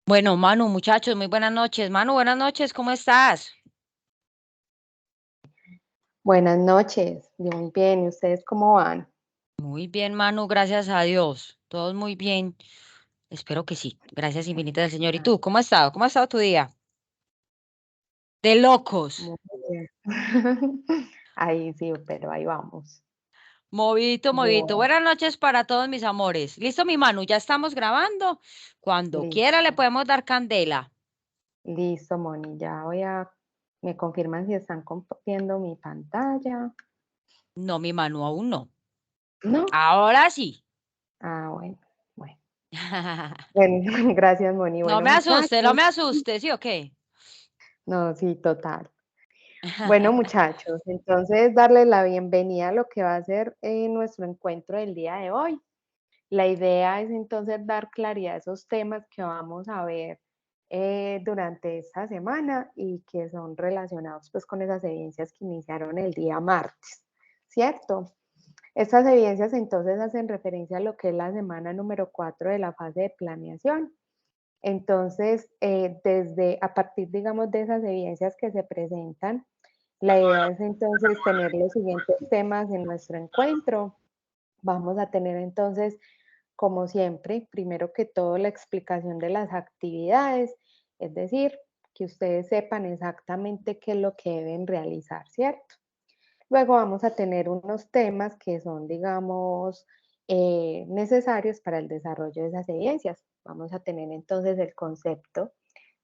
Bueno, Manu, muchachos, muy buenas noches. Manu, buenas noches, ¿cómo estás? Buenas noches, muy bien, ¿y ustedes cómo van? Muy bien, Manu, gracias a Dios. Todos muy bien. Espero que sí. Gracias infinitas del Señor. ¿Y Ah, tú, cómo has estado? ¿Cómo ha estado tu día? De locos. muy bien. Ahí sí, pero ahí vamos. Movidito, movidito. Bueno, Buenas noches para todos mis amores. Listo, mi Manu, ya estamos grabando. Cuando quiera le listo, podemos dar candela. listo, Moni, me confirman si están compartiendo mi pantalla. No, mi Manu, aún no. ¿No? Ahora sí. Ah, bueno, bueno. Bueno, gracias, Moni. No Bueno, me asuste, no muchachos, me asuste, ¿sí o qué? no, sí, total. Bueno, muchachos, entonces darles la bienvenida a lo que va a ser nuestro encuentro del día de hoy. La idea es entonces dar claridad a esos temas que vamos a ver durante esta semana y que son relacionados pues con esas evidencias que iniciaron el día martes, ¿cierto? Estas evidencias entonces hacen referencia a lo que es la semana número 4 de la fase de planeación. Entonces, desde a partir, digamos, de esas evidencias que se presentan, la idea es entonces tener los siguientes temas en nuestro encuentro. Vamos a tener entonces, como siempre, primero que todo la explicación de las actividades, es decir, que ustedes sepan exactamente qué es lo que deben realizar, ¿cierto? Luego vamos a tener unos temas que son, digamos, necesarios para el desarrollo de esas evidencias. Vamos a tener entonces el concepto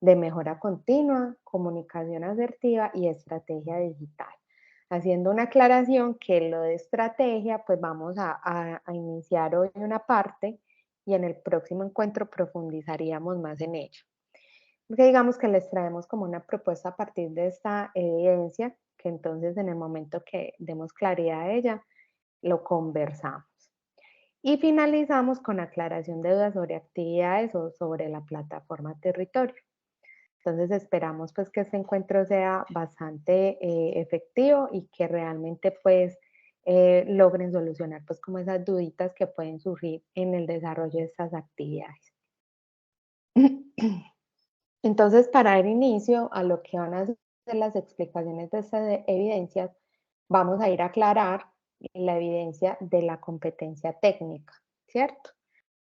de mejora continua, comunicación asertiva y estrategia digital. Haciendo una aclaración que lo de estrategia, pues vamos a iniciar hoy una parte y en el próximo encuentro profundizaríamos más en ello. Porque digamos que les traemos como una propuesta a partir de esta evidencia, que entonces en el momento que demos claridad a ella, lo conversamos. Y finalizamos con aclaración de dudas sobre actividades o sobre la plataforma territorio. Entonces esperamos pues que este encuentro sea bastante efectivo y que realmente pues logren solucionar pues como esas duditas que pueden surgir en el desarrollo de estas actividades. Entonces, para dar inicio a lo que van a ser las explicaciones de estas evidencias, vamos a ir a aclarar la evidencia de la competencia técnica, ¿cierto?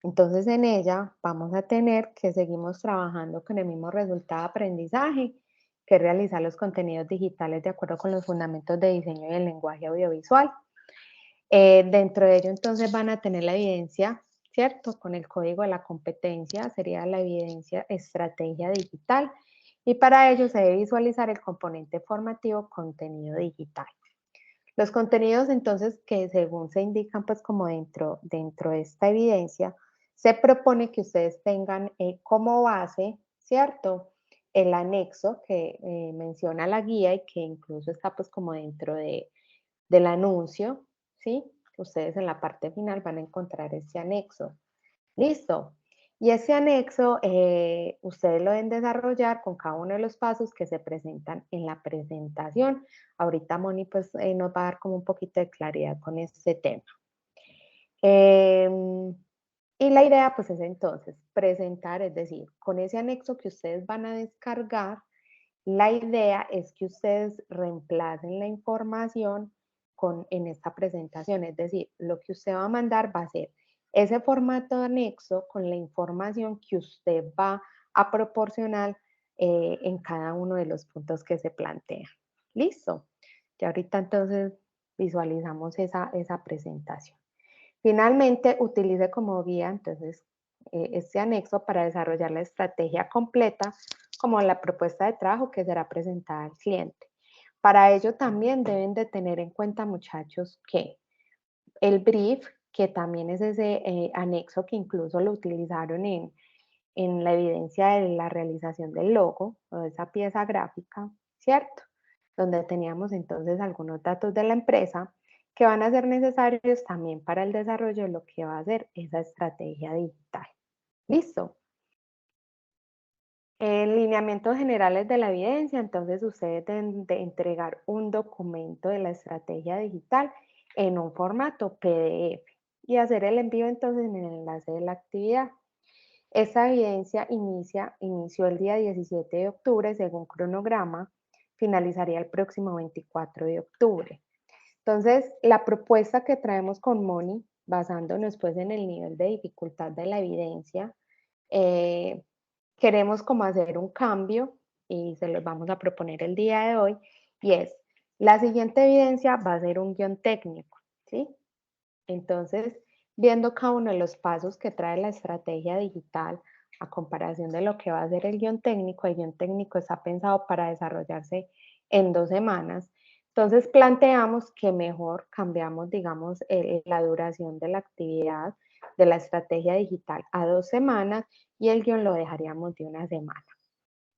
Entonces, en ella vamos a tener que seguimos trabajando con el mismo resultado de aprendizaje, que es realizar los contenidos digitales de acuerdo con los fundamentos de diseño y el lenguaje audiovisual. Dentro de ello, entonces, van a tener la evidencia, ¿cierto? Con el código de la competencia sería la evidencia estrategia digital y para ello se debe visualizar el componente formativo contenido digital. Los contenidos entonces que según se indican pues como dentro de esta evidencia, se propone que ustedes tengan como base, ¿cierto? El anexo que menciona la guía y que incluso está pues como del anuncio, ¿sí? Ustedes en la parte final van a encontrar ese anexo. Listo. Y ese anexo ustedes lo deben desarrollar con cada uno de los pasos que se presentan en la presentación. Ahorita Moni pues nos va a dar como un poquito de claridad con este tema. Eh, y la idea pues es entonces presentar, es decir, con ese anexo que ustedes van a descargar, la idea es que ustedes reemplacen la información en esta presentación, es decir, lo que usted va a mandar va a ser ese formato de anexo con la información que usted va a proporcionar en cada uno de los puntos que se plantean. Listo. Ya ahorita entonces visualizamos esa presentación. Finalmente, utilice como guía entonces este anexo para desarrollar la estrategia completa como la propuesta de trabajo que será presentada al cliente. Para ello también deben de tener en cuenta, muchachos, que el brief, que también es ese anexo que incluso lo utilizaron en la evidencia de la realización del logo o de esa pieza gráfica, ¿cierto? Donde teníamos entonces algunos datos de la empresa que van a ser necesarios también para el desarrollo de lo que va a ser esa estrategia digital. ¿Listo? En lineamientos generales de la evidencia, entonces ustedes deben de entregar un documento de la estrategia digital en un formato PDF y hacer el envío entonces en el enlace de la actividad. Esta evidencia inició el día 17 de octubre según cronograma, finalizaría el próximo 24 de octubre. Entonces, la propuesta que traemos con Moni, basándonos pues en el nivel de dificultad de la evidencia, eh, queremos como hacer un cambio y se los vamos a proponer el día de hoy, y es, la siguiente evidencia va a ser un guión técnico, ¿sí? Entonces, viendo cada uno de los pasos que trae la estrategia digital a comparación de lo que va a ser el guión técnico está pensado para desarrollarse en 2 semanas. Entonces, planteamos que mejor cambiamos, digamos, la duración de la actividad de la estrategia digital a 2 semanas y el guión lo dejaríamos de 1 semana.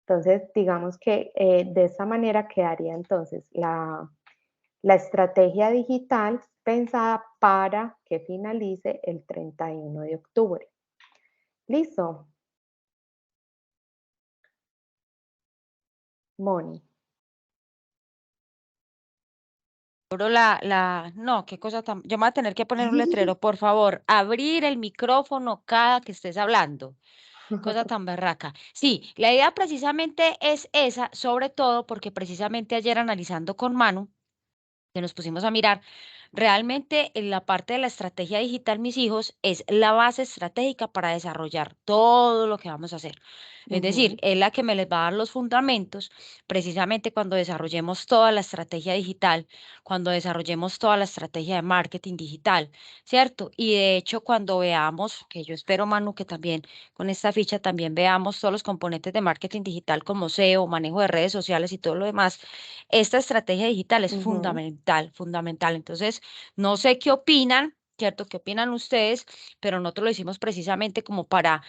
Entonces, digamos que de esta manera quedaría entonces la estrategia digital pensada para que finalice el 31 de octubre. ¿Listo? Moni. No, qué cosa tan, yo me voy a tener que poner un letrero, por favor, abrir el micrófono cada que estés hablando. Cosa tan berraca. Sí, la idea precisamente es esa, sobre todo porque precisamente ayer analizando con Manu, que nos pusimos a mirar, realmente en la parte de la estrategia digital, mis hijos, es la base estratégica para desarrollar todo lo que vamos a hacer. Es decir, Ujú, es la que me les va a dar los fundamentos precisamente cuando desarrollemos toda la estrategia digital, cuando desarrollemos toda la estrategia de marketing digital, ¿cierto? Y de hecho, cuando veamos, que yo espero, Manu, que también con esta ficha también veamos todos los componentes de marketing digital como SEO, manejo de redes sociales y todo lo demás, esta estrategia digital es ujú. fundamental, fundamental. Entonces, no sé qué opinan, ¿cierto? ¿Qué opinan ustedes? Pero nosotros lo hicimos precisamente como para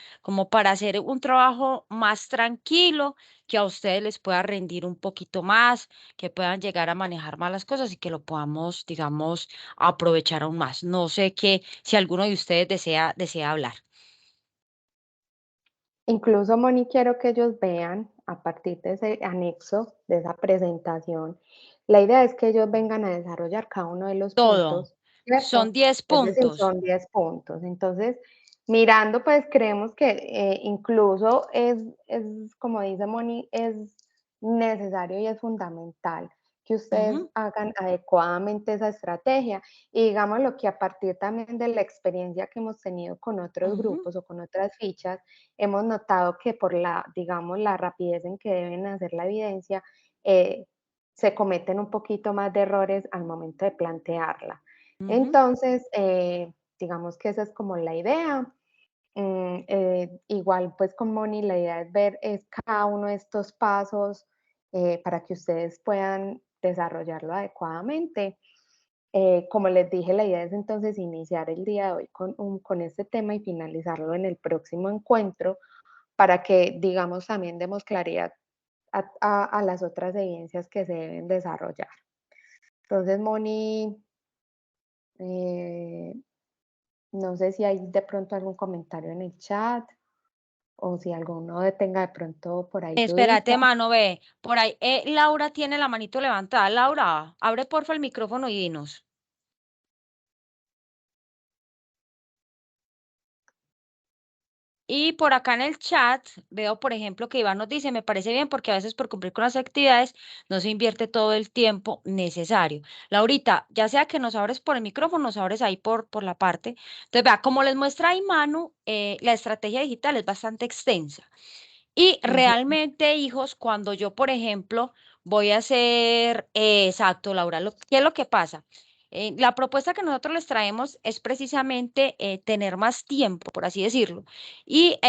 hacer un trabajo más tranquilo, que a ustedes les pueda rendir un poquito más, que puedan llegar a manejar más las cosas y que lo podamos, digamos, aprovechar aún más. No sé qué, si alguno de ustedes desea hablar. Incluso, Moni, quiero que ellos vean a partir de ese anexo, de esa presentación, la idea es que ellos vengan a desarrollar cada uno de los Todo. puntos, Son ¿cierto? 10 Es decir, puntos. son 10 puntos. Entonces, mirando, pues creemos que incluso es, como dice Moni, es necesario y es fundamental que ustedes Ujú, hagan adecuadamente esa estrategia y digámoslo que a partir también de la experiencia que hemos tenido con otros ujú, grupos o con otras fichas, hemos notado que por la, digamos, la rapidez en que deben hacer la evidencia, se cometen un poquito más de errores al momento de plantearla. ujú. Entonces, digamos que esa es como la idea. Igual, pues con Moni, la idea es ver es cada uno de estos pasos para que ustedes puedan desarrollarlo adecuadamente. Como les dije, la idea es entonces iniciar el día de hoy con este tema y finalizarlo en el próximo encuentro para que, digamos, también demos claridad a las otras evidencias que se deben desarrollar. Entonces, Moni, eh, no sé si hay de pronto algún comentario en el chat o si alguno tenga de pronto por ahí Espérate, dudita. mano, ve. Por ahí, Laura tiene la manito levantada. Laura, abre porfa el micrófono y dinos. Y por acá en el chat veo, por ejemplo, que Iván nos dice, me parece bien porque a veces por cumplir con las actividades no se invierte todo el tiempo necesario. Laurita, ya sea que nos abres por el micrófono, nos abres ahí por la parte. Entonces, vea, como les muestra ahí Manu, la estrategia digital es bastante extensa. Y Ujú, realmente, hijos, cuando yo, por ejemplo, voy a hacer, exacto, Laura, ¿qué es lo que pasa? La propuesta que nosotros les traemos es precisamente tener más tiempo, por así decirlo, y,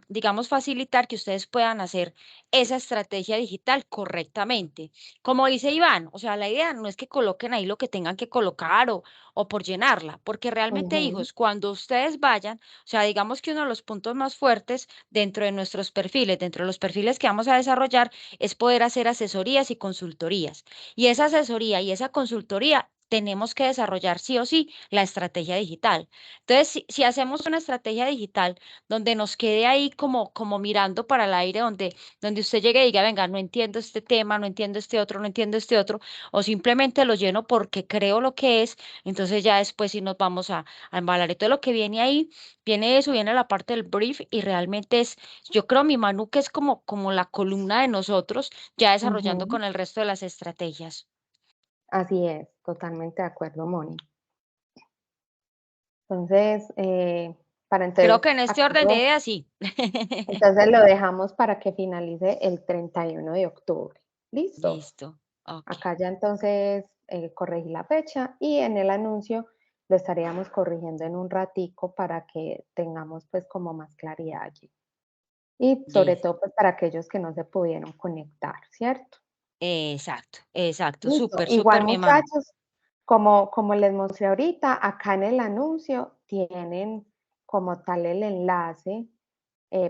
digamos, facilitar que ustedes puedan hacer esa estrategia digital correctamente. Como dice Iván, o sea, la idea no es que coloquen ahí lo que tengan que colocar o por llenarla, porque realmente, ujú, hijos, cuando ustedes vayan, o sea, digamos que uno de los puntos más fuertes dentro de nuestros perfiles, dentro de los perfiles que vamos a desarrollar, es poder hacer asesorías y consultorías. Y esa asesoría y esa consultoría tenemos que desarrollar sí o sí la estrategia digital. Entonces, si hacemos una estrategia digital donde nos quede ahí como mirando para el aire, donde usted llegue y diga, venga, no entiendo este tema, no entiendo este otro, no entiendo este otro, o simplemente lo lleno porque creo lo que es, entonces ya después sí nos vamos a embalar. Entonces, lo que viene ahí, viene eso, viene la parte del brief y realmente es, yo creo, mi Manu, que es como la columna de nosotros, ya desarrollando Ujú. con el resto de las estrategias. Así es, totalmente de acuerdo, Moni. Entonces, para Creo entonces, que en este orden de ideas sí. entonces lo dejamos para que finalice el 31 de octubre. ¿Listo? Listo. Ok. Acá ya entonces corregí la fecha y en el anuncio lo estaríamos corrigiendo en un ratico para que tengamos pues como más claridad allí. Y sobre Listo. todo pues para aquellos que no se pudieron conectar, ¿cierto? Exacto, exacto. Listo. Súper, Igual, súper, mi mano. muchachos, como les mostré ahorita, acá en el anuncio tienen como tal el enlace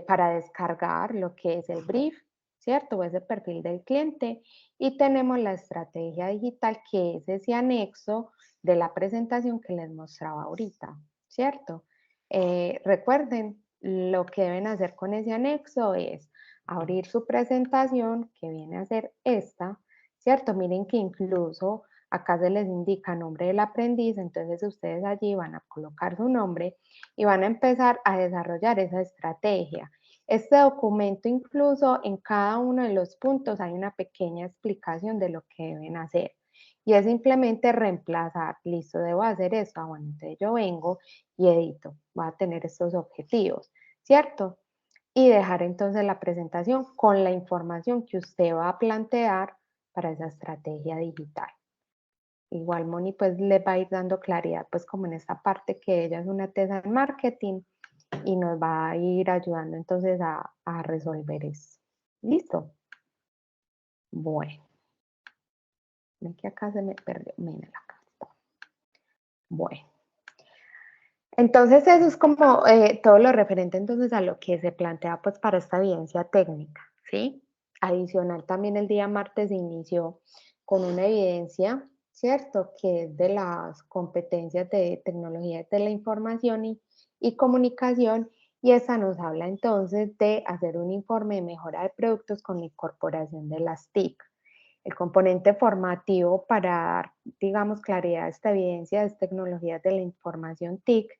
para descargar lo que es el brief, ¿cierto? O ese perfil del cliente. Y tenemos la estrategia digital, que es ese anexo de la presentación que les mostraba ahorita, ¿cierto? Recuerden, lo que deben hacer con ese anexo es abrir su presentación, que viene a ser esta, ¿cierto? Miren que incluso acá se les indica nombre del aprendiz, entonces ustedes allí van a colocar su nombre y van a empezar a desarrollar esa estrategia. Este documento incluso en cada uno de los puntos hay una pequeña explicación de lo que deben hacer. Y es simplemente reemplazar, listo, debo hacer esto, bueno, entonces yo vengo y edito, voy a tener estos objetivos, ¿cierto? Y dejar entonces la presentación con la información que usted va a plantear para esa estrategia digital. Igual Moni pues le va a ir dando claridad pues como en esta parte que ella es una tesa en marketing y nos va a ir ayudando entonces a resolver eso. ¿Listo? Bueno, ven que acá se me perdió, miren acá está. Bueno, entonces eso es como todo lo referente entonces a lo que se plantea pues para esta evidencia técnica, ¿sí? Adicional también el día martes se inició con una evidencia, ¿cierto? Que es de las competencias de tecnologías de la información y comunicación y esa nos habla entonces de hacer un informe de mejora de productos con la incorporación de las TIC. El componente formativo para dar, digamos, claridad a esta evidencia es tecnologías de la información TIC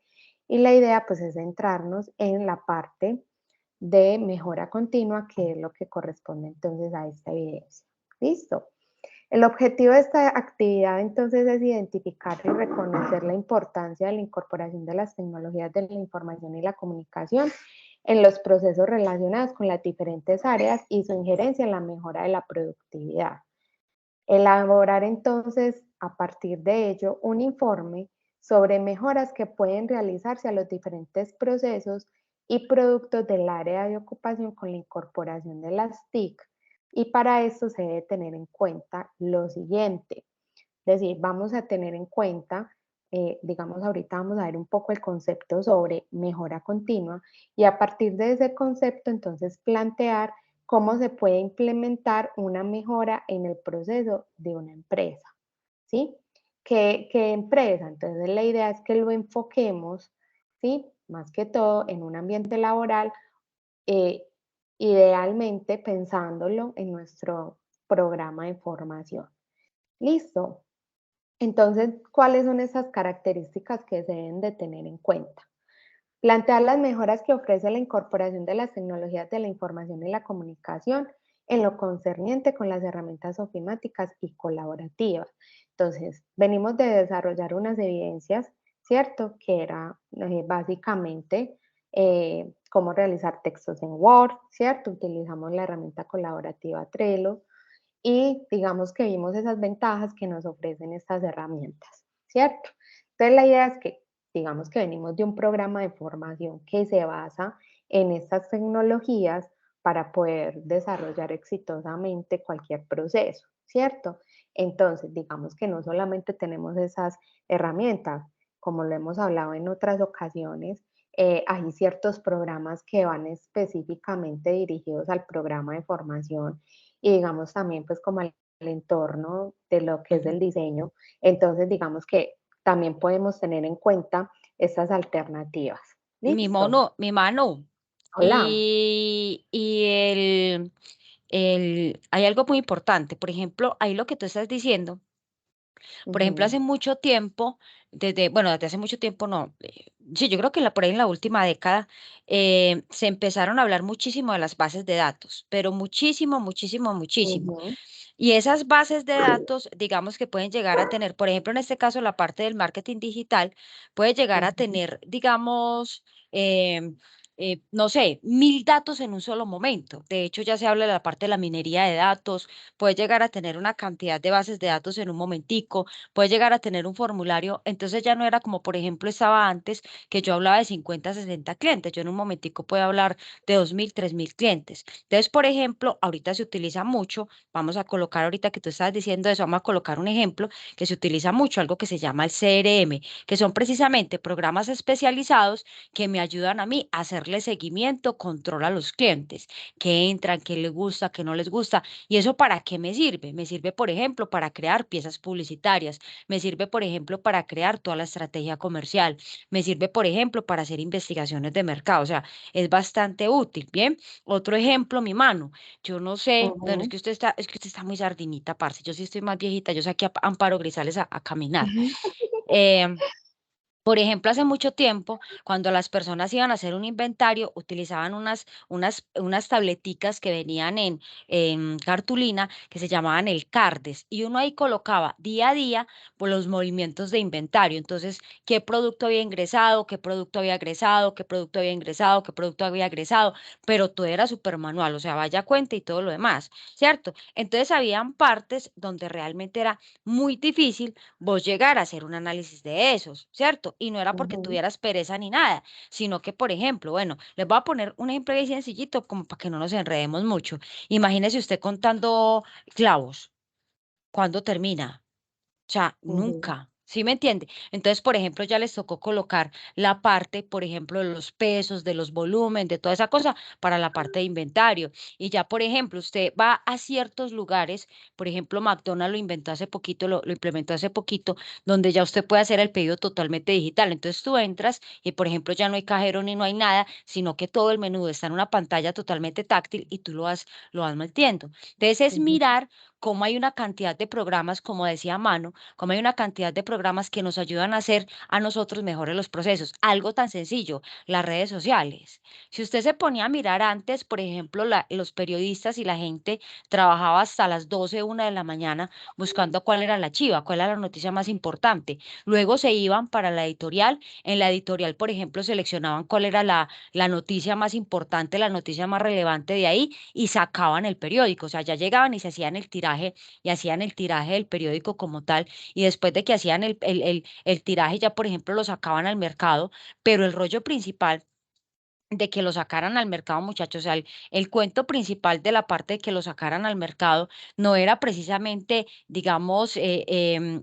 y la idea pues es centrarnos en la parte de mejora continua, que es lo que corresponde entonces a esta evidencia. ¿Listo? El objetivo de esta actividad entonces es identificar y reconocer la importancia de la incorporación de las tecnologías de la información y la comunicación en los procesos relacionados con las diferentes áreas y su injerencia en la mejora de la productividad. Elaborar entonces a partir de ello un informe sobre mejoras que pueden realizarse a los diferentes procesos y productos del área de ocupación con la incorporación de las TIC. Y para esto se debe tener en cuenta lo siguiente, es decir, vamos a tener en cuenta, digamos, ahorita vamos a ver un poco el concepto sobre mejora continua y a partir de ese concepto entonces plantear cómo se puede implementar una mejora en el proceso de una empresa, ¿sí? ¿Qué empresa? Entonces la idea es que lo enfoquemos, ¿sí? Más que todo en un ambiente laboral, eh, idealmente pensándolo en nuestro programa de formación. ¿Listo? Entonces, ¿cuáles son esas características que se deben de tener en cuenta? Plantear las mejoras que ofrece la incorporación de las tecnologías de la información y la comunicación en lo concerniente con las herramientas ofimáticas y colaborativas. Entonces, venimos de desarrollar unas evidencias, ¿cierto? Que era básicamente cómo realizar textos en Word, ¿cierto? Utilizamos la herramienta colaborativa Trello, y digamos que vimos esas ventajas que nos ofrecen estas herramientas, ¿cierto? Entonces la idea es que, digamos que venimos de un programa de formación que se basa en estas tecnologías para poder desarrollar exitosamente cualquier proceso, ¿cierto? Entonces, digamos que no solamente tenemos esas herramientas, como lo hemos hablado en otras ocasiones, hay ciertos programas que van específicamente dirigidos al programa de formación y digamos también pues como al entorno de lo que es Ujú. el diseño. Entonces, digamos que también podemos tener en cuenta estas alternativas. ¿Listo? Mi mano. Hola. Hay algo muy importante. Por ejemplo, ahí lo que tú estás diciendo. Por ejemplo, Ujú, hace mucho tiempo, desde hace mucho tiempo no, sí, yo creo que por ahí en la última década se empezaron a hablar muchísimo de las bases de datos, pero muchísimo, muchísimo, muchísimo. ujú, Y esas bases de datos, digamos que pueden llegar a tener, por ejemplo, en este caso, la parte del marketing digital, puede llegar a ujú, tener, digamos, no sé, 1000 datos en un solo momento. De hecho, ya se habla de la parte de la minería de datos, puede llegar a tener una cantidad de bases de datos en un momentico, puede llegar a tener un formulario. Entonces ya no era como, por ejemplo, estaba antes, que yo hablaba de 50, 60 clientes. Yo en un momentico puedo hablar de 2000, 3000 clientes. Entonces, por ejemplo, ahorita se utiliza mucho. Vamos a colocar ahorita que tú estabas diciendo eso, vamos a colocar un ejemplo que se utiliza mucho, algo que se llama el CRM, que son precisamente programas especializados que me ayudan a mí a hacerle seguimiento, control a los clientes, que entran, que les gusta, que no les gusta. ¿Y eso para qué me sirve? Me sirve, por ejemplo, para crear piezas publicitarias, me sirve, por ejemplo, para crear toda la estrategia comercial, me sirve, por ejemplo, para hacer investigaciones de mercado. O sea, es bastante útil. Bien, otro ejemplo, mi mano. Yo no sé, bueno, ujú. es que usted está muy sardinita, parce. Yo sí estoy más viejita, yo saqué a Amparo Grisales a caminar. Em, por ejemplo, hace mucho tiempo, cuando las personas iban a hacer un inventario, utilizaban unas tableticas que venían en cartulina que se llamaban el CARDES y uno ahí colocaba día a día por los movimientos de inventario. Entonces, qué producto había ingresado, qué producto había egresado, qué producto había ingresado, qué producto había egresado, pero todo era súper manual, o sea, vaya cuenta y todo lo demás, ¿cierto? Entonces, habían partes donde realmente era muy difícil vos llegar a hacer un análisis de esos, ¿cierto? Y no era porque Ujú, tuvieras pereza ni nada, sino que, por ejemplo, bueno, les voy a poner un ejemplo ahí sencillito como para que no nos enredemos mucho. Imagínese usted contando clavos, ¿cuándo termina? O sea, ujú, nunca. ¿Sí me entiende? Entonces, por ejemplo, ya les tocó colocar la parte, por ejemplo, de los pesos, de los volúmenes, de toda esa cosa para la parte de inventario. Y ya, por ejemplo, usted va a ciertos lugares, por ejemplo, McDonald's lo inventó hace poquito, lo implementó hace poquito, donde ya usted puede hacer el pedido totalmente digital. Entonces tú entras y, por ejemplo, ya no hay cajero ni no hay nada, sino que todo el menú está en una pantalla totalmente táctil y tú lo vas metiendo. Entonces es ujú, mirar cómo hay una cantidad de programas, como decía Mano, como hay una cantidad de programas que nos ayudan a hacer a nosotros mejores los procesos. Algo tan sencillo, las redes sociales. Si usted se ponía a mirar antes, por ejemplo, los periodistas y la gente trabajaba hasta las 12, 1 de la mañana buscando cuál era la chiva, cuál era la noticia más importante. Luego se iban para la editorial. En la editorial, por ejemplo, seleccionaban cuál era la noticia más importante, la noticia más relevante de ahí y sacaban el periódico. O sea, ya llegaban y se hacían el tiraje y hacían el tiraje del periódico como tal y después de que hacían el tiraje ya, por ejemplo, lo sacaban al mercado, pero el rollo principal de que lo sacaran al mercado, muchachos, o sea, el cuento principal de la parte de que lo sacaran al mercado no era precisamente, digamos,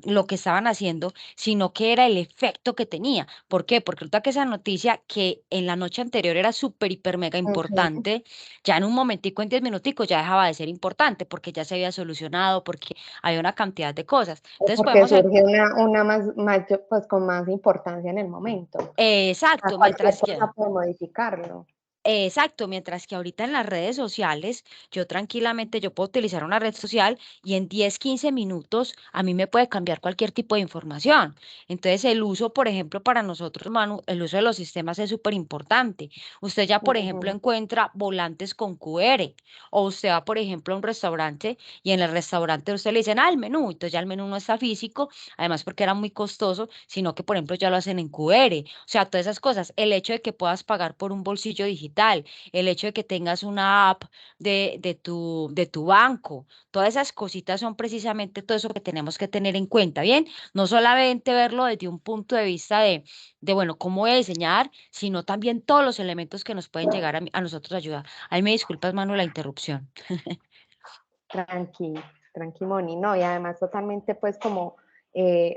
lo que estaban haciendo, sino que era el efecto que tenía. ¿Por qué? Porque resulta que esa noticia que en la noche anterior era súper, hiper, mega ujú. importante, ya en un momentico, en 10 minuticos, ya dejaba de ser importante porque ya se había solucionado, porque había una cantidad de cosas. O Entonces porque podemos, surge una pues con más importancia en el momento. A exacto, cualquier mientras cosa que... puede modificarlo. Exacto, mientras que ahorita en las redes sociales, yo tranquilamente, yo puedo utilizar una red social y en 10, 15 minutos a mí me puede cambiar cualquier tipo de información. Entonces, el uso, por ejemplo, para nosotros, Manu, el uso de los sistemas es súper importante. Usted ya, por ejemplo, Ujú, encuentra volantes con QR o usted va, por ejemplo, a un restaurante y en el restaurante usted le dicen, el menú, entonces ya el menú no está físico, además porque era muy costoso, sino que, por ejemplo, ya lo hacen en QR. O sea, todas esas cosas. El hecho de que puedas pagar por un bolsillo digital, el hecho de que tengas una app de tu banco, todas esas cositas son precisamente todo eso que tenemos que tener en cuenta, ¿bien? No solamente verlo desde un punto de vista bueno, cómo voy a diseñar, sino también todos los elementos que nos pueden llegar a nosotros a ayudar. Ahí me disculpas, Manu, la interrupción. tranqui, tranqui, Moni, no, y además totalmente pues como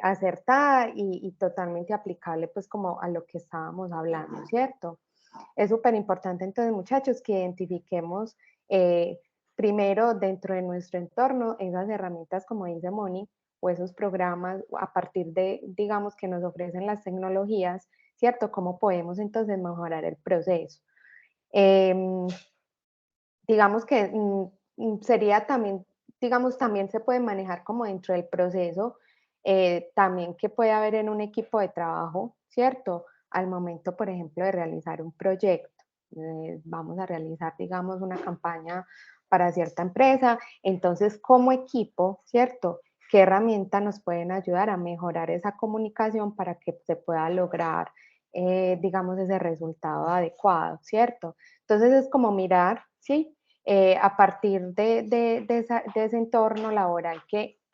acertada y totalmente aplicable pues como a lo que estábamos hablando, ¿cierto? Es súper importante entonces, muchachos, que identifiquemos eh, primero dentro de nuestro entorno, esas herramientas, como dice Moni, o esos programas, a partir de, digamos, que nos ofrecen las tecnologías, ¿cierto? ¿Cómo podemos entonces mejorar el proceso? Digamos que sería también, digamos, también se puede manejar como dentro del proceso, también que puede haber en un equipo de trabajo, ¿cierto? Al momento, por ejemplo, de realizar un proyecto. Vamos a realizar, digamos, una campaña para cierta empresa, entonces como equipo, ¿cierto? ¿Qué herramientas nos pueden ayudar a mejorar esa comunicación para que se pueda lograr, digamos, ese resultado adecuado, ¿cierto? Entonces es como mirar, ¿sí? A partir de ese entorno laboral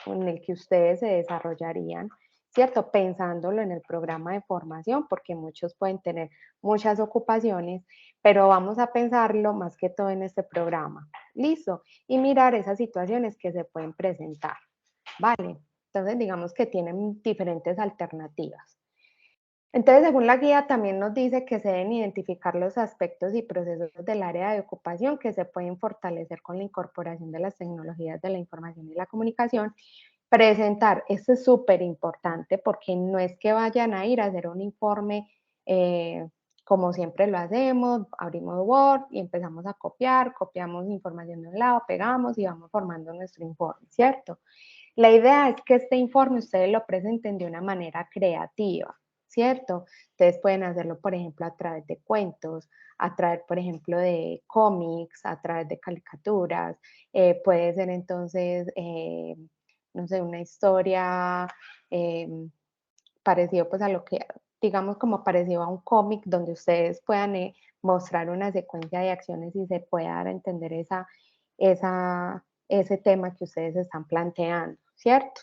en el que ustedes se desarrollarían, ¿cierto? Pensándolo en el programa de formación, porque muchos pueden tener muchas ocupaciones, pero vamos a pensarlo más que todo en este programa. ¿Listo? Y mirar esas situaciones que se pueden presentar. ¿Vale? Entonces, digamos que tienen diferentes alternativas. Entonces, según la guía, también nos dice que se deben identificar los aspectos y procesos del área de ocupación que se pueden fortalecer con la incorporación de las tecnologías de la información y la comunicación. Presentar, esto es súper importante porque no es que vayan a ir a hacer un informe como siempre lo hacemos, abrimos Word y empezamos a copiar, copiamos información de un lado, pegamos y vamos formando nuestro informe, ¿cierto? La idea es que este informe ustedes lo presenten de una manera creativa, ¿cierto? Ustedes pueden hacerlo, por ejemplo, a través de cuentos, a través, por ejemplo, de cómics, a través de caricaturas, puede ser entonces, no sé, una historia eh, parecido pues a lo que, digamos como parecido a un cómic donde ustedes puedan mostrar una secuencia de acciones y se pueda dar a entender ese tema que ustedes están planteando, ¿cierto?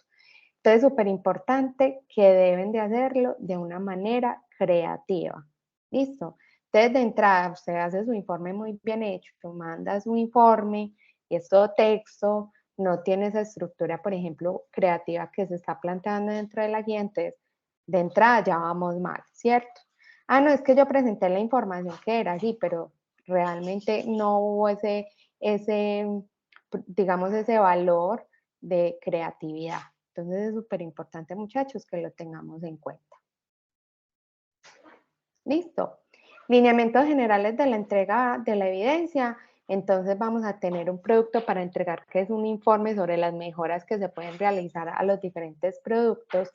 Entonces, súper importante que deben de hacerlo de una manera creativa. ¿Listo? Entonces, de entrada, usted hace su informe muy bien hecho, manda su informe y es todo texto, no tiene esa estructura, por ejemplo, creativa que se está planteando dentro de la guía, entonces, de entrada ya vamos mal, ¿cierto? Ah, no, es que yo presenté la información que era así, pero realmente no hubo ese, digamos, ese valor de creatividad. Entonces es súper importante, muchachos, que lo tengamos en cuenta. Listo. Lineamientos generales de la entrega de la evidencia. Entonces vamos a tener un producto para entregar que es un informe sobre las mejoras que se pueden realizar a los diferentes productos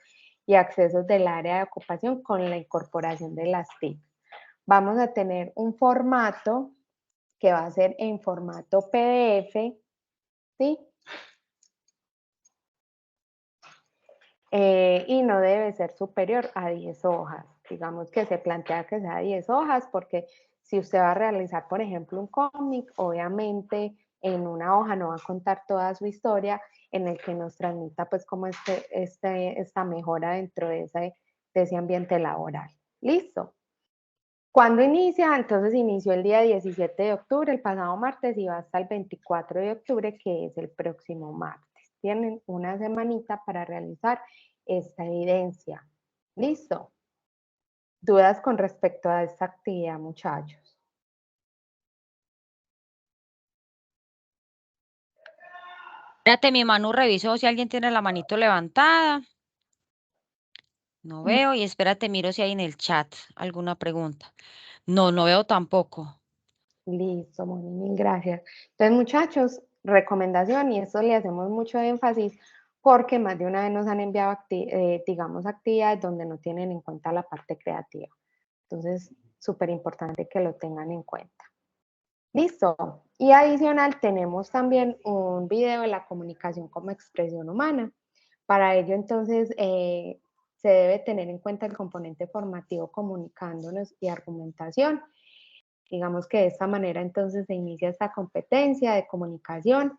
y accesos del área de ocupación con la incorporación de las TIC. Vamos a tener un formato que va a ser en formato PDF, ¿sí? Y no debe ser superior a 10 hojas. Digamos que se plantea que sea 10 hojas porque si usted va a realizar, por ejemplo, un cómic, obviamente en una hoja no va a contar toda su historia en el que nos transmita pues como esta mejora dentro de ese ambiente laboral. ¿Listo? ¿Cuándo inicia? Entonces inició el día 17 de octubre, el pasado martes, y va hasta el 24 de octubre, que es el próximo martes. Tienen una semanita para realizar esta evidencia. ¿Listo? ¿Dudas con respecto a esta actividad, muchachos? Espérate, mi Manu revisó si alguien tiene la manito levantada. No veo. Y espérate, miro si hay en el chat alguna pregunta. No, no veo tampoco. Listo, Moni, mil gracias. Entonces, muchachos, recomendación, y esto le hacemos mucho énfasis porque más de una vez nos han enviado, digamos, actividades donde no tienen en cuenta la parte creativa. Entonces, súper importante que lo tengan en cuenta. Listo. Y adicional, tenemos también un video de la comunicación como expresión humana. Para ello, entonces, se debe tener en cuenta el componente formativo comunicándonos y argumentación. Digamos que de esta manera entonces se inicia esta competencia de comunicación.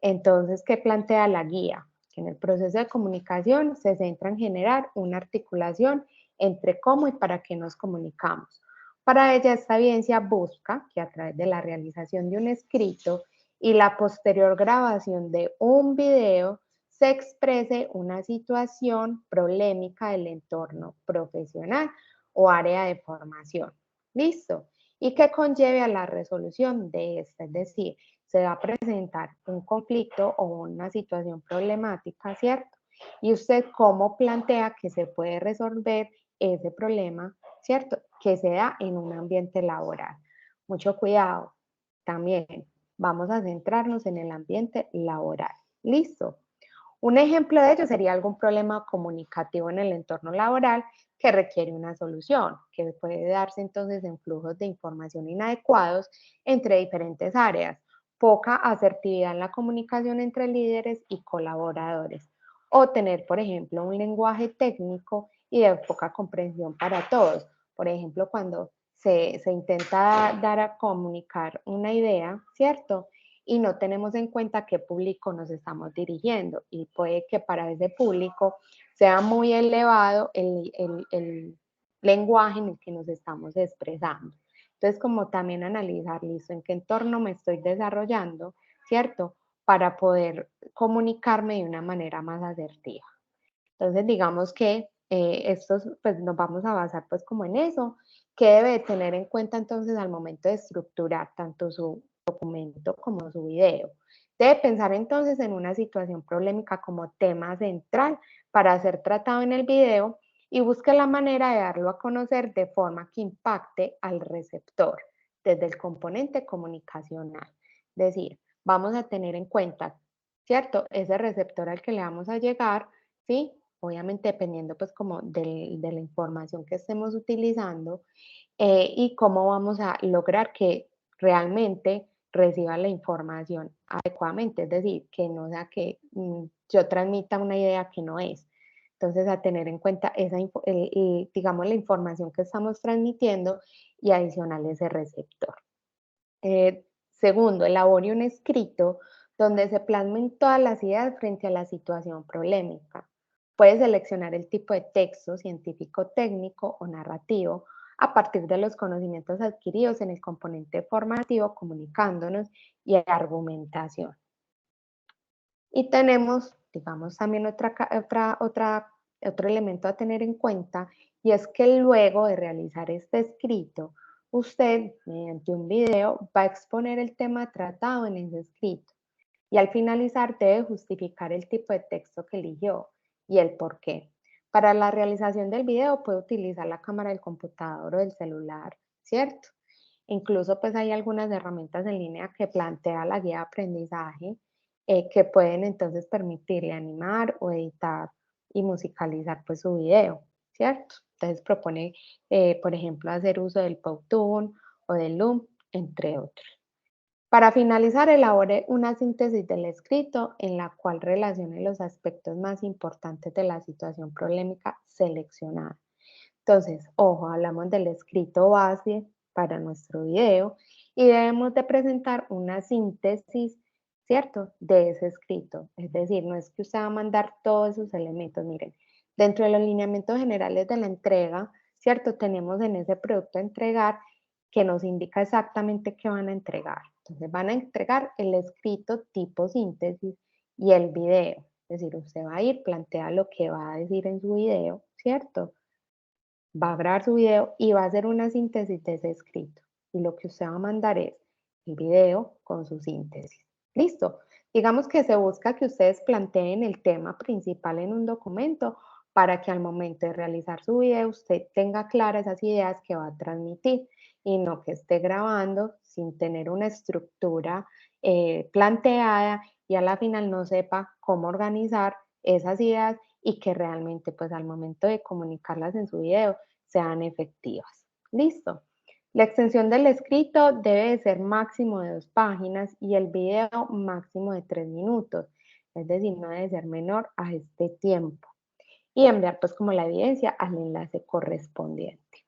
Entonces, ¿qué plantea la guía? Que en el proceso de comunicación se centra en generar una articulación entre cómo y para qué nos comunicamos. Para ella, esta evidencia busca que a través de la realización de un escrito y la posterior grabación de un video se exprese una situación problemática del entorno profesional o área de formación. ¿Listo? Y que conlleve a la resolución de esta. Es decir, se va a presentar un conflicto o una situación problemática, ¿cierto? Y usted cómo plantea que se puede resolver ese problema, ¿cierto? Que se da en un ambiente laboral. Mucho cuidado, también vamos a centrarnos en el ambiente laboral. ¿Listo? Un ejemplo de ello sería algún problema comunicativo en el entorno laboral que requiere una solución, que puede darse entonces en flujos de información inadecuados entre diferentes áreas, poca asertividad en la comunicación entre líderes y colaboradores, o tener, por ejemplo, un lenguaje técnico y de poca comprensión para todos. Por ejemplo, cuando se intenta dar a comunicar una idea, ¿cierto? Y no tenemos en cuenta a qué público nos estamos dirigiendo y puede que para ese público sea muy elevado el lenguaje en el que nos estamos expresando. Entonces, como también analizar, listo, en qué entorno me estoy desarrollando, ¿cierto? Para poder comunicarme de una manera más asertiva. Entonces, digamos que estos, pues nos vamos a basar pues como en eso, que debe tener en cuenta entonces al momento de estructurar tanto su documento como su video. Debe pensar entonces en una situación problemática como tema central para ser tratado en el video y busque la manera de darlo a conocer de forma que impacte al receptor desde el componente comunicacional. Es decir, vamos a tener en cuenta, ¿cierto? Ese receptor al que le vamos a llegar, ¿sí? Obviamente dependiendo pues como de la información que estemos utilizando y cómo vamos a lograr que realmente reciba la información adecuadamente, es decir, que no sea que yo transmita una idea que no es. Entonces, a tener en cuenta esa, digamos, la información que estamos transmitiendo y adicional ese receptor. Segundo, elabore un escrito donde se plasmen todas las ideas frente a la situación problemática. Puede seleccionar el tipo de texto científico, técnico o narrativo a partir de los conocimientos adquiridos en el componente formativo, comunicándonos y argumentación. Y tenemos, digamos, también otro elemento a tener en cuenta, y es que luego de realizar este escrito, usted, mediante un video, va a exponer el tema tratado en ese escrito. Y al finalizar debe justificar el tipo de texto que eligió y el por qué. Para la realización del video puede utilizar la cámara del computador o del celular, ¿cierto? Incluso pues hay algunas herramientas en línea que plantea la guía de aprendizaje que pueden entonces permitirle animar o editar y musicalizar pues su video, ¿cierto? Entonces propone, por ejemplo, hacer uso del Powtoon o del Loom, entre otros. Para finalizar, elabore una síntesis del escrito en la cual relacione los aspectos más importantes de la situación problemática seleccionada. Entonces, ojo, hablamos del escrito base para nuestro video y debemos de presentar una síntesis, ¿cierto? De ese escrito. Es decir, no es que usted va a mandar todos esos elementos. Miren, dentro de los lineamientos generales de la entrega, ¿cierto? Tenemos en ese producto a entregar que nos indica exactamente qué van a entregar. Entonces, van a entregar el escrito tipo síntesis y el video. Es decir, usted va a ir, plantea lo que va a decir en su video, ¿cierto? Va a grabar su video y va a hacer una síntesis de ese escrito. Y lo que usted va a mandar es el video con su síntesis. Listo. Digamos que se busca que ustedes planteen el tema principal en un documento para que al momento de realizar su video usted tenga claras esas ideas que va a transmitir y no que esté grabando sin tener una estructura planteada y a la final no sepa cómo organizar esas ideas y que realmente pues al momento de comunicarlas en su video sean efectivas. Listo. La extensión del escrito debe de ser máximo de 2 páginas y el video máximo de 3 minutos, es decir, no debe ser menor a este tiempo. Y enviar pues como la evidencia al enlace correspondiente.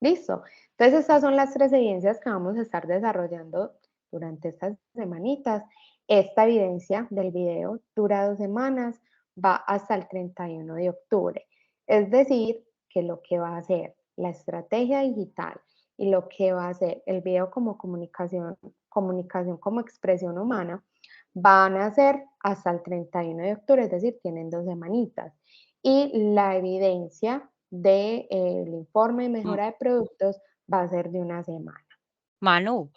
Listo. Entonces estas son las 3 evidencias que vamos a estar desarrollando durante estas semanitas. Esta evidencia del video dura 2 semanas, va hasta el 31 de octubre. Es decir, que lo que va a hacer la estrategia digital y lo que va a hacer el video como comunicación como expresión humana, van a ser hasta el 31 de octubre, es decir, tienen 2 semanitas. Y la evidencia del informe de M- mejora de productos va a ser de una semana. Manu,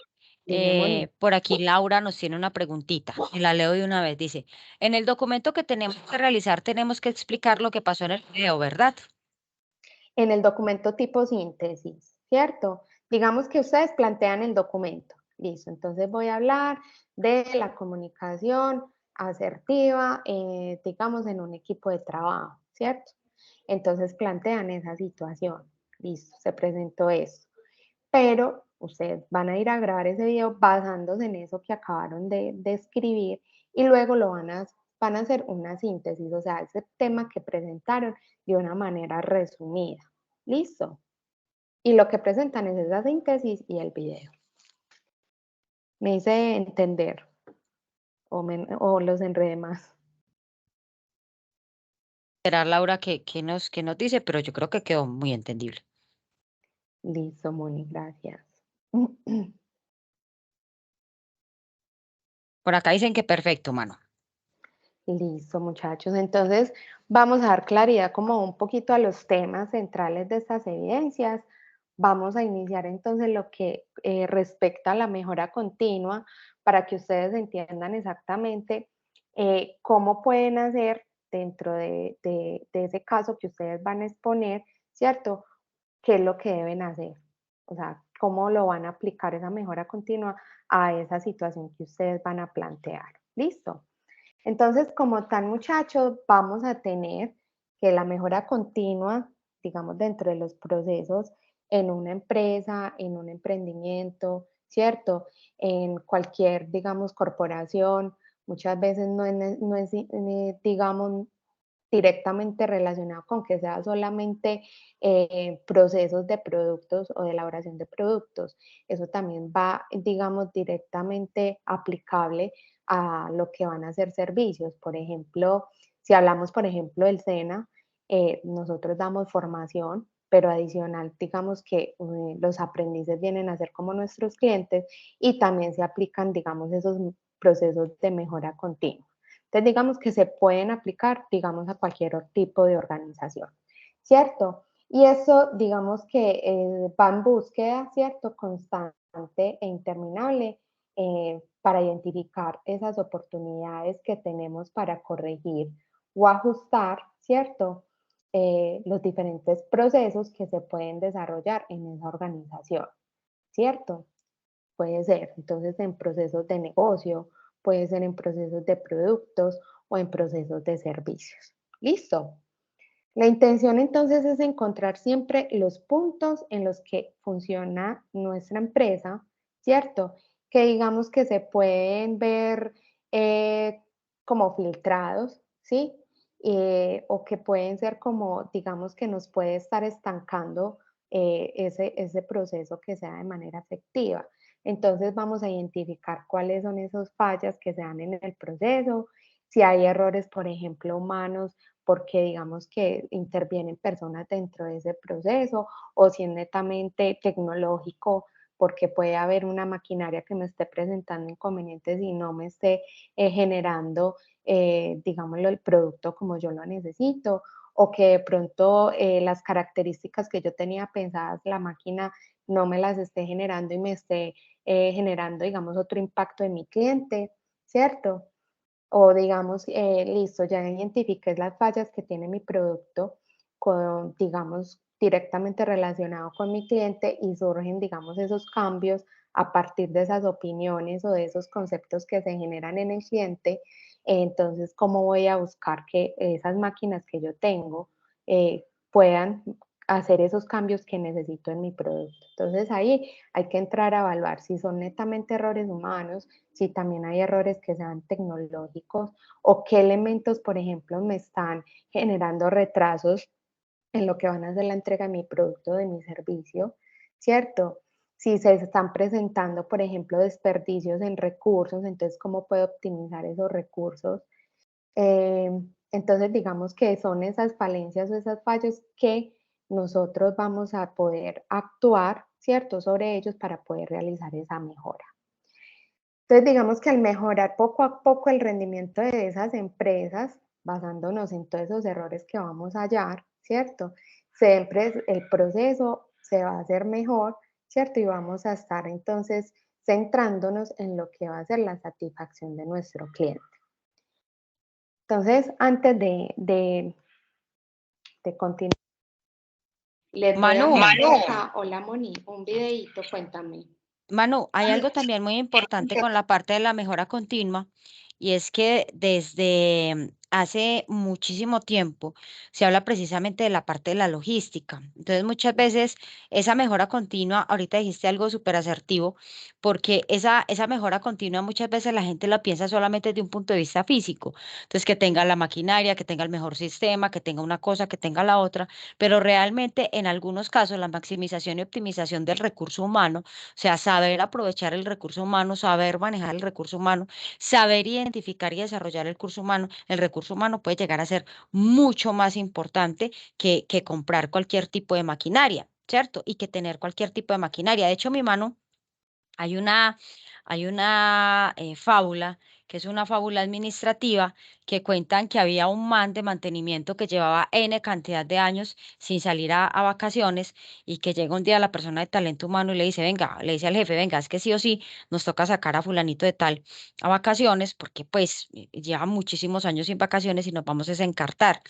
Dime, Moni. Por aquí Laura nos tiene una preguntita y la leo de una vez. Dice, en el documento que tenemos que realizar tenemos que explicar lo que pasó en el video, ¿verdad? En el documento tipo síntesis, ¿cierto? Digamos que ustedes plantean el documento. Listo, entonces voy a hablar de la comunicación asertiva, digamos, en un equipo de trabajo, ¿cierto? Entonces plantean esa situación. Listo, se presentó eso. Pero ustedes van a ir a grabar ese video basándose en eso que acabaron de escribir y luego van a hacer una síntesis, o sea, ese tema que presentaron de una manera resumida. ¿Listo? Y lo que presentan es esa síntesis y el video. Me hice entender o los enredé más. Será Laura que nos dice, pero yo creo que quedó muy entendible. Listo, Moni, gracias. Por acá dicen que perfecto, mano. Listo, muchachos. Entonces, vamos a dar claridad como un poquito a los temas centrales de estas evidencias. Vamos a iniciar entonces lo que respecta a la mejora continua para que ustedes entiendan exactamente cómo pueden hacer dentro de ese caso que ustedes van a exponer, ¿cierto? ¿Qué es lo que deben hacer? O sea, cómo lo van a aplicar esa mejora continua a esa situación que ustedes van a plantear. ¿Listo? Entonces, como tal, muchachos, vamos a tener que la mejora continua, digamos, dentro de los procesos en una empresa, en un emprendimiento, ¿cierto? En cualquier, digamos, corporación, muchas veces no es, digamos, directamente relacionado con que sea solamente procesos de productos o de elaboración de productos. Eso también va, digamos, directamente aplicable a lo que van a ser servicios. Por ejemplo, si hablamos, por ejemplo, del SENA, nosotros damos formación, pero adicional, digamos que los aprendices vienen a ser como nuestros clientes y también se aplican, digamos, esos procesos de mejora continua. Entonces, digamos que se pueden aplicar, digamos, a cualquier tipo de organización, ¿cierto? Y eso, digamos que va en búsqueda, ¿cierto? Constante e interminable para identificar esas oportunidades que tenemos para corregir o ajustar, ¿cierto? Los diferentes procesos que se pueden desarrollar en esa organización, ¿cierto? Puede ser, entonces, en procesos de negocio, puede ser en procesos de productos o en procesos de servicios. ¿Listo? La intención entonces es encontrar siempre los puntos en los que funciona nuestra empresa, ¿cierto? Que digamos que se pueden ver como filtrados, ¿sí? O que pueden ser como, digamos que nos puede estar estancando ese proceso que sea de manera efectiva. Entonces vamos a identificar cuáles son esas fallas que se dan en el proceso, si hay errores, por ejemplo, humanos, porque digamos que intervienen personas dentro de ese proceso, o si es netamente tecnológico, porque puede haber una maquinaria que me esté presentando inconvenientes y no me esté generando, digámoslo, el producto como yo lo necesito, o que de pronto las características que yo tenía pensadas la máquina no me las esté generando y me esté generando, digamos, otro impacto en mi cliente, ¿cierto? O digamos, listo, ya identifiqué las fallas que tiene mi producto con, digamos, directamente relacionado con mi cliente y surgen, digamos, esos cambios a partir de esas opiniones o de esos conceptos que se generan en el cliente. Entonces, ¿cómo voy a buscar que esas máquinas que yo tengo puedan hacer esos cambios que necesito en mi producto? Entonces, ahí hay que entrar a evaluar si son netamente errores humanos, si también hay errores que sean tecnológicos o qué elementos, por ejemplo, me están generando retrasos en lo que van a ser la entrega de mi producto, de mi servicio, ¿cierto? Si se están presentando, por ejemplo, desperdicios en recursos, entonces, ¿cómo puedo optimizar esos recursos? Entonces, digamos que son esas falencias o esas fallos que nosotros vamos a poder actuar, ¿cierto? Sobre ellos para poder realizar esa mejora. Entonces, digamos que al mejorar poco a poco el rendimiento de esas empresas, basándonos en todos esos errores que vamos a hallar, ¿cierto? Siempre el proceso se va a hacer mejor, ¿cierto? Y vamos a estar entonces centrándonos en lo que va a ser la satisfacción de nuestro cliente. Entonces, antes de continuar, les voy a Manu, mostrar acá, hola Moni, un videito, cuéntame. Manu, hay algo también muy importante con la parte de la mejora continua y es que desde hace muchísimo tiempo se habla precisamente de la parte de la logística. Entonces, muchas veces esa mejora continua, ahorita dijiste algo súper asertivo, porque esa mejora continua muchas veces la gente la piensa solamente desde un punto de vista físico. Entonces, que tenga la maquinaria, que tenga el mejor sistema, que tenga una cosa, que tenga la otra, pero realmente en algunos casos la maximización y optimización del recurso humano, o sea, saber aprovechar el recurso humano, saber manejar el recurso humano, saber identificar y desarrollar el recurso humano puede llegar a ser mucho más importante que comprar cualquier tipo de maquinaria, ¿cierto? Y que tener cualquier tipo de maquinaria. De hecho, mi mano, hay una, hay una fábula, que es una fábula administrativa, que cuentan que había un man de mantenimiento que llevaba N cantidad de años sin salir a vacaciones y que llega un día la persona de talento humano y le dice, venga, le dice al jefe, venga, es que sí o sí nos toca sacar a fulanito de tal a vacaciones porque pues lleva muchísimos años sin vacaciones y nos vamos a desencartar.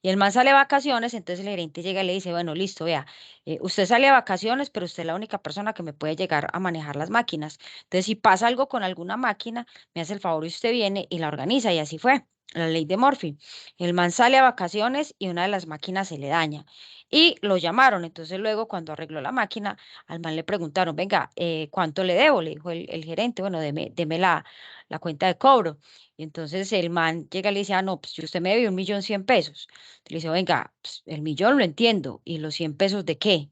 Y el man sale a vacaciones, entonces el gerente llega y le dice, bueno, listo, vea, usted sale a vacaciones, pero usted es la única persona que me puede llegar a manejar las máquinas. Entonces, si pasa algo con alguna máquina, me hace el favor y usted viene y la organiza. Y así fue, la ley de Murphy. El man sale a vacaciones y una de las máquinas se le daña. Y lo llamaron. Entonces, luego, cuando arregló la máquina, al man le preguntaron, venga, ¿cuánto le debo? Le dijo el gerente, bueno, deme la cuenta de cobro. Y entonces el man llega y le dice, ah, no, pues si usted me debe 1.100.000 pesos. Le dice, venga, pues, el millón lo entiendo, ¿y los 100 pesos de qué?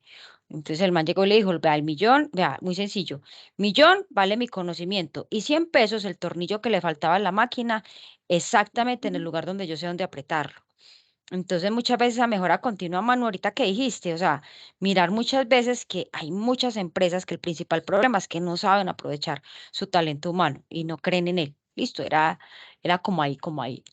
Entonces el man llegó y le dijo, vea, el millón, vea, muy sencillo, millón vale mi conocimiento y 100 pesos el tornillo que le faltaba en la máquina exactamente en el lugar donde yo sé dónde apretarlo. Entonces muchas veces a mejora continua, Manu, ahorita que dijiste, o sea, mirar muchas veces que hay muchas empresas que el principal problema es que no saben aprovechar su talento humano y no creen en él. Listo, era como ahí,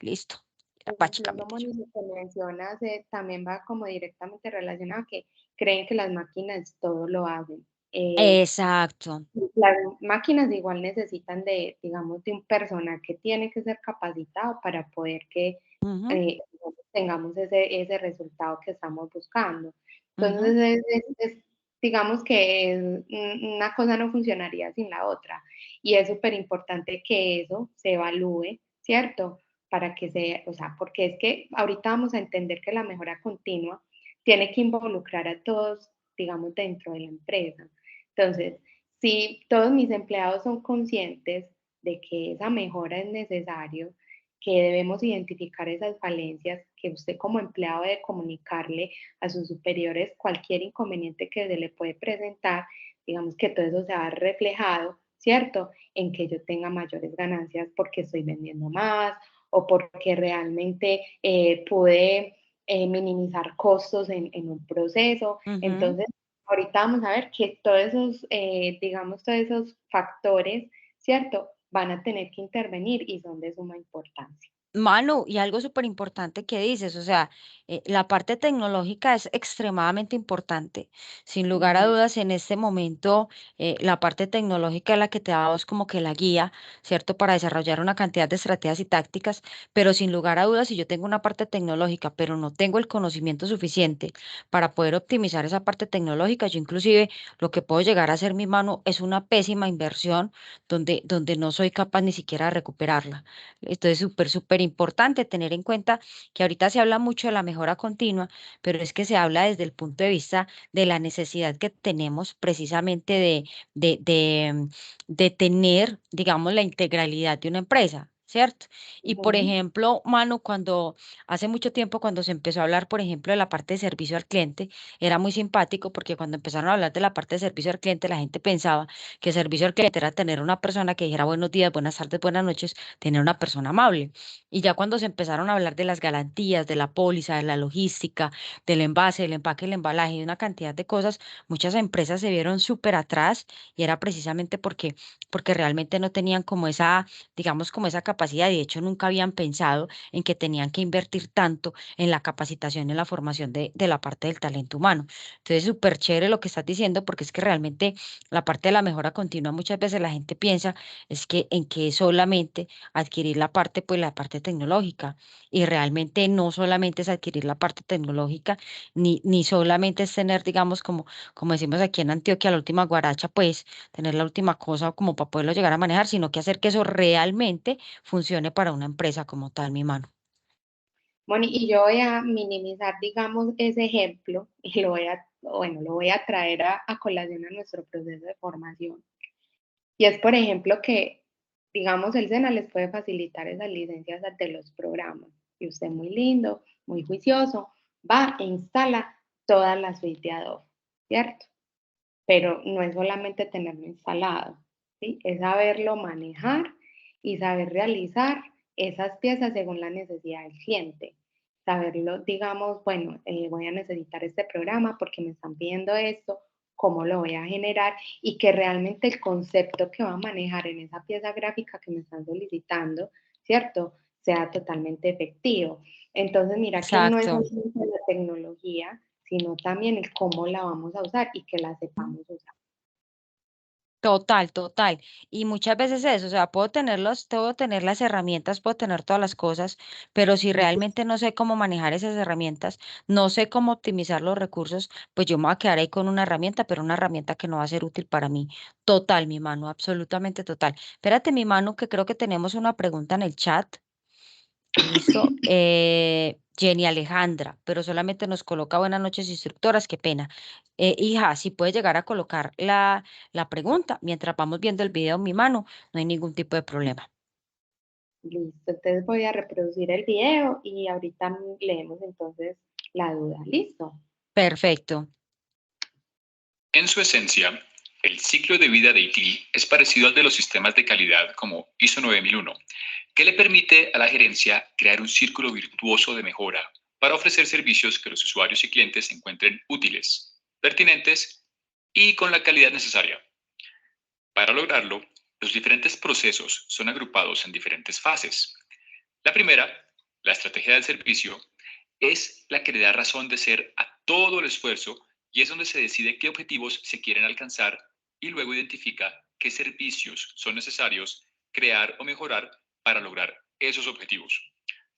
listo. Era Incluso, básicamente eso. Moni, lo que mencionas también va como directamente relacionado a que creen que las máquinas todo lo hacen. Exacto. Las máquinas igual necesitan de, digamos, de un personal que tiene que ser capacitado para poder que Ujú, tengamos ese resultado que estamos buscando. ujú. Entonces, digamos que una cosa no funcionaría sin la otra. Y es súper importante que eso se evalúe, ¿cierto? Para que se, o sea, porque es que ahorita vamos a entender que la mejora continua tiene que involucrar a todos, digamos, dentro de la empresa. Entonces, si todos mis empleados son conscientes de que esa mejora es necesario, que debemos identificar esas falencias, que usted como empleado debe comunicarle a sus superiores cualquier inconveniente que se le puede presentar, digamos que todo eso se ha reflejado, ¿cierto? En que yo tenga mayores ganancias porque estoy vendiendo más o porque realmente pude minimizar costos en un proceso. Ujú. Entonces, ahorita vamos a ver que todos esos, digamos, todos esos factores, ¿cierto? Van a tener que intervenir y son de suma importancia. Manu, y algo súper importante que dices, o sea, la parte tecnológica es extremadamente importante. Sin lugar a Ujú, dudas, en este momento, la parte tecnológica es la que te da a vos como que la guía, ¿cierto? Para desarrollar una cantidad de estrategias y tácticas, pero sin lugar a dudas, si yo tengo una parte tecnológica, pero no tengo el conocimiento suficiente para poder optimizar esa parte tecnológica, yo inclusive lo que puedo llegar a hacer mi mano es una pésima inversión donde no soy capaz ni siquiera de recuperarla. Esto es súper, súper importante tener en cuenta que ahorita se habla mucho de la mejora continua, pero es que se habla desde el punto de vista de la necesidad que tenemos precisamente de tener, digamos, la integralidad de una empresa. ¿Cierto? Y por ujú, ejemplo, Manu, cuando hace mucho tiempo, cuando se empezó a hablar, por ejemplo, de la parte de servicio al cliente, era muy simpático porque cuando empezaron a hablar de la parte de servicio al cliente, la gente pensaba que servicio al cliente era tener una persona que dijera buenos días, buenas tardes, buenas noches, tener una persona amable. Y ya cuando se empezaron a hablar de las garantías, de la póliza, de la logística, del envase, del empaque, el embalaje, y una cantidad de cosas, muchas empresas se vieron súper atrás y era precisamente porque realmente no tenían como esa, digamos, como esa capacidad capacidad y de hecho nunca habían pensado en que tenían que invertir tanto en la capacitación, en la formación de la parte del talento humano. Entonces, súper chévere lo que estás diciendo porque es que realmente la parte de la mejora continua muchas veces la gente piensa es que en que es solamente adquirir la parte, pues la parte tecnológica y realmente no solamente es adquirir la parte tecnológica ni solamente es tener, digamos, como decimos aquí en Antioquia, la última guaracha, pues tener la última cosa como para poderlo llegar a manejar, sino que hacer que eso realmente funcione para una empresa como tal, mi mano. Moni, y yo voy a minimizar, digamos, ese ejemplo y lo voy a traer a colación a nuestro proceso de formación. Y es, por ejemplo, que, digamos, el SENA les puede facilitar esas licencias de los programas. Y usted muy lindo, muy juicioso, va e instala toda la suite de Adobe, ¿cierto? Pero no es solamente tenerlo instalado, ¿sí? Es saberlo manejar y saber realizar esas piezas según la necesidad del cliente. Saberlo, digamos, bueno, voy a necesitar este programa porque me están pidiendo esto, cómo lo voy a generar y que realmente el concepto que va a manejar en esa pieza gráfica que me están solicitando, ¿cierto? Sea totalmente efectivo. Entonces, mira que no es Exacto. solamente la tecnología, sino también el cómo la vamos a usar y que la sepamos usar. Total, total. Y muchas veces eso, o sea, puedo tener las herramientas, puedo tener todas las cosas, pero si realmente no sé cómo manejar esas herramientas, no sé cómo optimizar los recursos, pues yo me voy a quedar ahí con una herramienta, pero una herramienta que no va a ser útil para mí. Total, mi mano, absolutamente total. Espérate, mi mano, que creo que tenemos una pregunta en el chat. Listo. Jenny Alejandra, pero solamente nos coloca buenas noches, instructoras, qué pena. Hija, si puedes llegar a colocar la pregunta mientras vamos viendo el video en mi mano, no hay ningún tipo de problema. Listo, entonces voy a reproducir el video y ahorita leemos entonces la duda. Listo. Perfecto. En su esencia, el ciclo de vida de ITIL es parecido al de los sistemas de calidad como ISO 9001, que le permite a la gerencia crear un círculo virtuoso de mejora para ofrecer servicios que los usuarios y clientes encuentren útiles, pertinentes y con la calidad necesaria. Para lograrlo, los diferentes procesos son agrupados en diferentes fases. La primera, la estrategia del servicio, es la que le da razón de ser a todo el esfuerzo y es donde se decide qué objetivos se quieren alcanzar y luego identifica qué servicios son necesarios crear o mejorar para lograr esos objetivos.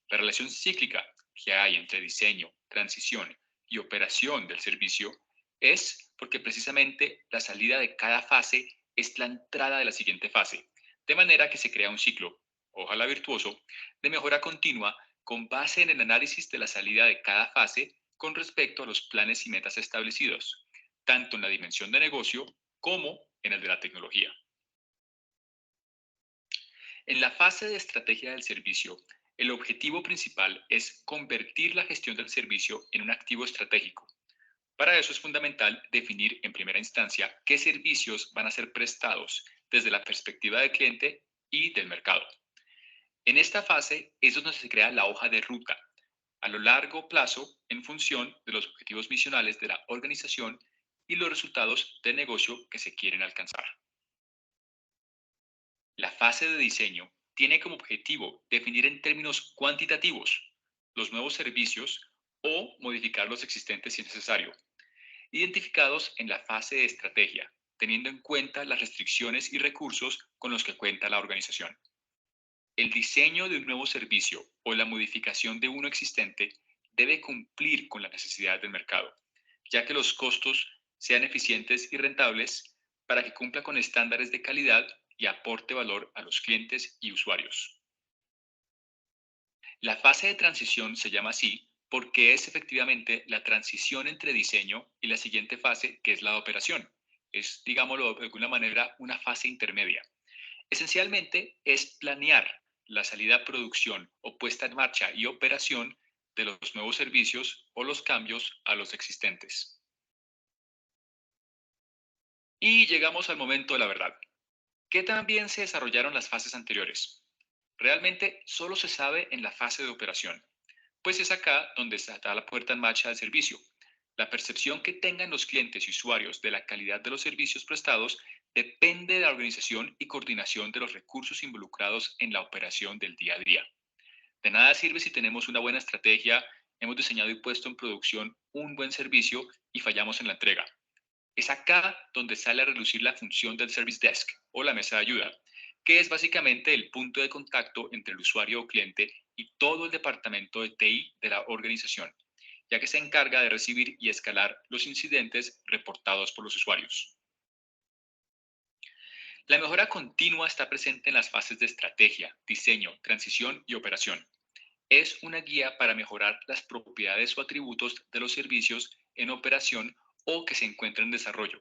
La relación cíclica que hay entre diseño, transición y operación del servicio es porque precisamente la salida de cada fase es la entrada de la siguiente fase, de manera que se crea un ciclo, ojalá virtuoso, de mejora continua con base en el análisis de la salida de cada fase con respecto a los planes y metas establecidos, tanto en la dimensión de negocio como en el de la tecnología. En la fase de estrategia del servicio, el objetivo principal es convertir la gestión del servicio en un activo estratégico. Para eso es fundamental definir en primera instancia qué servicios van a ser prestados desde la perspectiva del cliente y del mercado. En esta fase es donde se crea la hoja de ruta a lo largo plazo en función de los objetivos misionales de la organización y los resultados de negocio que se quieren alcanzar. La fase de diseño tiene como objetivo definir en términos cuantitativos los nuevos servicios o modificar los existentes si es necesario, identificados en la fase de estrategia, teniendo en cuenta las restricciones y recursos con los que cuenta la organización. El diseño de un nuevo servicio o la modificación de uno existente debe cumplir con la necesidad del mercado, ya que los costos sean eficientes y rentables para que cumpla con estándares de calidad y aporte valor a los clientes y usuarios. La fase de transición se llama así porque es efectivamente la transición entre diseño y la siguiente fase, que es la de operación. Es, digámoslo de alguna manera, una fase intermedia. Esencialmente es planear la salida a producción o puesta en marcha y operación de los nuevos servicios o los cambios a los existentes. Y llegamos al momento de la verdad. ¿Qué tan bien se desarrollaron las fases anteriores? Realmente solo se sabe en la fase de operación, pues es acá donde está la puerta en marcha del servicio. La percepción que tengan los clientes y usuarios de la calidad de los servicios prestados depende de la organización y coordinación de los recursos involucrados en la operación del día a día. De nada sirve si tenemos una buena estrategia, hemos diseñado y puesto en producción un buen servicio y fallamos en la entrega. Es acá donde sale a relucir la función del Service Desk o la mesa de ayuda, que es básicamente el punto de contacto entre el usuario o cliente y todo el departamento de TI de la organización, ya que se encarga de recibir y escalar los incidentes reportados por los usuarios. La mejora continua está presente en las fases de estrategia, diseño, transición y operación. Es una guía para mejorar las propiedades o atributos de los servicios en operación o que se encuentran en desarrollo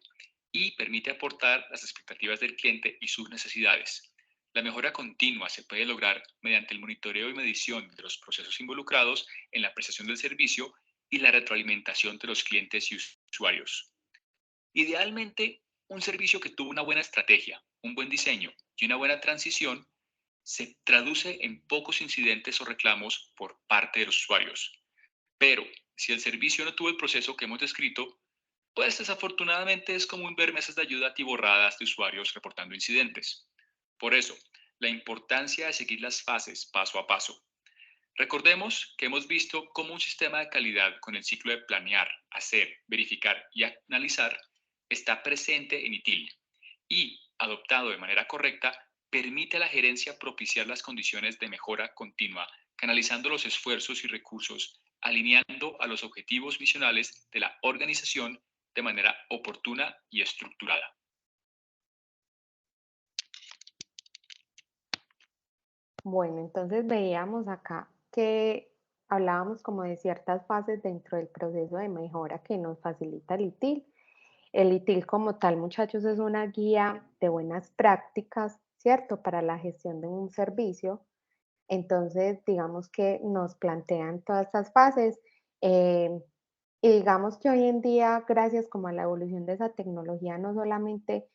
y permite aportar las expectativas del cliente y sus necesidades. La mejora continua se puede lograr mediante el monitoreo y medición de los procesos involucrados en la prestación del servicio y la retroalimentación de los clientes y usuarios. Idealmente, un servicio que tuvo una buena estrategia, un buen diseño y una buena transición se traduce en pocos incidentes o reclamos por parte de los usuarios. Pero si el servicio no tuvo el proceso que hemos descrito, pues desafortunadamente es común ver mesas de ayuda atiborradas de usuarios reportando incidentes. Por eso, la importancia de seguir las fases paso a paso. Recordemos que hemos visto cómo un sistema de calidad con el ciclo de planear, hacer, verificar y analizar está presente en ITIL y, adoptado de manera correcta, permite a la gerencia propiciar las condiciones de mejora continua, canalizando los esfuerzos y recursos, alineando a los objetivos misionales de la organización de manera oportuna y estructurada. Bueno, entonces veíamos acá que hablábamos como de ciertas fases dentro del proceso de mejora que nos facilita el ITIL. El ITIL como tal, muchachos, es una guía de buenas prácticas, ¿cierto? Para la gestión de un servicio. Entonces, digamos que nos plantean todas estas fases y digamos que hoy en día, gracias como a la evolución de esa tecnología, no solamente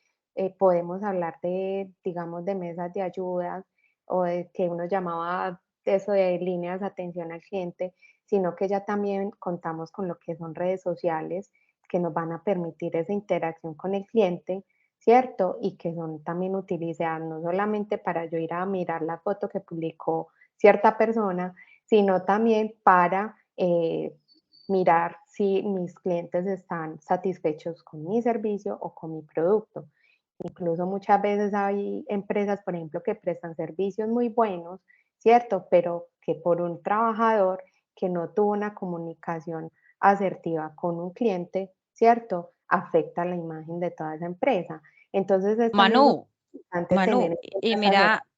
podemos hablar de, digamos, de mesas de ayuda o de que uno llamaba eso de líneas de atención al cliente, sino que ya también contamos con lo que son redes sociales que nos van a permitir esa interacción con el cliente, ¿cierto? Y que son también utilizadas no solamente para yo ir a mirar la foto que publicó cierta persona, sino también para mirar si mis clientes están satisfechos con mi servicio o con mi producto. Incluso muchas veces hay empresas, por ejemplo, que prestan servicios muy buenos, ¿cierto? Pero que por un trabajador que no tuvo una comunicación asertiva con un cliente, ¿cierto? Afecta la imagen de toda esa empresa. Entonces es también muy importante tener Manu, en cuenta y esas mira, opciones.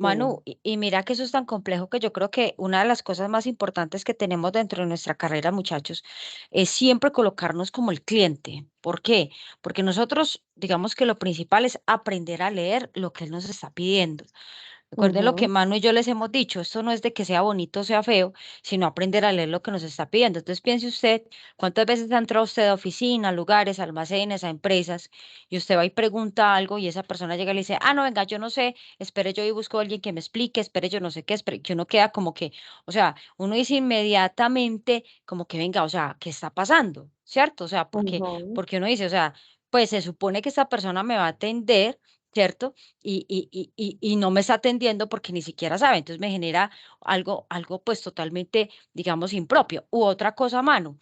Dime. y mira que eso es tan complejo que yo creo que una de las cosas más importantes que tenemos dentro de nuestra carrera, muchachos, es siempre colocarnos como el cliente. ¿Por qué? Porque nosotros, digamos que lo principal es aprender a leer lo que él nos está pidiendo. Recuerden lo que Ujú, Manu y yo les hemos dicho, esto no es de que sea bonito o sea feo, sino aprender a leer lo que nos está pidiendo. Entonces piense usted, ¿cuántas veces ha entrado usted a oficinas, lugares, almacenes, a empresas, y usted va y pregunta algo y esa persona llega y le dice, ah, no, venga, yo no sé, espere, yo y busco a alguien que me explique, espere, yo no sé qué, espere, que uno queda como que, o sea, uno dice inmediatamente como que venga, o sea, ¿qué está pasando? ¿Cierto? O sea, ujú, porque uno dice, o sea, pues se supone que esta persona me va a atender. ¿Cierto? Y no me está atendiendo porque ni siquiera sabe. Entonces me genera algo pues totalmente, digamos, impropio. U otra cosa, mano.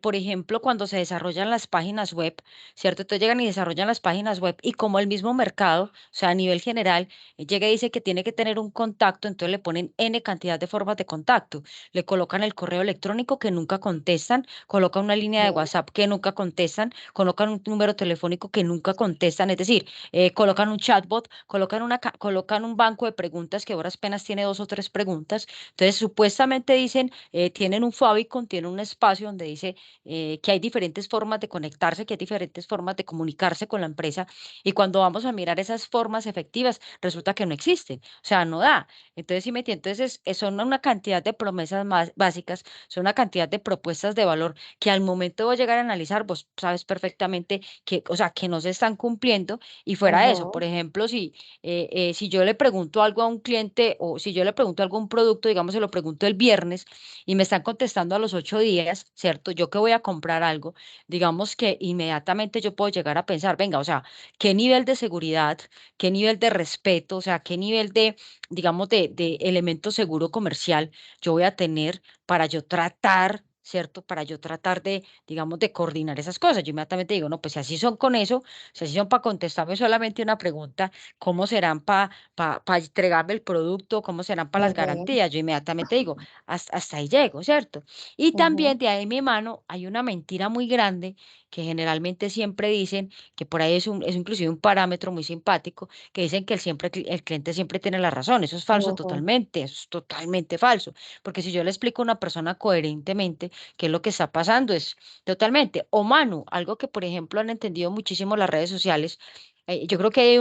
Por ejemplo, cuando se desarrollan las páginas web, ¿cierto? Entonces llegan y desarrollan las páginas web y como el mismo mercado, o sea, a nivel general, llega y dice que tiene que tener un contacto, entonces le ponen N cantidad de formas de contacto. Le colocan el correo electrónico que nunca contestan, colocan una línea de ujú, WhatsApp que nunca contestan, colocan un número telefónico que nunca contestan. Es decir, colocan un chatbot, colocan un banco de preguntas que ahora apenas tiene dos o tres preguntas. Entonces, supuestamente dicen, tienen un favicon, tienen un espacio donde dice que hay diferentes formas de conectarse, que hay diferentes formas de comunicarse con la empresa. Y cuando vamos a mirar esas formas efectivas, resulta que no existen, o sea, no da. Entonces, sí me entiendes, entonces son una cantidad de promesas más básicas, son una cantidad de propuestas de valor que al momento de llegar a analizar, vos sabes perfectamente que, o sea, que no se están cumpliendo y fuera de eso, por ujú, ejemplo, si yo le pregunto algo a un cliente o si yo le pregunto algo a un producto, digamos, se lo pregunto el viernes y me están contestando a los 8 días, ¿cierto? Yo que voy a comprar algo, digamos que inmediatamente yo puedo llegar a pensar, venga, o sea, ¿qué nivel de seguridad, qué nivel de respeto, o sea, qué nivel de, digamos, de elemento seguro comercial yo voy a tener para yo tratar, ¿cierto? Para yo tratar de, digamos, de coordinar esas cosas? Yo inmediatamente digo, no, pues si así son con eso, si así son para contestarme solamente una pregunta, ¿cómo serán para entregarme el producto? ¿Cómo serán para las Ujú, garantías? Yo inmediatamente digo, hasta ahí llego, ¿cierto? Y ujú, también de ahí en mi mano hay una mentira muy grande que generalmente siempre dicen, que por ahí es inclusive un parámetro muy simpático, que dicen que el cliente siempre tiene la razón. Eso es falso ujú. totalmente, eso es totalmente falso. Porque si yo le explico a una persona coherentemente qué es lo que está pasando, es totalmente. O Manu, algo que por ejemplo han entendido muchísimo las redes sociales, yo creo que hay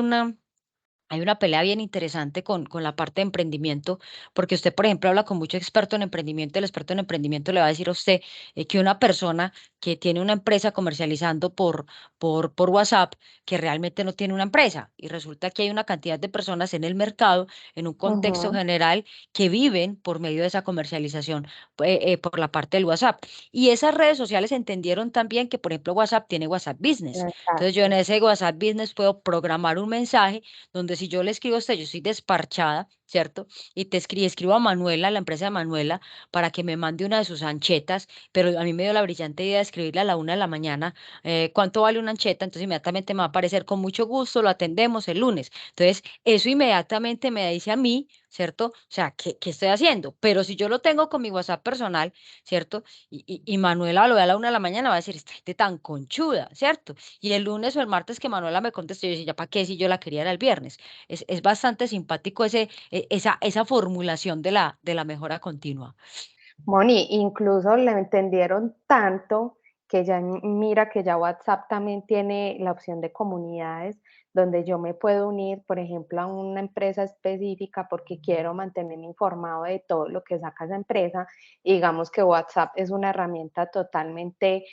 una pelea bien interesante con la parte de emprendimiento, porque usted, por ejemplo, habla con mucho experto en emprendimiento, el experto en emprendimiento le va a decir a usted que una persona que tiene una empresa comercializando por WhatsApp, que realmente no tiene una empresa, y resulta que hay una cantidad de personas en el mercado, en un contexto Ujú, general, que viven por medio de esa comercialización por la parte del WhatsApp. Y esas redes sociales entendieron también que, por ejemplo, WhatsApp tiene WhatsApp Business. Entonces yo en exacto. ese WhatsApp Business puedo programar un mensaje donde si yo le escribo a usted, yo soy desparchada, ¿cierto? Y escribo a Manuela, a la empresa de Manuela, para que me mande una de sus anchetas, pero a mí me dio la brillante idea de escribirle a la 1 de la mañana, ¿cuánto vale una ancheta? Entonces inmediatamente me va a aparecer con mucho gusto, lo atendemos el lunes. Entonces, eso inmediatamente me dice a mí, ¿cierto? O sea, ¿qué estoy haciendo? Pero si yo lo tengo con mi WhatsApp personal, ¿cierto? Y Manuela lo ve a la 1 de la mañana, va a decir, esta gente tan conchuda, ¿cierto? Y el lunes o el martes que Manuela me contestó, yo decía, ¿ya para qué si yo la quería era el viernes? Es bastante simpático esa formulación de la mejora continua. Moni, incluso le entendieron tanto que ya mira que ya WhatsApp también tiene la opción de comunidades donde yo me puedo unir, por ejemplo, a una empresa específica porque quiero mantenerme informado de todo lo que saca esa empresa. Y digamos que WhatsApp es una herramienta totalmente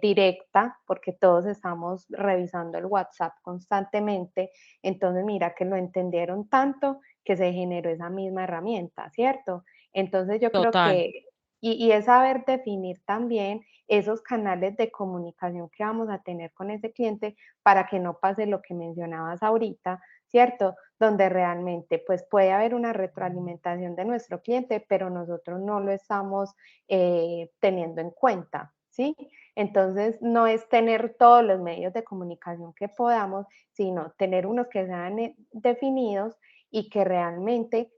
directa porque todos estamos revisando el WhatsApp constantemente. Entonces, mira que lo entendieron tanto que se generó esa misma herramienta, ¿cierto? Entonces yo creo Total. que y es saber definir también esos canales de comunicación que vamos a tener con ese cliente para que no pase lo que mencionabas ahorita, ¿cierto? Donde realmente pues puede haber una retroalimentación de nuestro cliente, pero nosotros no lo estamos teniendo en cuenta, ¿sí? Entonces no es tener todos los medios de comunicación que podamos, sino tener unos que sean definidos y que realmente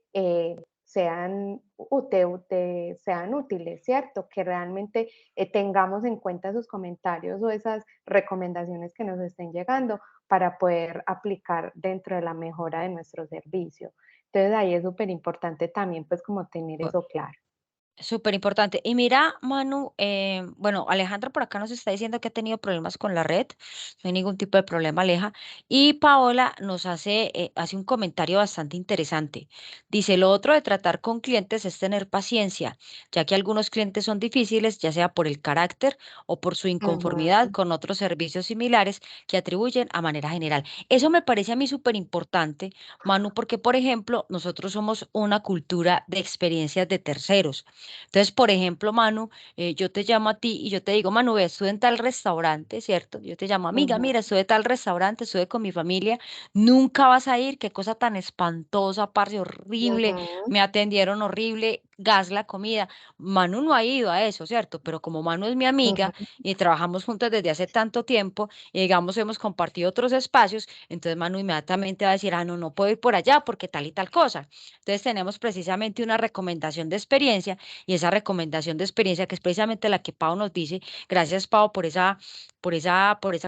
sean útiles, ¿cierto? Que realmente tengamos en cuenta esos comentarios o esas recomendaciones que nos estén llegando para poder aplicar dentro de la mejora de nuestro servicio. Entonces ahí es súper importante también pues como tener eso claro. Súper importante. Y mira, Manu, bueno, Alejandra por acá nos está diciendo que ha tenido problemas con la red. No hay ningún tipo de problema, Aleja. Y Paola nos hace un comentario bastante interesante. Dice, lo otro de tratar con clientes es tener paciencia, ya que algunos clientes son difíciles, ya sea por el carácter o por su inconformidad Ujú, con otros servicios similares que atribuyen a manera general. Eso me parece a mí súper importante, Manu, porque, por ejemplo, nosotros somos una cultura de experiencias de terceros. Entonces, por ejemplo, Manu, yo te llamo a ti y yo te digo, Manu, ve, estuve en tal restaurante, ¿cierto? Yo te llamo, amiga, ujú, mira, estuve en tal restaurante, estuve con mi familia, nunca vas a ir, qué cosa tan espantosa, parce, horrible, ujú, me atendieron horrible, gas la comida. Manu no ha ido a eso, ¿cierto? Pero como Manu es mi amiga ujú. y trabajamos juntas desde hace tanto tiempo y digamos hemos compartido otros espacios, entonces Manu inmediatamente va a decir, ah, no, no puedo ir por allá porque tal y tal cosa. Entonces tenemos precisamente una recomendación de experiencia y esa recomendación de experiencia, que es precisamente la que Pau nos dice, gracias Pau por esa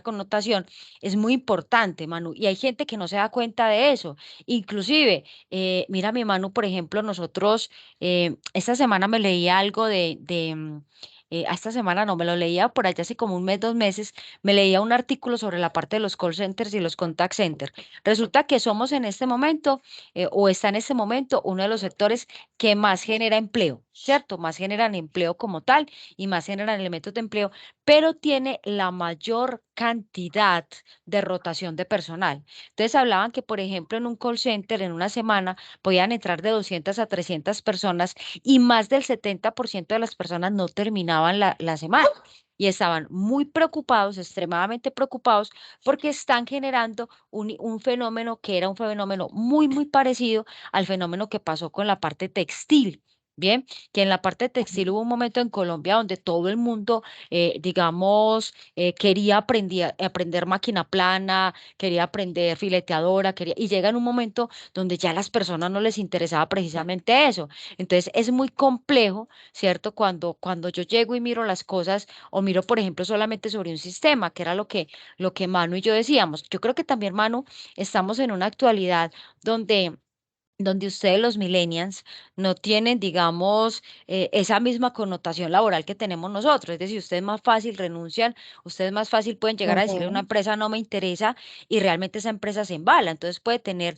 connotación, es muy importante, Manu, y hay gente que no se da cuenta de eso. Inclusive, mira mi Manu, por ejemplo, nosotros, esta semana me leí algo esta semana no, me lo leía por allá hace como un mes, 2 meses, me leía un artículo sobre la parte de los call centers y los contact centers. Resulta que somos en este momento, o está en este momento, uno de los sectores que más genera empleo, ¿cierto? Más generan empleo como tal y más generan elementos de empleo, pero tiene la mayor cantidad de rotación de personal. Entonces hablaban que, por ejemplo, en un call center en una semana podían entrar de 200 a 300 personas y más del 70% de las personas no terminaban la semana. y estaban muy preocupados, extremadamente preocupados, porque están generando un fenómeno que era un fenómeno muy, muy parecido al fenómeno que pasó con la parte textil. Bien, que en la parte textil hubo un momento en Colombia donde todo el mundo, digamos, quería aprender máquina plana, quería aprender fileteadora, y llega en un momento donde ya a las personas no les interesaba precisamente eso. Entonces es muy complejo, ¿cierto? Cuando yo llego y miro las cosas o miro, por ejemplo, solamente sobre un sistema, que era lo que Manu y yo decíamos. Yo creo que también, Manu, estamos en una actualidad donde ustedes los millennials no tienen, digamos, esa misma connotación laboral que tenemos nosotros. Es decir, ustedes más fácil renuncian, ustedes más fácil pueden llegar a decirle a una Ujú. empresa no me interesa y realmente esa empresa se embala. Entonces puede tener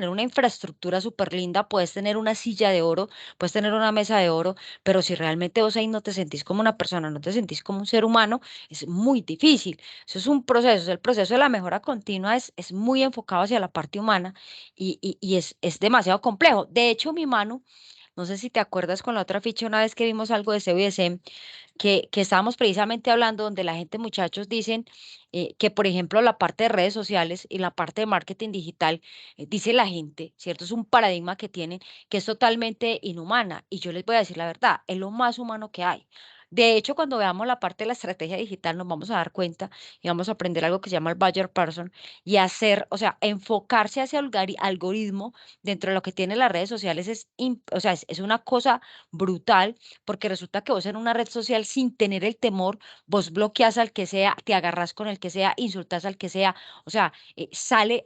una infraestructura súper linda, puedes tener una silla de oro, puedes tener una mesa de oro, pero si realmente vos ahí no te sentís como una persona, no te sentís como un ser humano, es muy difícil. Eso es un proceso, el proceso de la mejora continua es muy enfocado hacia la parte humana y es demasiado complejo. De hecho, mi mano, no sé si te acuerdas con la otra ficha una vez que vimos algo de CBSM, que estábamos precisamente hablando donde la gente, muchachos, dicen que, por ejemplo, la parte de redes sociales y la parte de marketing digital, dice la gente, ¿cierto? Es un paradigma que tienen que es totalmente inhumana. Y yo les voy a decir la verdad, es lo más humano que hay. De hecho, cuando veamos la parte de la estrategia digital, nos vamos a dar cuenta y vamos a aprender algo que se llama el Buyer Person y hacer, o sea, enfocarse hacia el algoritmo dentro de lo que tienen las redes sociales o sea, es una cosa brutal porque resulta que vos en una red social sin tener el temor, vos bloqueas al que sea, te agarras con el que sea, insultas al que sea, o sea,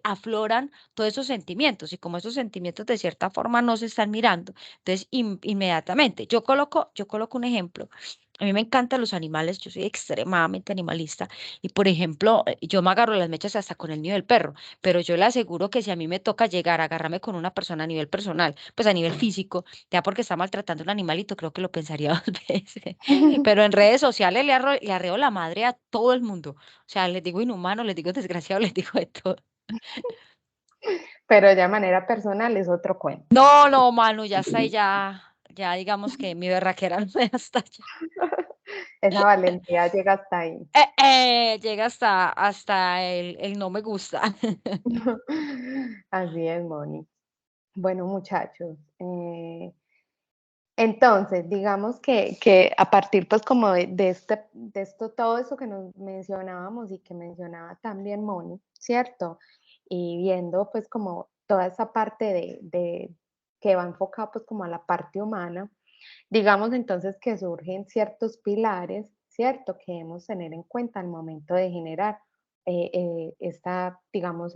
afloran todos esos sentimientos y como esos sentimientos de cierta forma no se están mirando, entonces inmediatamente, yo coloco un ejemplo. A mí me encantan los animales, yo soy extremadamente animalista y por ejemplo, yo me agarro las mechas hasta con el niño del perro, pero yo le aseguro que si a mí me toca llegar a agarrarme con una persona a nivel personal, pues a nivel físico, ya porque está maltratando a un animalito, creo que lo pensaría 2 veces. Pero en redes sociales le arreo la madre a todo el mundo. O sea, les digo inhumano, les digo desgraciado, les digo de todo. Pero ya de manera personal es otro cuento. No, no, mano, ya está ahí, ya digamos que mi berraquera no me da hasta allá. Esa valentía llega hasta ahí. Llega hasta el no me gusta. Así es, Moni. Bueno, muchachos, entonces, digamos que a partir, pues, como de esto, todo eso que nos mencionábamos y que mencionaba también Moni, ¿cierto? Y viendo, pues, como toda esa parte de que va enfocada, pues, como a la parte humana, digamos entonces que surgen ciertos pilares, ¿cierto? Que debemos tener en cuenta al momento de generar digamos,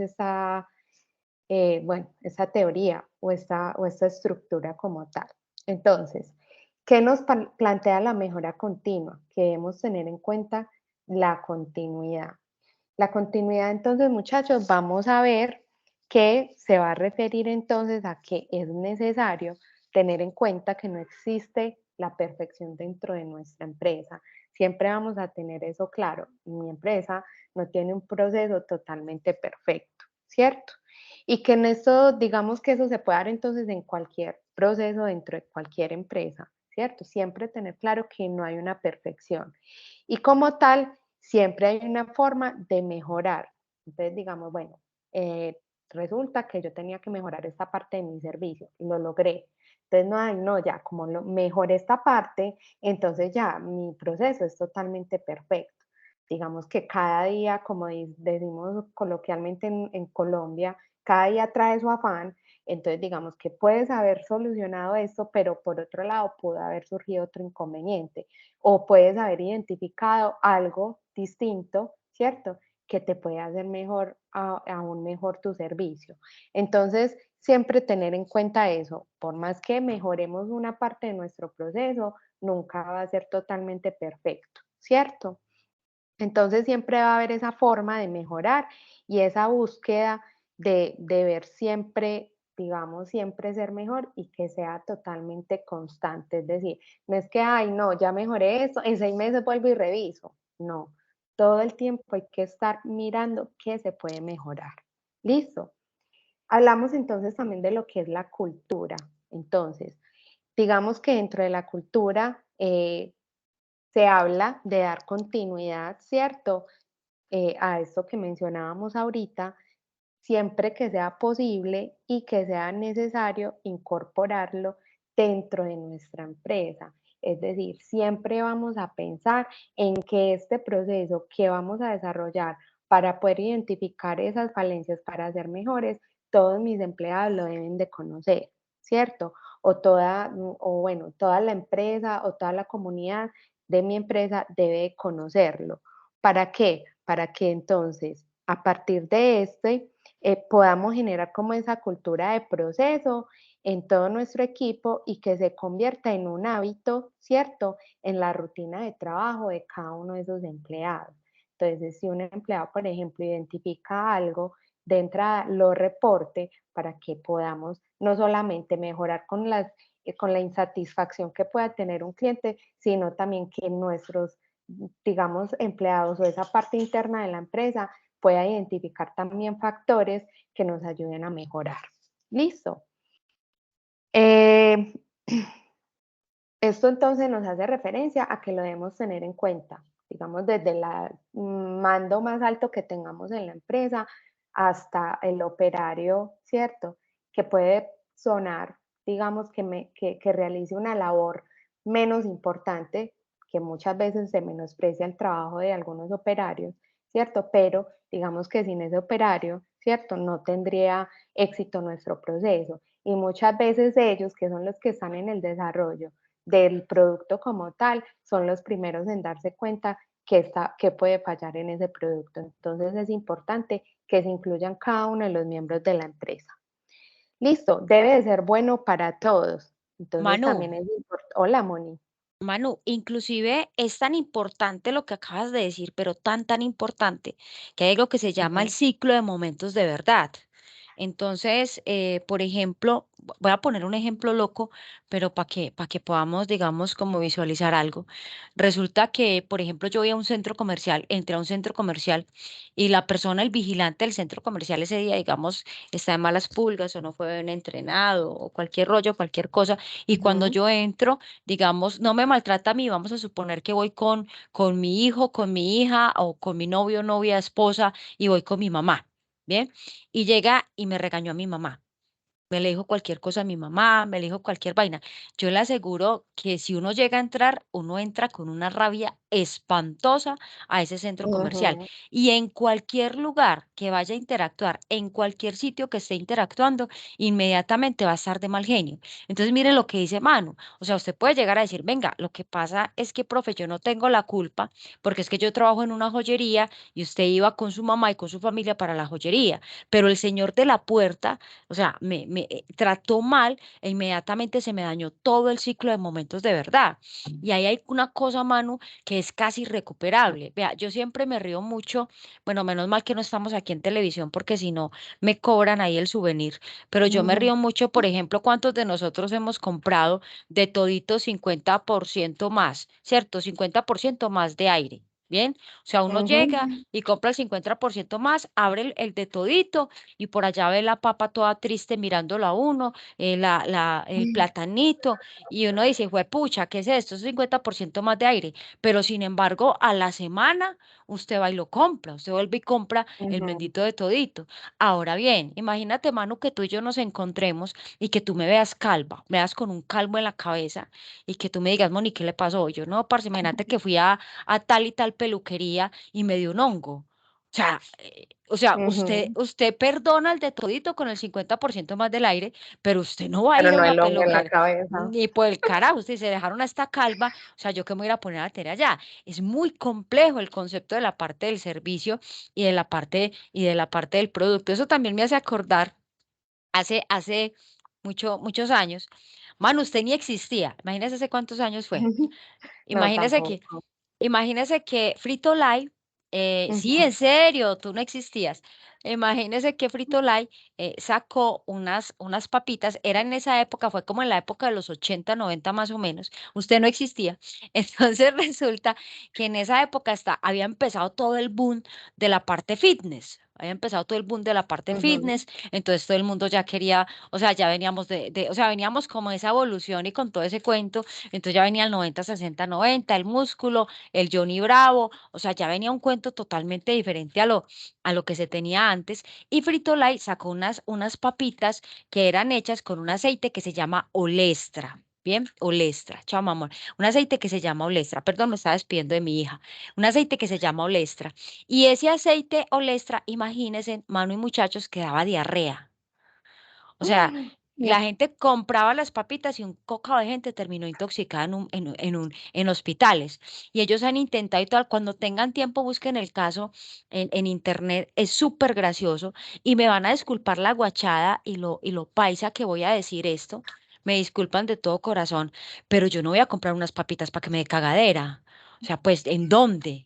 bueno, esa teoría o esta estructura como tal. Entonces, ¿qué nos plantea la mejora continua? Que debemos tener en cuenta la continuidad. La continuidad, entonces, muchachos, vamos a ver que se va a referir entonces a que es necesario tener en cuenta que no existe la perfección dentro de nuestra empresa. Siempre vamos a tener eso claro. Mi empresa no tiene un proceso totalmente perfecto, ¿cierto? Y que en esto, digamos que eso se puede dar entonces en cualquier proceso dentro de cualquier empresa, ¿cierto? Siempre tener claro que no hay una perfección. Y como tal, siempre hay una forma de mejorar. Entonces, digamos, bueno, resulta que yo tenía que mejorar esta parte de mi servicio, lo logré. Entonces, no, ay, no, ya, como mejoré esta parte, entonces ya mi proceso es totalmente perfecto. Digamos que cada día, como decimos coloquialmente en Colombia, cada día trae su afán, entonces digamos que puedes haber solucionado esto, pero por otro lado pudo haber surgido otro inconveniente o puedes haber identificado algo distinto, ¿cierto? Que te puede hacer mejor, aún mejor tu servicio. Entonces, siempre tener en cuenta eso, por más que mejoremos una parte de nuestro proceso, nunca va a ser totalmente perfecto, ¿cierto? Entonces siempre va a haber esa forma de mejorar y esa búsqueda de ver siempre, digamos, siempre ser mejor y que sea totalmente constante. Es decir, no es que, ay, no, ya mejoré esto, en 6 meses vuelvo y reviso. No, todo el tiempo hay que estar mirando qué se puede mejorar. ¿Listo? Hablamos entonces también de lo que es la cultura. Entonces, digamos que dentro de la cultura se habla de dar continuidad, ¿cierto? A esto que mencionábamos ahorita, siempre que sea posible y que sea necesario incorporarlo dentro de nuestra empresa. Es decir, siempre vamos a pensar en que este proceso que vamos a desarrollar para poder identificar esas falencias para ser mejores, todos mis empleados lo deben de conocer, ¿cierto? O bueno, toda la empresa o toda la comunidad de mi empresa debe conocerlo. ¿Para qué? Para que entonces, a partir de podamos generar como esa cultura de proceso en todo nuestro equipo y que se convierta en un hábito, ¿cierto? En la rutina de trabajo de cada uno de esos empleados. Entonces, si un empleado, por ejemplo, identifica algo de entrada, lo reporte para que podamos no solamente mejorar con la insatisfacción que pueda tener un cliente, sino también que nuestros, digamos, empleados o esa parte interna de la empresa pueda identificar también factores que nos ayuden a mejorar. Listo. Esto entonces nos hace referencia a que lo debemos tener en cuenta, digamos, desde el mando más alto que tengamos en la empresa hasta el operario, ¿cierto? Que puede sonar, digamos, que realice una labor menos importante, que muchas veces se menosprecia el trabajo de algunos operarios, ¿cierto? Pero digamos que sin ese operario, ¿cierto? No tendría éxito nuestro proceso. Y muchas veces ellos, que son los que están en el desarrollo, del producto como tal, son los primeros en darse cuenta que puede fallar en ese producto. Entonces es importante que se incluyan cada uno de los miembros de la empresa. Listo, debe de ser bueno para todos. Entonces Manu, también es importante. Hola, Moni. Manu, inclusive es tan importante lo que acabas de decir, pero tan importante, que hay algo que se llama el Ujú, ciclo de momentos de verdad. Entonces, por ejemplo, voy a poner un ejemplo loco, pero para que podamos, digamos, como visualizar algo. Resulta que, por ejemplo, yo voy a un centro comercial, entré a un centro comercial y la persona, el vigilante del centro comercial ese día, digamos, está de malas pulgas o no fue bien entrenado o cualquier rollo, cualquier cosa. Y cuando ujú, yo entro, digamos, no me maltrata a mí, vamos a suponer que voy con mi hijo, con mi hija o con mi novio, novia, esposa y voy con mi mamá. Bien, y llega y me regañó a mi mamá. Me le dijo cualquier cosa a mi mamá, me le dijo cualquier vaina. Yo le aseguro que si uno llega a entrar, uno entra con una rabia espantosa a ese centro comercial. ujú, Y en cualquier lugar que vaya a interactuar, en cualquier sitio que esté interactuando, inmediatamente va a estar de mal genio. Entonces, mire lo que dice Manu. O sea, usted puede llegar a decir, venga, lo que pasa es que, profe, yo no tengo la culpa, porque es que yo trabajo en una joyería y usted iba con su mamá y con su familia para la joyería. Pero el señor de la puerta, o sea, me trató mal e inmediatamente se me dañó todo el ciclo de momentos de verdad. Y ahí hay una cosa, Manu, que es casi irrecuperable. Vea, yo siempre me río mucho, bueno, menos mal que no estamos aquí en televisión porque si no me cobran ahí el souvenir, pero yo me ujú, río mucho, por ejemplo, cuántos de nosotros hemos comprado de todito 50% más, ¿cierto? 50% más de aire. Bien, o sea, uno ujú, llega y compra el 50% más, abre el de todito y por allá ve la papa toda triste mirándolo a uno, el platanito, y uno dice, pucha, ¿qué es esto? Es 50% más de aire. Pero sin embargo, a la semana usted va y lo compra, usted vuelve y compra el ujú, bendito de todito. Ahora bien, imagínate, Manu, que tú y yo nos encontremos y que tú me veas calva, me veas con un calvo en la cabeza y que tú me digas, Moni, ¿qué le pasó? Yo no, parce, imagínate que fui a tal y tal peluquería y me dio un hongo. O sea, usted, ujú. usted perdona el de todito con el 50% más del aire, pero usted no va a Pero ir a no una el hongo en la peluquería, cabeza. ni por el carajo, usted se dejaron a esta calva, o sea, yo que me voy a ir a poner a tela allá. Es muy complejo el concepto de la parte del servicio y de la parte del producto. Eso también me hace acordar hace muchos años. Mano, usted ni existía. Imagínese hace cuántos años fue. No, Imagínese que tampoco. Imagínese que Frito Lay, sí, Ujú, en serio, tú no existías. Imagínese que Frito Lay sacó unas papitas, era en esa época, fue como en la época de los 80 90 más o menos, usted no existía. Entonces resulta que en esa época había empezado todo el boom de la parte fitness. había empezado todo el boom de la parte Ujú. fitness, entonces todo el mundo ya quería, o sea, ya veníamos o sea, veníamos como esa evolución y con todo ese cuento, entonces ya venía el 90-60-90, el músculo, el Johnny Bravo, o sea, ya venía un cuento totalmente diferente a lo que se tenía antes, y Frito-Lay sacó unas papitas que eran hechas con un aceite que se llama Olestra. Bien, Olestra, chao, mamón. Un aceite que se llama Olestra. Perdón, me estaba despidiendo de mi hija. Un aceite que se llama Olestra. Y ese aceite Olestra, imagínense, mano y muchachos, que daba diarrea. O sea, la gente compraba las papitas y un cocado de gente terminó intoxicada en hospitales. Y ellos han intentado y tal. Cuando tengan tiempo, busquen el caso en internet. Es súper gracioso. Y me van a disculpar la guachada y lo paisa que voy a decir esto. Me disculpan de todo corazón, pero yo no voy a comprar unas papitas para que me dé cagadera. O sea, pues, ¿en dónde?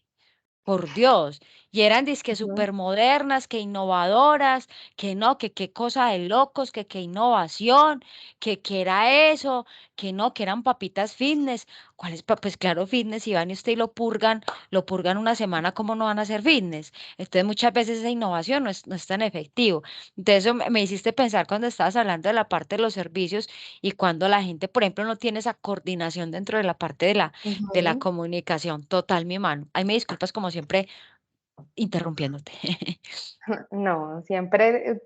Por Dios. Y eran dizque Ujú. súper modernas, que innovadoras, que no, que qué cosa de locos, que qué innovación, que era eso, que no, que eran papitas fitness. ¿Cuáles? Pues claro, fitness, si van y usted y lo purgan una semana, ¿cómo no van a ser fitness? Entonces muchas veces esa innovación no es tan efectivo. Entonces eso me hiciste pensar cuando estabas hablando de la parte de los servicios y cuando la gente, por ejemplo, no tiene esa coordinación dentro de la parte de la Ujú. comunicación. Total, mi mano. Ahí me disculpas como siempre interrumpiéndote. No, siempre,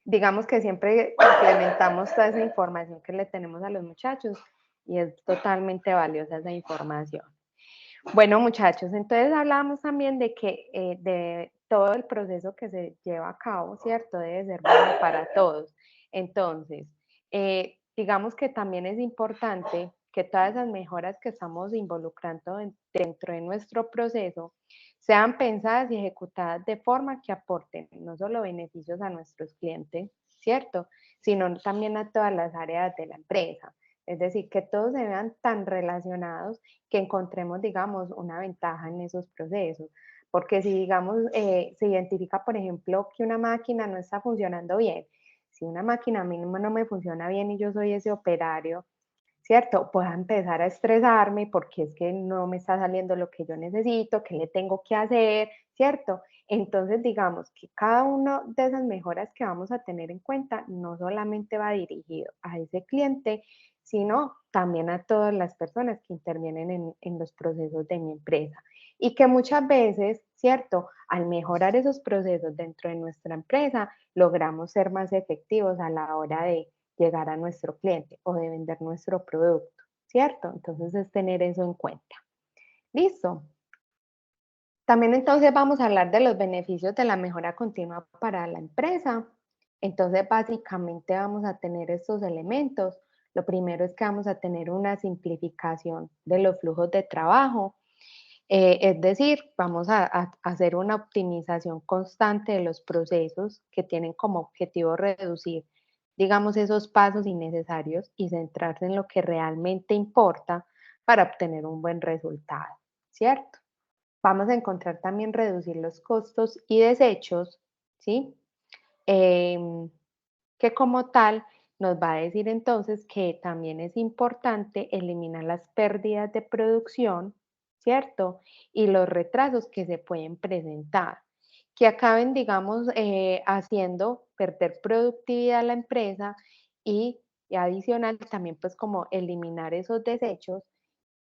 digamos que siempre complementamos toda esa información que le tenemos a los muchachos y es totalmente valiosa esa información. Bueno, muchachos, entonces hablábamos también de que de todo el proceso que se lleva a cabo, ¿cierto? Debe ser bueno para todos. Entonces, digamos que también es importante que todas esas mejoras que estamos involucrando dentro de nuestro proceso sean pensadas y ejecutadas de forma que aporten no solo beneficios a nuestros clientes, ¿cierto? Sino también a todas las áreas de la empresa. Es decir, que todos se vean tan relacionados que encontremos, digamos, una ventaja en esos procesos. Porque si, digamos, se identifica, por ejemplo, que una máquina no está funcionando bien, si una máquina a mí no me funciona bien y yo soy ese operario, ¿cierto? Puedo empezar a estresarme porque es que no me está saliendo lo que yo necesito, qué le tengo que hacer, ¿cierto? Entonces, digamos que cada una de esas mejoras que vamos a tener en cuenta no solamente va dirigido a ese cliente, sino también a todas las personas que intervienen en los procesos de mi empresa. Y que muchas veces, ¿cierto? Al mejorar esos procesos dentro de nuestra empresa, logramos ser más efectivos a la hora de llegar a nuestro cliente o de vender nuestro producto, ¿cierto? Entonces es tener eso en cuenta. Listo. También entonces vamos a hablar de los beneficios de la mejora continua para la empresa. Entonces básicamente vamos a tener estos elementos. Lo primero es que vamos a tener una simplificación de los flujos de trabajo. Es decir, vamos a hacer una optimización constante de los procesos que tienen como objetivo reducir, digamos, esos pasos innecesarios y centrarse en lo que realmente importa para obtener un buen resultado, ¿cierto? Vamos a encontrar también reducir los costos y desechos, ¿sí? Em, que como tal nos va a decir entonces que también es importante eliminar las pérdidas de producción, ¿cierto? Y los retrasos que se pueden presentar, que acaben, digamos, haciendo perder productividad a la empresa y adicional también pues como eliminar esos desechos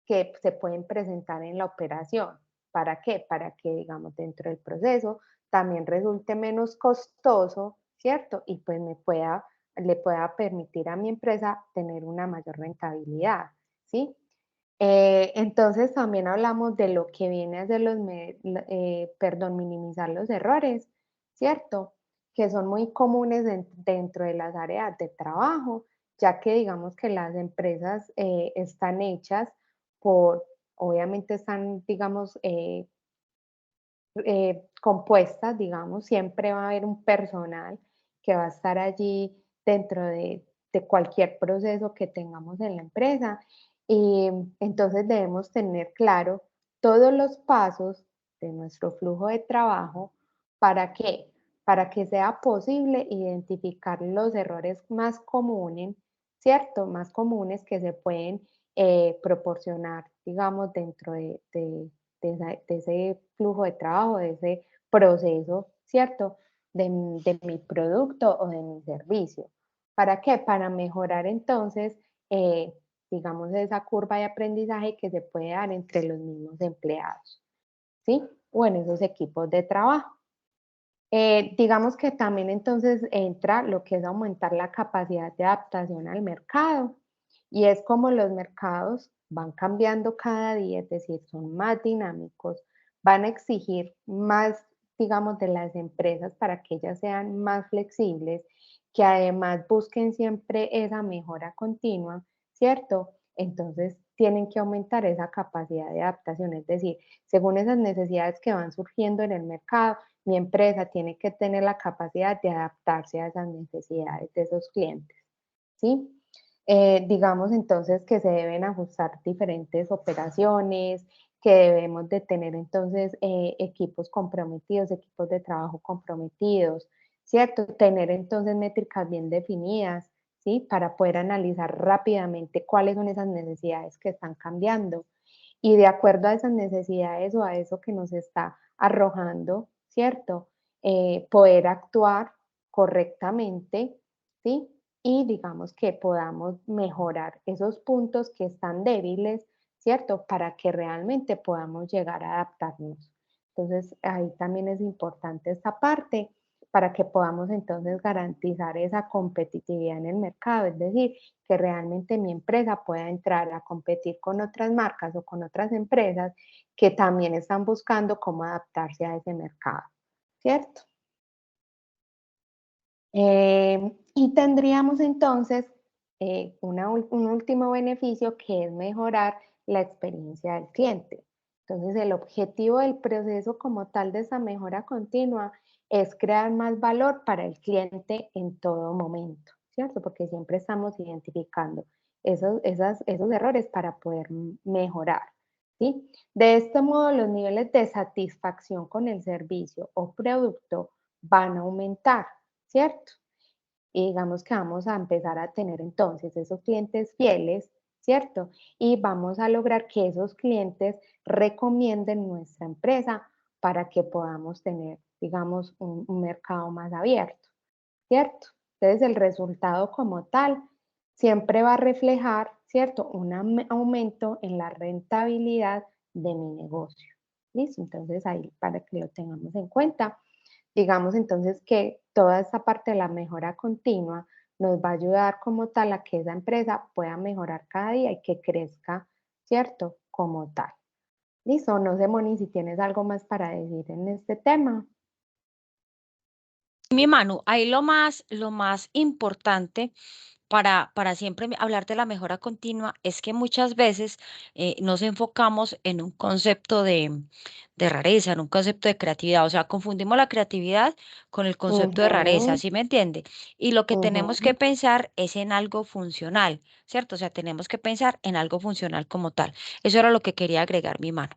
que se pueden presentar en la operación. ¿Para qué? Para que, digamos, dentro del proceso también resulte menos costoso, ¿cierto? Y pues le pueda permitir a mi empresa tener una mayor rentabilidad, ¿sí? Entonces también hablamos de lo que viene a ser minimizar los errores, ¿cierto? Que son muy comunes dentro de las áreas de trabajo, ya que digamos que las empresas están hechas obviamente están, digamos, compuestas, digamos, siempre va a haber un personal que va a estar allí dentro de cualquier proceso que tengamos en la empresa. Y entonces debemos tener claro todos los pasos de nuestro flujo de trabajo. ¿Para qué? Para que sea posible identificar los errores más comunes, ¿cierto? Más comunes que se pueden proporcionar, digamos, dentro de ese flujo de trabajo, de ese proceso ¿cierto? De mi producto o de mi servicio. ¿Para qué? Para mejorar entonces, digamos, esa curva de aprendizaje que se puede dar entre los mismos empleados, ¿sí? O en esos equipos de trabajo. Digamos que también entonces entra lo que es aumentar la capacidad de adaptación al mercado y es como los mercados van cambiando cada día, es decir, son más dinámicos, van a exigir más, digamos, de las empresas para que ellas sean más flexibles, que además busquen siempre esa mejora continua, ¿cierto? Entonces tienen que aumentar esa capacidad de adaptación, es decir, según esas necesidades que van surgiendo en el mercado, mi empresa tiene que tener la capacidad de adaptarse a esas necesidades de esos clientes, ¿sí? Digamos entonces que se deben ajustar diferentes operaciones, que debemos de tener entonces equipos comprometidos, equipos de trabajo comprometidos, ¿cierto? Tener entonces métricas bien definidas, ¿sí? Para poder analizar rápidamente cuáles son esas necesidades que están cambiando y de acuerdo a esas necesidades o a eso que nos está arrojando, ¿cierto? Poder actuar correctamente, ¿sí? Y digamos que podamos mejorar esos puntos que están débiles, ¿cierto? Para que realmente podamos llegar a adaptarnos. Entonces, ahí también es importante esta parte para que podamos entonces garantizar esa competitividad en el mercado, es decir, que realmente mi empresa pueda entrar a competir con otras marcas o con otras empresas que también están buscando cómo adaptarse a ese mercado, ¿cierto? Y tendríamos entonces un último beneficio que es mejorar la experiencia del cliente. Entonces, el objetivo del proceso como tal de esa mejora continua es crear más valor para el cliente en todo momento, ¿cierto? Porque siempre estamos identificando esos errores para poder mejorar, ¿sí? De este modo, los niveles de satisfacción con el servicio o producto van a aumentar, ¿cierto? Y digamos que vamos a empezar a tener entonces esos clientes fieles, ¿cierto? Y vamos a lograr que esos clientes recomienden nuestra empresa para que podamos tener, digamos, un mercado más abierto, ¿cierto? Entonces el resultado como tal siempre va a reflejar, ¿cierto? Un aumento en la rentabilidad de mi negocio. ¿Listo? Entonces ahí para que lo tengamos en cuenta. Digamos entonces que toda esta parte de la mejora continua nos va a ayudar como tal a que esa empresa pueda mejorar cada día y que crezca, ¿cierto? Como tal. Listo, no sé, Moni, si tienes algo más para decir en este tema. Mi Manu, ahí lo más importante para siempre hablar de la mejora continua es que muchas veces nos enfocamos en un concepto de rareza, en un concepto de creatividad, o sea, confundimos la creatividad con el concepto de rareza, Ujú, ¿sí me entiende? Y lo que tenemos que ujú. pensar es en algo funcional, ¿cierto? O sea, tenemos que pensar en algo funcional como tal. Eso era lo que quería agregar mi mano.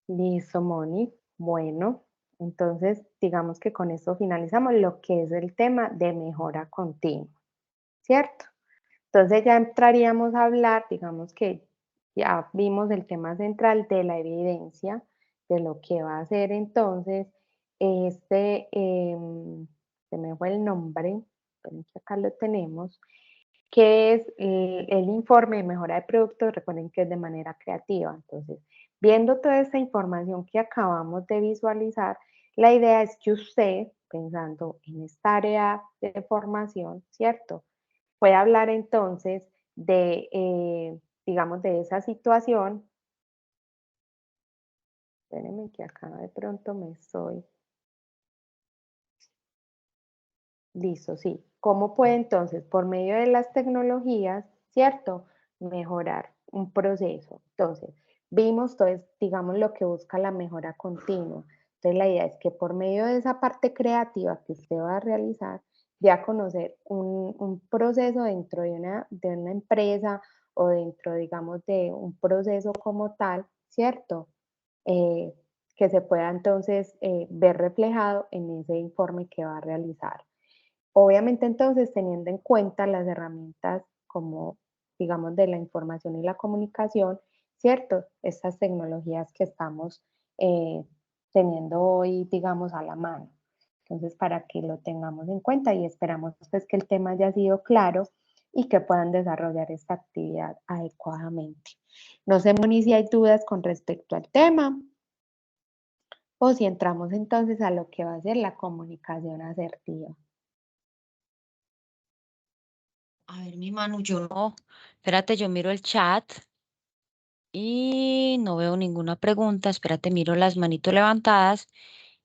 Listo, Moni. Bueno, entonces digamos que con esto finalizamos lo que es el tema de mejora continua, ¿cierto? Entonces ya entraríamos a hablar, digamos que ya vimos el tema central de la evidencia, de lo que va a ser entonces se me fue el nombre, pero que acá lo tenemos, que es el informe de mejora de productos, recuerden que es de manera creativa. Entonces, viendo toda esta información que acabamos de visualizar, la idea es que usted, pensando en esta área de formación, ¿cierto? Puede hablar entonces de, digamos, de esa situación. Espérenme que acá de pronto me estoy. Listo, sí. ¿Cómo puede entonces, por medio de las tecnologías, cierto, mejorar un proceso? Entonces, vimos, entonces, digamos, lo que busca la mejora continua. Entonces, la idea es que por medio de esa parte creativa que usted va a realizar, dé a conocer un proceso dentro de una empresa o dentro, digamos, de un proceso como tal, ¿cierto? Eh, que se pueda entonces ver reflejado en ese informe que va a realizar. Obviamente, entonces, teniendo en cuenta las herramientas como, digamos, de la información y la comunicación, ¿cierto? Estas tecnologías que estamos eh, teniendo hoy, digamos, a la mano. Entonces, para que lo tengamos en cuenta y esperamos pues que el tema haya sido claro y que puedan desarrollar esta actividad adecuadamente. No sé, Moni, si hay dudas con respecto al tema o si entramos entonces a lo que va a ser la comunicación asertiva. A ver, mi Manu, yo no. Espérate, yo miro el chat y no veo ninguna pregunta. Espérate, miro las manitos levantadas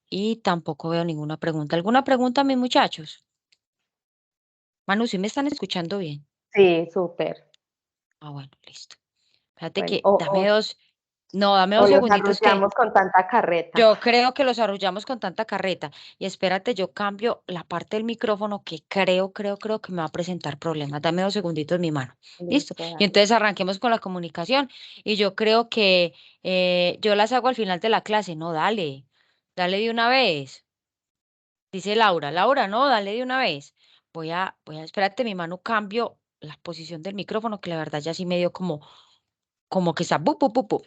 y tampoco veo ninguna pregunta. ¿Alguna pregunta, mis muchachos? Manu, ¿sí me están escuchando bien? Sí, súper. Ah, bueno, listo. Espérate Bueno, que dame dos, no, dame o dos los segunditos que arrullamos con tanta carreta. yo creo que los arrullamos con tanta carreta. Y espérate, yo cambio la parte del micrófono que creo que me va a presentar problemas. Dame dos segunditos, mi mano. ¿Listo? Listo, Y dale. entonces arranquemos con la comunicación. Y yo creo que yo las hago al final de la clase. No, dale. Dale de una vez. Dice Laura. Laura, no, dale de una vez. Espérate, mi mano, cambio la posición del micrófono, que la verdad ya sí me dio como que está.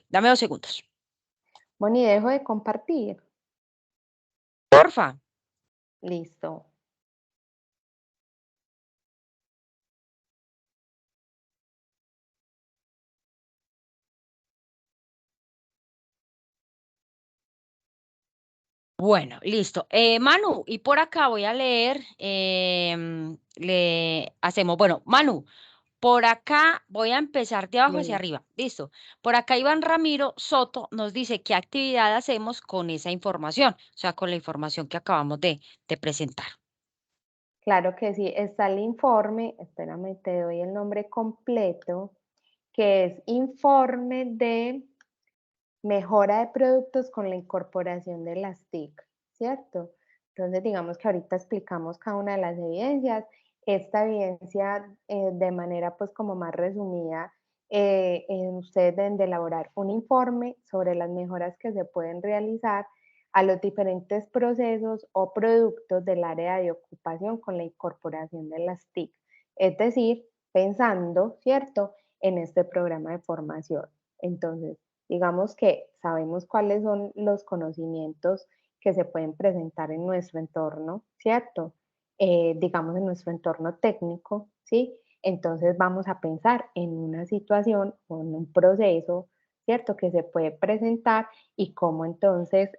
Dame dos segundos. Bueno, y dejo de compartir. Porfa. Listo. Bueno, listo. Manu, y por acá voy a leer, le hacemos, bueno, Manu, por acá voy a empezar de abajo hacia Listo. arriba. Listo. Por acá Iván Ramiro Soto nos dice qué actividad hacemos con esa información, o sea, con la información que acabamos de presentar. Claro que sí, está el informe, espérame, te doy el nombre completo, que es informe de mejora de productos con la incorporación de las TIC, ¿cierto? Entonces, digamos que ahorita explicamos cada una de las evidencias. Esta evidencia, de manera pues como más resumida, ustedes deben de elaborar un informe sobre las mejoras que se pueden realizar a los diferentes procesos o productos del área de ocupación con la incorporación de las TIC. Es decir, pensando, ¿cierto?, en este programa de formación. Entonces, digamos que sabemos cuáles son los conocimientos que se pueden presentar en nuestro entorno, ¿cierto? Digamos en nuestro entorno técnico, ¿sí? Entonces vamos a pensar en una situación o en un proceso, ¿cierto? Que se puede presentar y cómo entonces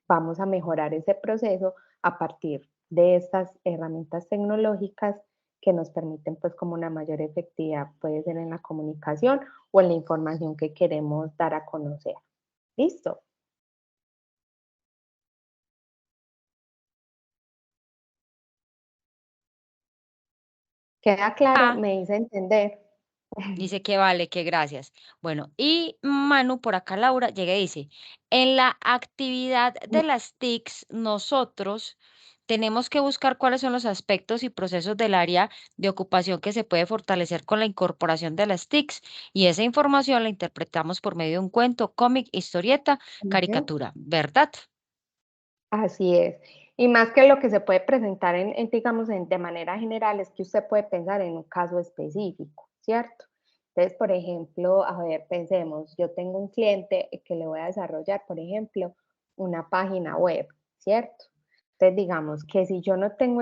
vamos a mejorar ese proceso a partir de estas herramientas tecnológicas que nos permiten pues como una mayor efectividad, puede ser en la comunicación o en la información que queremos dar a conocer. ¿Listo? ¿Queda claro? Ah, ¿Me hice entender? dice que vale, que gracias. Bueno, y Manu, por acá Laura, llega y dice, en la actividad de las TICs, nosotros tenemos que buscar cuáles son los aspectos y procesos del área de ocupación que se puede fortalecer con la incorporación de las TICs y esa información la interpretamos por medio de un cuento, cómic, historieta, Ujú. caricatura, ¿verdad? Así es. Y más que lo que se puede presentar digamos, de manera general, es que usted puede pensar en un caso específico, ¿cierto? Entonces, por ejemplo, a ver, pensemos, yo tengo un cliente que le voy a desarrollar, por ejemplo, una página web, ¿cierto? Entonces, digamos que si yo no tengo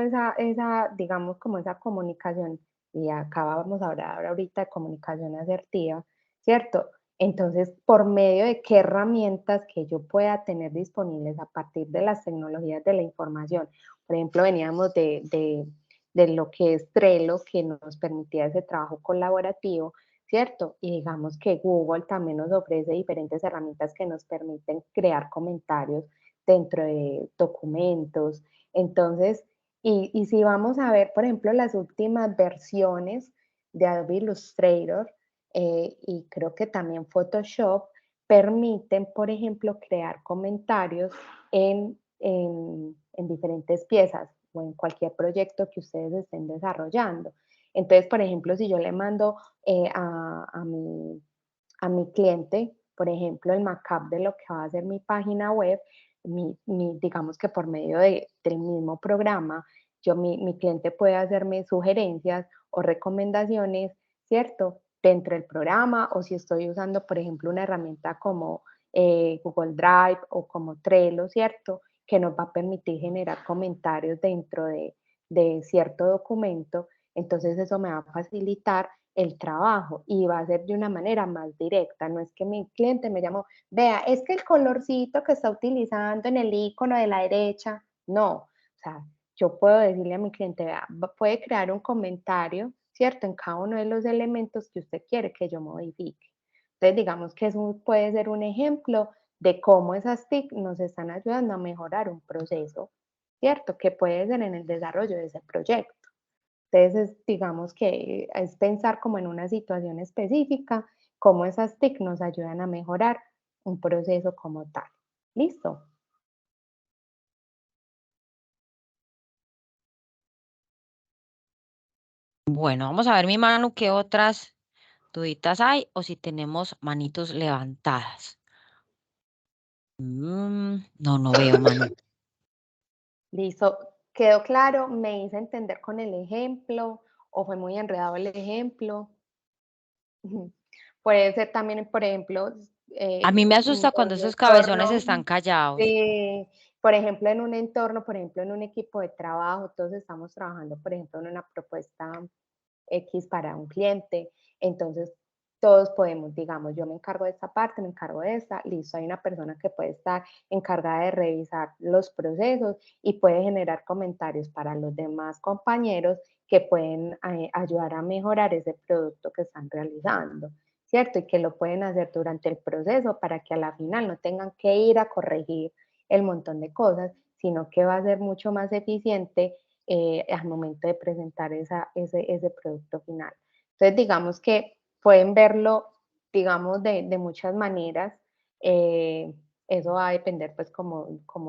digamos, como esa comunicación, y acá vamos a hablar ahorita de comunicación asertiva, ¿cierto? Entonces, por medio de qué herramientas que yo pueda tener disponibles a partir de las tecnologías de la información. Por ejemplo, veníamos de lo que es Trello, que nos permitía ese trabajo colaborativo, ¿cierto? Y digamos que Google también nos ofrece diferentes herramientas que nos permiten crear comentarios dentro de documentos. Entonces, y si vamos a ver, por ejemplo, las últimas versiones de Adobe Illustrator, y creo que también Photoshop, permiten, por ejemplo, crear comentarios en diferentes piezas o en cualquier proyecto que ustedes estén desarrollando. Entonces, por ejemplo, si yo le mando a mi cliente, por ejemplo, el markup de lo que va a ser mi página web, digamos que por medio del mismo programa, mi cliente puede hacerme sugerencias o recomendaciones, ¿cierto? Dentro del programa o si estoy usando, por ejemplo, una herramienta como Google Drive o como Trello, ¿cierto? que nos va a permitir generar comentarios dentro de cierto documento, entonces eso me va a facilitar el trabajo y va a ser de una manera más directa. No es que mi cliente me llamó, vea, es que el colorcito que está utilizando en el icono de la derecha, no. O sea, yo puedo decirle a mi cliente, vea, puede crear un comentario, ¿cierto? En cada uno de los elementos que usted quiere que yo modifique. Entonces, digamos que eso puede ser un ejemplo de cómo esas TIC nos están ayudando a mejorar un proceso, ¿cierto? Que puede ser en el desarrollo de ese proyecto. Entonces, digamos que es pensar como en una situación específica, cómo esas TIC nos ayudan a mejorar un proceso como tal. ¿Listo? Bueno, vamos a ver mi mano qué otras duditas hay o si tenemos manitos levantadas. No, no veo, Manu. Listo. ¿Quedó claro? ¿Me hice entender con el ejemplo o fue muy enredado el ejemplo? Puede ser también, por ejemplo, A mí me en asusta cuando un esos cabezones entorno, están callados. por ejemplo, en un entorno, por ejemplo, en un equipo de trabajo, todos estamos trabajando, por ejemplo, en una propuesta X para un cliente, entonces todos podemos, digamos, yo me encargo de esta parte, me encargo de esta, listo, hay una persona que puede estar encargada de revisar los procesos y puede generar comentarios para los demás compañeros que pueden ayudar a mejorar ese producto que están realizando, ¿cierto? Y que lo pueden hacer durante el proceso para que a la final no tengan que ir a corregir el montón de cosas, sino que va a ser mucho más eficiente al momento de presentar ese producto final. Entonces, digamos que pueden verlo, digamos, de muchas maneras. Eso va a depender, pues, como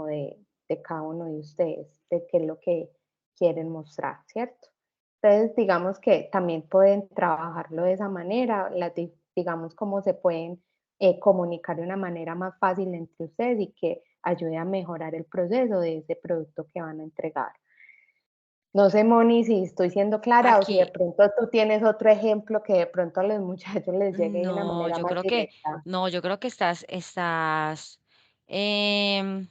de cada uno de ustedes, de qué es lo que quieren mostrar, ¿cierto? Entonces, digamos que también pueden trabajarlo de esa manera, digamos, cómo se pueden comunicar de una manera más fácil entre ustedes y que ayude a mejorar el proceso de ese producto que van a entregar. No sé, Moni, si estoy siendo clara o si de Aquí, pronto tú tienes otro ejemplo que de pronto a los muchachos les llegue de una no, manera yo más creo que, directa. no, yo creo que estás, em,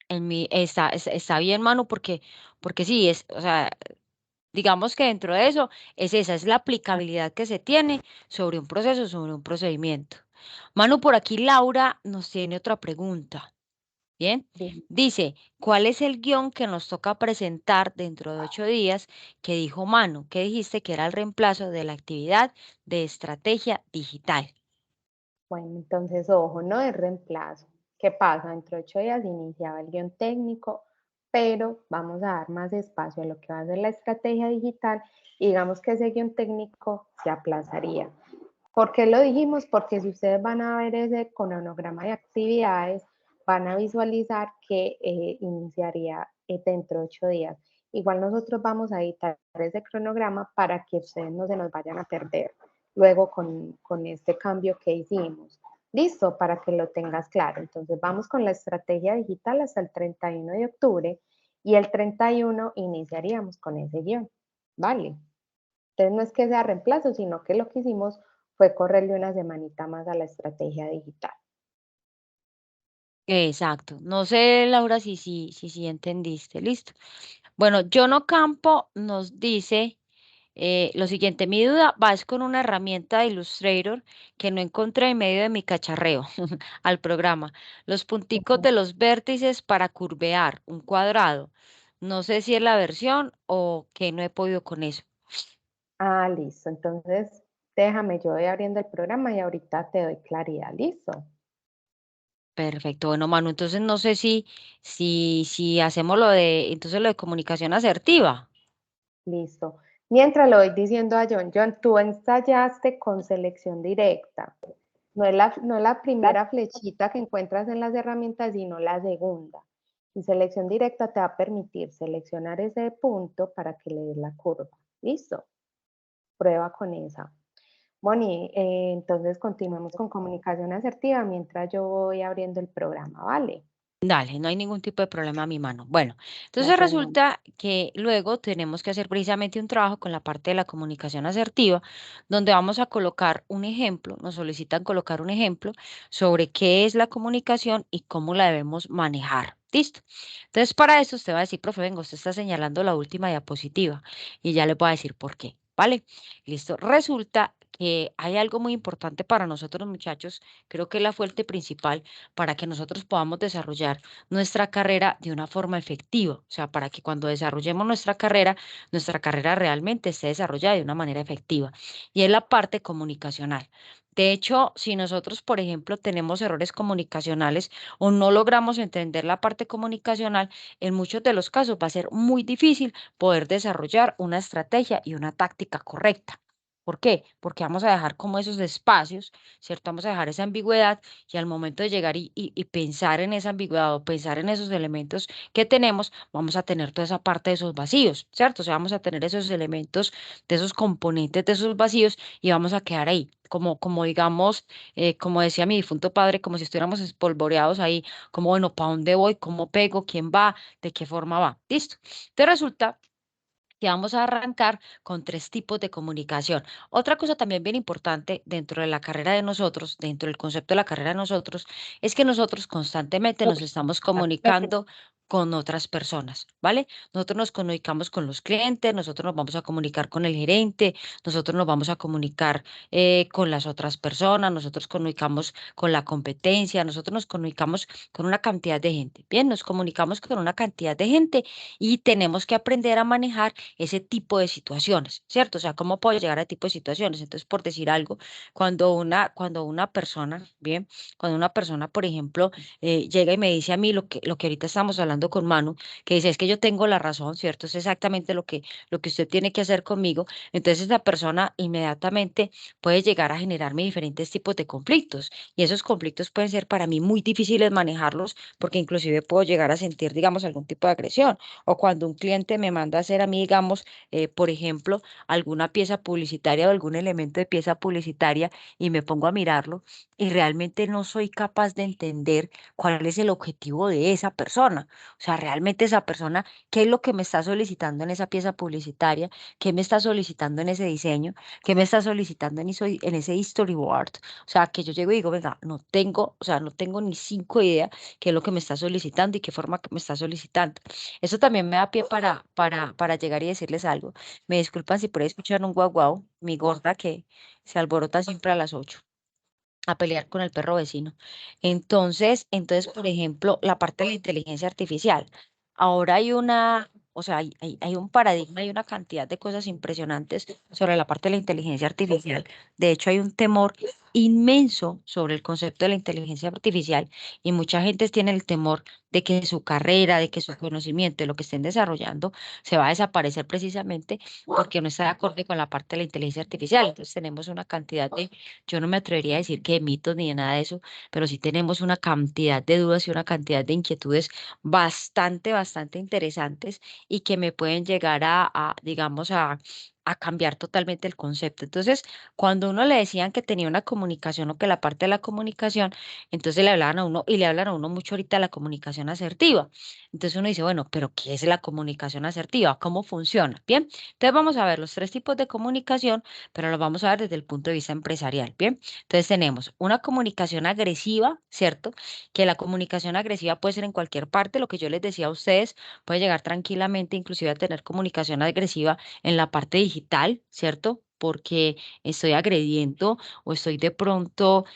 está bien, Manu, porque sí, o sea, digamos que dentro de eso esa es la aplicabilidad que se tiene sobre un proceso, sobre un procedimiento. Manu, por aquí Laura nos tiene otra pregunta. Bien, Dime. dice, ¿cuál es el guión que nos toca presentar dentro de 8 días que dijo Manu? Que dijiste que era el reemplazo de la actividad de estrategia digital. Bueno, entonces, ojo, no es reemplazo. ¿Qué pasa? Dentro de 8 días iniciaba el guión técnico, pero vamos a dar más espacio a lo que va a ser la estrategia digital y digamos que ese guión técnico se aplazaría. ¿Por qué lo dijimos? Porque si ustedes van a ver ese cronograma de actividades, van a visualizar que iniciaría dentro de 8 días. Igual nosotros vamos a editar ese cronograma para que ustedes no se nos vayan a perder luego con este cambio que hicimos. Listo, para que lo tengas claro. Entonces vamos con la estrategia digital hasta el 31 de octubre y el 31 iniciaríamos con ese guión. ¿Vale? Entonces no es que sea reemplazo, sino que lo que hicimos fue correrle una semanita más a la estrategia digital. Exacto. No sé, Laura, si entendiste. Listo. Bueno, Jono Campo nos dice lo siguiente, mi duda va es con una herramienta de Illustrator que no encontré en medio de mi cacharreo al programa. Los punticos de los vértices para curvear un cuadrado. No sé si es la versión o que no he podido con eso. Ah, listo. Entonces, déjame, yo voy abriendo el programa y ahorita te doy claridad. Listo. Perfecto. Bueno, Manu, entonces no sé si hacemos entonces lo de comunicación asertiva. Listo. Mientras lo voy diciendo a John, John, tú ensayaste con selección directa. No es la primera flechita que encuentras en las herramientas, sino la segunda. Y selección directa te va a permitir seleccionar ese punto para que le des la curva. ¿Listo? Prueba con esa. Moni, entonces continuemos con comunicación asertiva mientras yo voy abriendo el programa, ¿vale? Dale, no hay ningún tipo de problema a mi mano. Bueno, entonces Gracias, Manu. resulta que luego tenemos que hacer precisamente un trabajo con la parte de la comunicación asertiva, donde vamos a colocar un ejemplo, nos solicitan colocar un ejemplo sobre qué es la comunicación y cómo la debemos manejar. ¿Listo? Entonces, para eso usted va a decir, profe, venga, usted está señalando la última diapositiva y ya le voy a decir por qué, ¿vale? Listo. Resulta que hay algo muy importante para nosotros, muchachos, creo que es la fuente principal para que nosotros podamos desarrollar nuestra carrera de una forma efectiva, o sea, para que cuando desarrollemos nuestra carrera realmente esté desarrollada de una manera efectiva. Y es la parte comunicacional. De hecho, si nosotros, por ejemplo, tenemos errores comunicacionales o no logramos entender la parte comunicacional, en muchos de los casos va a ser muy difícil poder desarrollar una estrategia y una táctica correcta. ¿Por qué? Porque vamos a dejar como esos espacios, ¿cierto? Vamos a dejar esa ambigüedad y al momento de llegar y pensar en esa ambigüedad o pensar en esos elementos que tenemos, vamos a tener toda esa parte de esos vacíos, ¿cierto? O sea, vamos a tener esos elementos, de esos componentes, de esos vacíos y vamos a quedar ahí, como digamos, como decía mi difunto padre, como si estuviéramos espolvoreados ahí, como bueno, ¿para dónde voy? ¿Cómo pego? ¿Quién va? ¿De qué forma va? Listo. Entonces resulta que vamos a arrancar con tres tipos de comunicación. Otra cosa también bien importante dentro de la carrera de nosotros, dentro del concepto de la carrera de nosotros, es que nosotros constantemente nos estamos comunicando con otras personas, ¿vale? Nosotros nos comunicamos con los clientes, nosotros nos vamos a comunicar con el gerente, nosotros nos vamos a comunicar con las otras personas, nosotros comunicamos con la competencia, nosotros nos comunicamos con una cantidad de gente. Bien, nos comunicamos con una cantidad de gente y tenemos que aprender a manejar ese tipo de situaciones, ¿cierto? O sea, ¿cómo puedo llegar a ese tipo de situaciones? Entonces, por decir algo, cuando una persona, bien, cuando una persona, por ejemplo, llega y me dice a mí lo que ahorita estamos hablando con Manu, que dice, es que yo tengo la razón, ¿cierto? Es exactamente lo que usted tiene que hacer conmigo. Entonces, esa persona inmediatamente puede llegar a generarme diferentes tipos de conflictos y esos conflictos pueden ser para mí muy difíciles manejarlos porque inclusive puedo llegar a sentir, digamos, algún tipo de agresión o cuando un cliente me manda a hacer a mí, digamos, por ejemplo, alguna pieza publicitaria o algún elemento de pieza publicitaria y me pongo a mirarlo y realmente no soy capaz de entender cuál es el objetivo de esa persona. O sea, realmente esa persona, ¿qué es lo que me está solicitando en esa pieza publicitaria? ¿Qué me está solicitando en ese diseño? ¿Qué me está solicitando en ese storyboard? O sea, que yo llego y digo, venga, no tengo, o sea, no tengo ni cinco ideas qué es lo que me está solicitando y qué forma que me está solicitando. Eso también me da pie para llegar y decirles algo. Me disculpan si por ahí escuchan un guau guau, mi gorda que se alborota siempre a las 8 a pelear con el perro vecino. Entonces, por ejemplo, la parte de la inteligencia artificial. Ahora o sea, hay un paradigma, hay una cantidad de cosas impresionantes sobre la parte de la inteligencia artificial. De hecho, hay un temor inmenso sobre el concepto de la inteligencia artificial y mucha gente tiene el temor de que su carrera, de que su conocimiento, de lo que estén desarrollando, se va a desaparecer precisamente porque no está de acuerdo con la parte de la inteligencia artificial. Entonces tenemos una cantidad de, yo no me atrevería a decir que de mitos ni de nada de eso, pero sí tenemos una cantidad de dudas y una cantidad de inquietudes bastante interesantes y que me pueden llegar digamos, a cambiar totalmente el concepto. Entonces, cuando uno le decían que tenía una comunicación o que la parte de la comunicación, entonces le hablaban a uno y le hablan a uno mucho ahorita de la comunicación asertiva. Entonces uno dice, bueno, pero ¿qué es la comunicación asertiva? ¿Cómo funciona? Bien, entonces vamos a ver los tres tipos de comunicación, pero los vamos a ver desde el punto de vista empresarial. Bien, entonces tenemos una comunicación agresiva, ¿cierto? Que la comunicación agresiva puede ser en cualquier parte, lo que yo les decía a ustedes, puede llegar tranquilamente, inclusive a tener comunicación agresiva en la parte digital, ¿cierto? Porque estoy agrediendo o estoy de pronto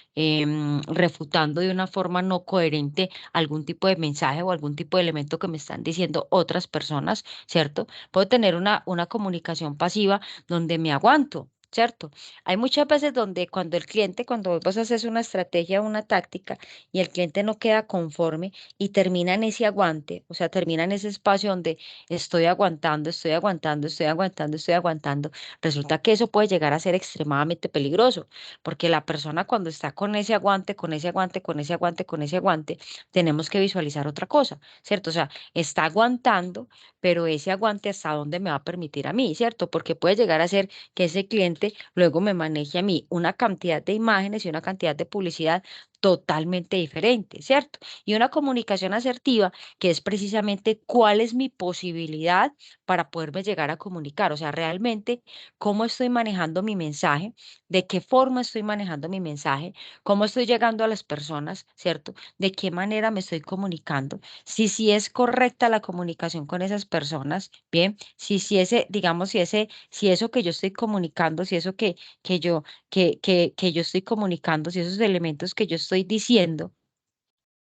refutando de una forma no coherente algún tipo de mensaje o algún tipo de elemento que me están diciendo otras personas, ¿cierto? Puedo tener una comunicación pasiva donde me aguanto. ¿Cierto? Hay muchas veces donde cuando vos haces una estrategia o una táctica y el cliente no queda conforme y termina en ese aguante, o sea, termina en ese espacio donde estoy aguantando, estoy aguantando, estoy aguantando, estoy aguantando, resulta que eso puede llegar a ser extremadamente peligroso, porque la persona cuando está con ese aguante, con ese aguante, con ese aguante, con ese aguante, tenemos que visualizar otra cosa, ¿cierto? O sea, está aguantando, pero ese aguante hasta dónde me va a permitir a mí, ¿cierto? Porque puede llegar a ser que ese cliente luego me maneje a mí una cantidad de imágenes y una cantidad de publicidad totalmente diferente, ¿cierto? Y una comunicación asertiva, que es precisamente cuál es mi posibilidad para poderme llegar a comunicar, o sea, realmente cómo estoy manejando mi mensaje, de qué forma estoy manejando mi mensaje, cómo estoy llegando a las personas, ¿cierto? De qué manera me estoy comunicando, si es correcta la comunicación con esas personas, bien, si ese, digamos, si eso que yo estoy comunicando, si eso que yo que yo estoy comunicando, si esos elementos que yo estoy diciendo,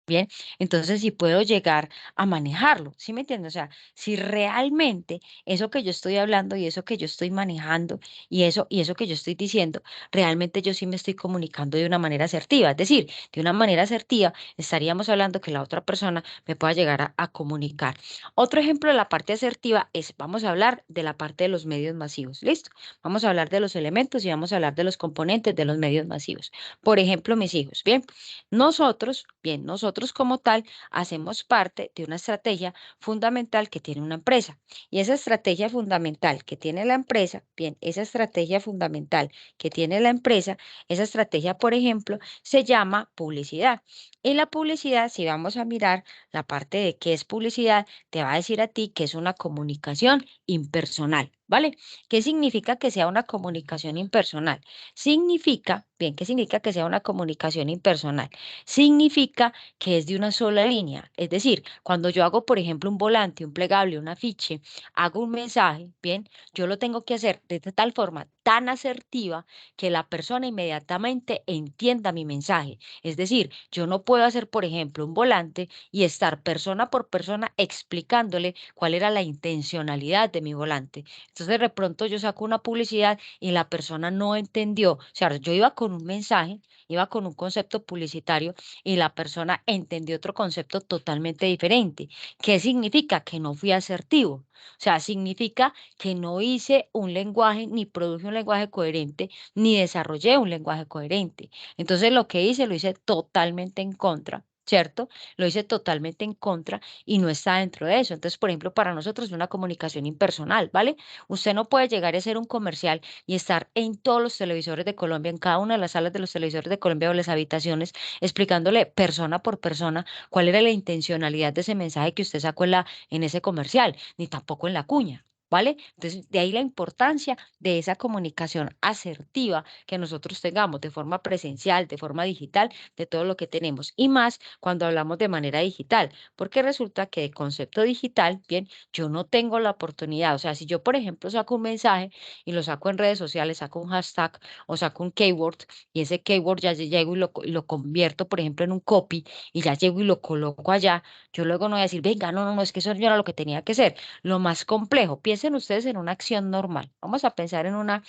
bien, entonces si puedo llegar a manejarlo, ¿sí me entiendes? O sea, si realmente eso que yo estoy hablando y eso que yo estoy manejando y eso que yo estoy diciendo, realmente yo sí me estoy comunicando de una manera asertiva. Es decir, de una manera asertiva estaríamos hablando que la otra persona me pueda llegar a comunicar. Otro ejemplo de la parte asertiva es, vamos a hablar de la parte de los medios masivos, ¿listo? Vamos a hablar de los elementos y vamos a hablar de los componentes de los medios masivos. Por ejemplo, mis hijos, ¿bien? Nosotros, bien, nosotros como tal, hacemos parte de una estrategia fundamental que tiene una empresa. Y esa estrategia fundamental que tiene la empresa, bien, esa estrategia fundamental que tiene la empresa, esa estrategia, por ejemplo, se llama publicidad. Y la publicidad, si vamos a mirar la parte de qué es publicidad, te va a decir a ti que es una comunicación impersonal, ¿vale? ¿Qué significa que sea una comunicación impersonal? Significa, bien, ¿qué significa que sea una comunicación impersonal? Significa que es de una sola línea. Es decir, cuando yo hago, por ejemplo, un volante, un plegable, un afiche, hago un mensaje, bien, yo lo tengo que hacer de tal forma tan asertiva que la persona inmediatamente entienda mi mensaje. Es decir, yo no puedo hacer, por ejemplo, un volante y estar persona por persona explicándole cuál era la intencionalidad de mi volante. Entonces, de pronto yo saco una publicidad y la persona no entendió. O sea, yo iba con un mensaje, iba con un concepto publicitario y la persona entendió otro concepto totalmente diferente. ¿Qué significa? Que no fui asertivo. O sea, significa que no hice un lenguaje, ni produje un lenguaje coherente, ni desarrollé un lenguaje coherente. Entonces, lo que hice, lo hice totalmente en contra. ¿Cierto? Lo hice totalmente en contra y no está dentro de eso. Entonces, por ejemplo, para nosotros es una comunicación impersonal, ¿vale? Usted no puede llegar a ser un comercial y estar en todos los televisores de Colombia, en cada una de las salas de los televisores de Colombia o las habitaciones, explicándole persona por persona cuál era la intencionalidad de ese mensaje que usted sacó en ese comercial, ni tampoco en la cuña. ¿Vale? Entonces, de ahí la importancia de esa comunicación asertiva que nosotros tengamos de forma presencial, de forma digital, de todo lo que tenemos. Y más cuando hablamos de manera digital, porque resulta que de concepto digital, bien, yo no tengo la oportunidad. O sea, si yo, por ejemplo, saco un mensaje y lo saco en redes sociales, saco un hashtag o saco un keyword y ese keyword ya llego y lo convierto, por ejemplo, en un copy y ya llego y lo coloco allá, yo luego no voy a decir, venga, no, es que eso no era lo que tenía que ser. Lo más complejo, piensen ustedes en una acción normal. Vamos a pensar en una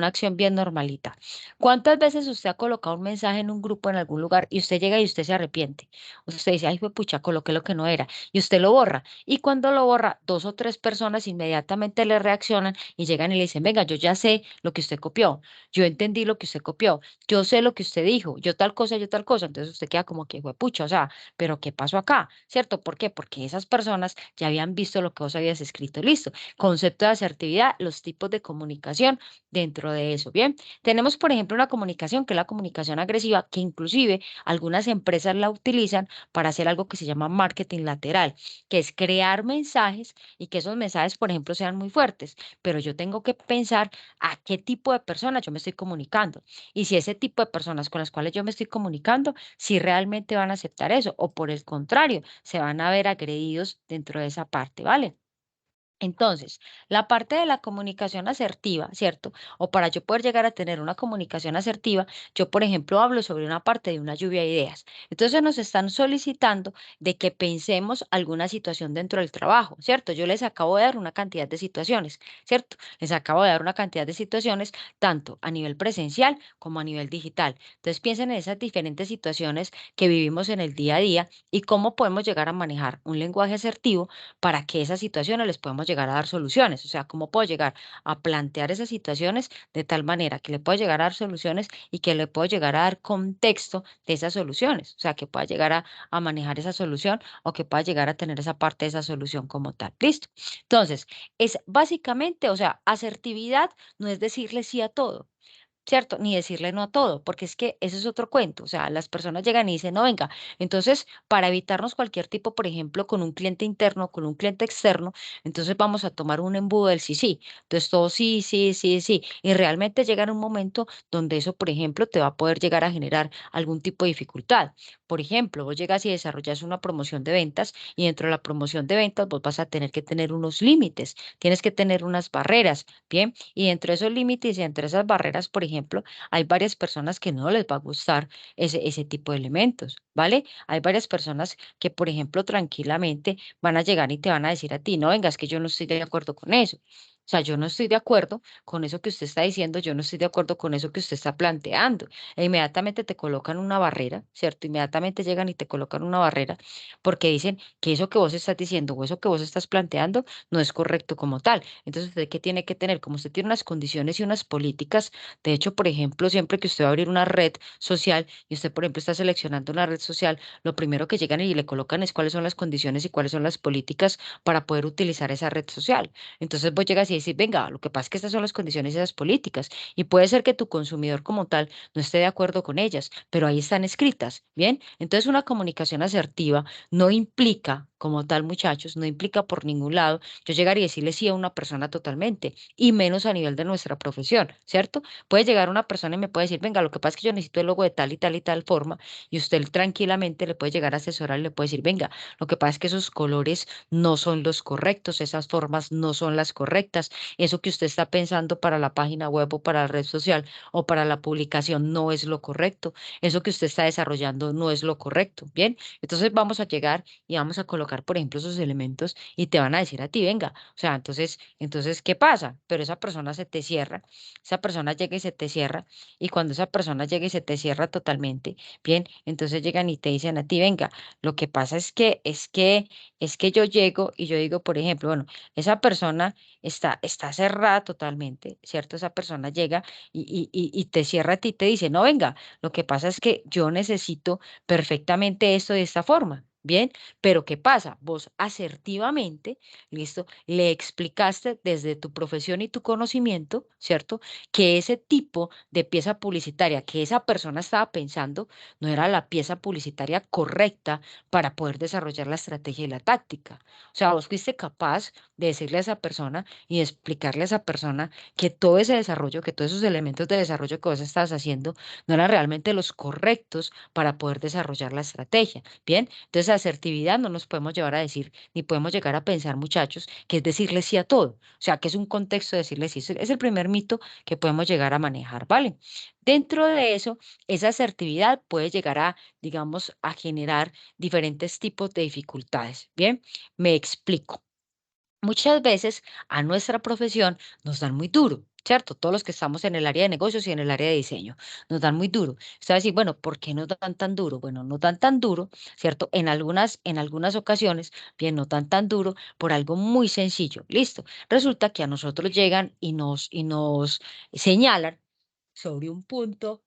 acción bien normalita. ¿Cuántas veces usted ha colocado un mensaje en un grupo en algún lugar y usted llega y usted se arrepiente? Usted dice, ay, fue pucha, coloqué lo que no era y usted lo borra. Y cuando lo borra, dos o tres personas inmediatamente le reaccionan y llegan y le dicen, venga, yo ya sé lo que usted copió, yo entendí lo que usted copió, yo sé lo que usted dijo, yo tal cosa, yo tal cosa. Entonces usted queda como que fue pucha, o sea, pero ¿qué pasó acá? ¿Cierto? ¿Por qué? Porque esas personas ya habían visto lo que vos habías escrito. Listo. Concepto de asertividad, los tipos de comunicación dentro de eso. Bien, tenemos, por ejemplo, una comunicación que es la comunicación agresiva, que inclusive algunas empresas la utilizan para hacer algo que se llama marketing lateral, que es crear mensajes y que esos mensajes, por ejemplo, sean muy fuertes. Pero yo tengo que pensar a qué tipo de personas yo me estoy comunicando y si ese tipo de personas con las cuales yo me estoy comunicando, si realmente van a aceptar eso o por el contrario, se van a ver agredidos dentro de esa parte, ¿vale? Entonces, la parte de la comunicación asertiva, ¿cierto? O para yo poder llegar a tener una comunicación asertiva, yo, por ejemplo, hablo sobre una parte de una lluvia de ideas. Entonces, nos están solicitando de que pensemos alguna situación dentro del trabajo, ¿cierto? Yo les acabo de dar una cantidad de situaciones, ¿cierto? Les acabo de dar una cantidad de situaciones, tanto a nivel presencial como a nivel digital. Entonces, piensen en esas diferentes situaciones que vivimos en el día a día y cómo podemos llegar a manejar un lenguaje asertivo para que esas situaciones les podamos llegar a dar soluciones. O sea, cómo puedo llegar a plantear esas situaciones de tal manera que le puedo llegar a dar soluciones y que le puedo llegar a dar contexto de esas soluciones. O sea, que pueda llegar a manejar esa solución o que pueda llegar a tener esa parte de esa solución como tal. ¿Listo? Entonces, es básicamente, o sea, asertividad no es decirle sí a todo. ¿cierto? Ni decirle no a todo, porque es que ese es otro cuento. O sea, las personas llegan y dicen, no, venga, entonces para evitarnos cualquier tipo, por ejemplo, con un cliente interno, con un cliente externo, entonces vamos a tomar un embudo del sí, sí. Entonces todo sí, sí, sí, sí. Y realmente llega en un momento donde eso, por ejemplo, te va a poder llegar a generar algún tipo de dificultad. Por ejemplo, vos llegas y desarrollas una promoción de ventas y dentro de la promoción de ventas vos vas a tener que tener unos límites, tienes que tener unas barreras, ¿bien? Y dentro de esos límites y entre esas barreras, por ejemplo, hay varias personas que no les va a gustar ese tipo de elementos, ¿vale? Hay varias personas que, por ejemplo, tranquilamente van a llegar y te van a decir a ti, no, venga, es que yo no estoy de acuerdo con eso. O sea, yo no estoy de acuerdo con eso que usted está diciendo, yo no estoy de acuerdo con eso que usted está planteando. E inmediatamente te colocan una barrera, ¿cierto? Inmediatamente llegan y te colocan una barrera porque dicen que eso que vos estás diciendo o eso que vos estás planteando no es correcto como tal. Entonces, ¿usted qué tiene que tener? Como usted tiene unas condiciones y unas políticas, de hecho, por ejemplo, siempre que usted va a abrir una red social y usted, por ejemplo, está seleccionando una red social, lo primero que llegan y le colocan es cuáles son las condiciones y cuáles son las políticas para poder utilizar esa red social. Entonces, vos llegas y decís, venga, lo que pasa es que estas son las condiciones y esas políticas. Y puede ser que tu consumidor como tal no esté de acuerdo con ellas, pero ahí están escritas, ¿bien? Entonces, una comunicación asertiva no implica, como tal, muchachos, no implica por ningún lado yo llegar y decirle sí a una persona totalmente, y menos a nivel de nuestra profesión, ¿cierto? Puede llegar una persona y me puede decir, venga, lo que pasa es que yo necesito el logo de tal y tal y tal forma, y usted tranquilamente le puede llegar a asesorar y le puede decir, venga, lo que pasa es que esos colores no son los correctos, esas formas no son las correctas, eso que usted está pensando para la página web o para la red social o para la publicación no es lo correcto, eso que usted está desarrollando no es lo correcto, ¿bien? Entonces vamos a llegar y vamos a colocar, por ejemplo, esos elementos y te van a decir a ti, venga, o sea, entonces, ¿qué pasa? Pero esa persona se te cierra, esa persona llega y se te cierra, y cuando esa persona llega y se te cierra totalmente, bien, entonces llegan y te dicen a ti, venga, lo que pasa es que yo llego y yo digo, por ejemplo, bueno, esa persona está cerrada totalmente, ¿cierto? Esa persona llega y te cierra a ti y te dice, no, venga, lo que pasa es que yo necesito perfectamente esto de esta forma. Bien, pero ¿qué pasa? Vos asertivamente, listo, le explicaste desde tu profesión y tu conocimiento, ¿cierto? Que ese tipo de pieza publicitaria que esa persona estaba pensando no era la pieza publicitaria correcta para poder desarrollar la estrategia y la táctica. O sea, vos fuiste capaz de decirle a esa persona y explicarle a esa persona que todo ese desarrollo, que todos esos elementos de desarrollo que vos estás haciendo no eran realmente los correctos para poder desarrollar la estrategia. Bien, entonces asertividad no nos podemos llevar a decir, ni podemos llegar a pensar, muchachos, que es decirle sí a todo. O sea, que es un contexto de decirle sí. Es el primer mito que podemos llegar a manejar, ¿vale? Dentro de eso, esa asertividad puede llegar a, digamos, a generar diferentes tipos de dificultades. Bien, me explico. Muchas veces a nuestra profesión nos dan muy duro, ¿cierto? Todos los que estamos en el área de negocios y en el área de diseño nos dan muy duro. Usted va a decir, bueno, ¿por qué nos dan tan duro? Bueno, no dan tan duro, ¿cierto? En algunas ocasiones, bien, no dan tan duro por algo muy sencillo. Listo. Resulta que a nosotros llegan y nos señalan sobre un punto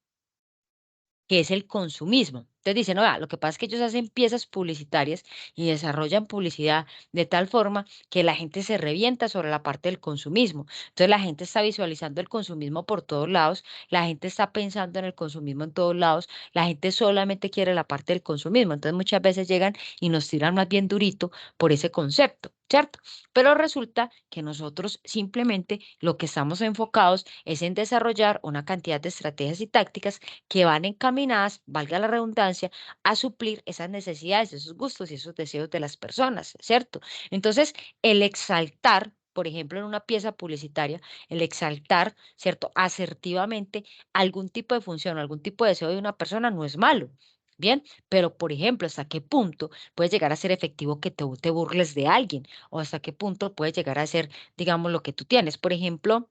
que es el consumismo. Entonces dicen, no, vea, lo que pasa es que ellos hacen piezas publicitarias y desarrollan publicidad de tal forma que la gente se revienta sobre la parte del consumismo. Entonces la gente está visualizando el consumismo por todos lados, la gente está pensando en el consumismo en todos lados, la gente solamente quiere la parte del consumismo. Entonces muchas veces llegan y nos tiran más bien durito por ese concepto, ¿cierto? Pero resulta que nosotros simplemente lo que estamos enfocados es en desarrollar una cantidad de estrategias y tácticas que van encaminadas, valga la redundancia, a suplir esas necesidades, esos gustos y esos deseos de las personas, ¿cierto? Entonces, el exaltar, por ejemplo, en una pieza publicitaria, el exaltar, ¿cierto? Asertivamente algún tipo de función, algún tipo de deseo de una persona no es malo. Bien, pero por ejemplo, ¿hasta qué punto puede llegar a ser efectivo que te burles de alguien? ¿O hasta qué punto puede llegar a ser, digamos, lo que tú tienes? Por ejemplo,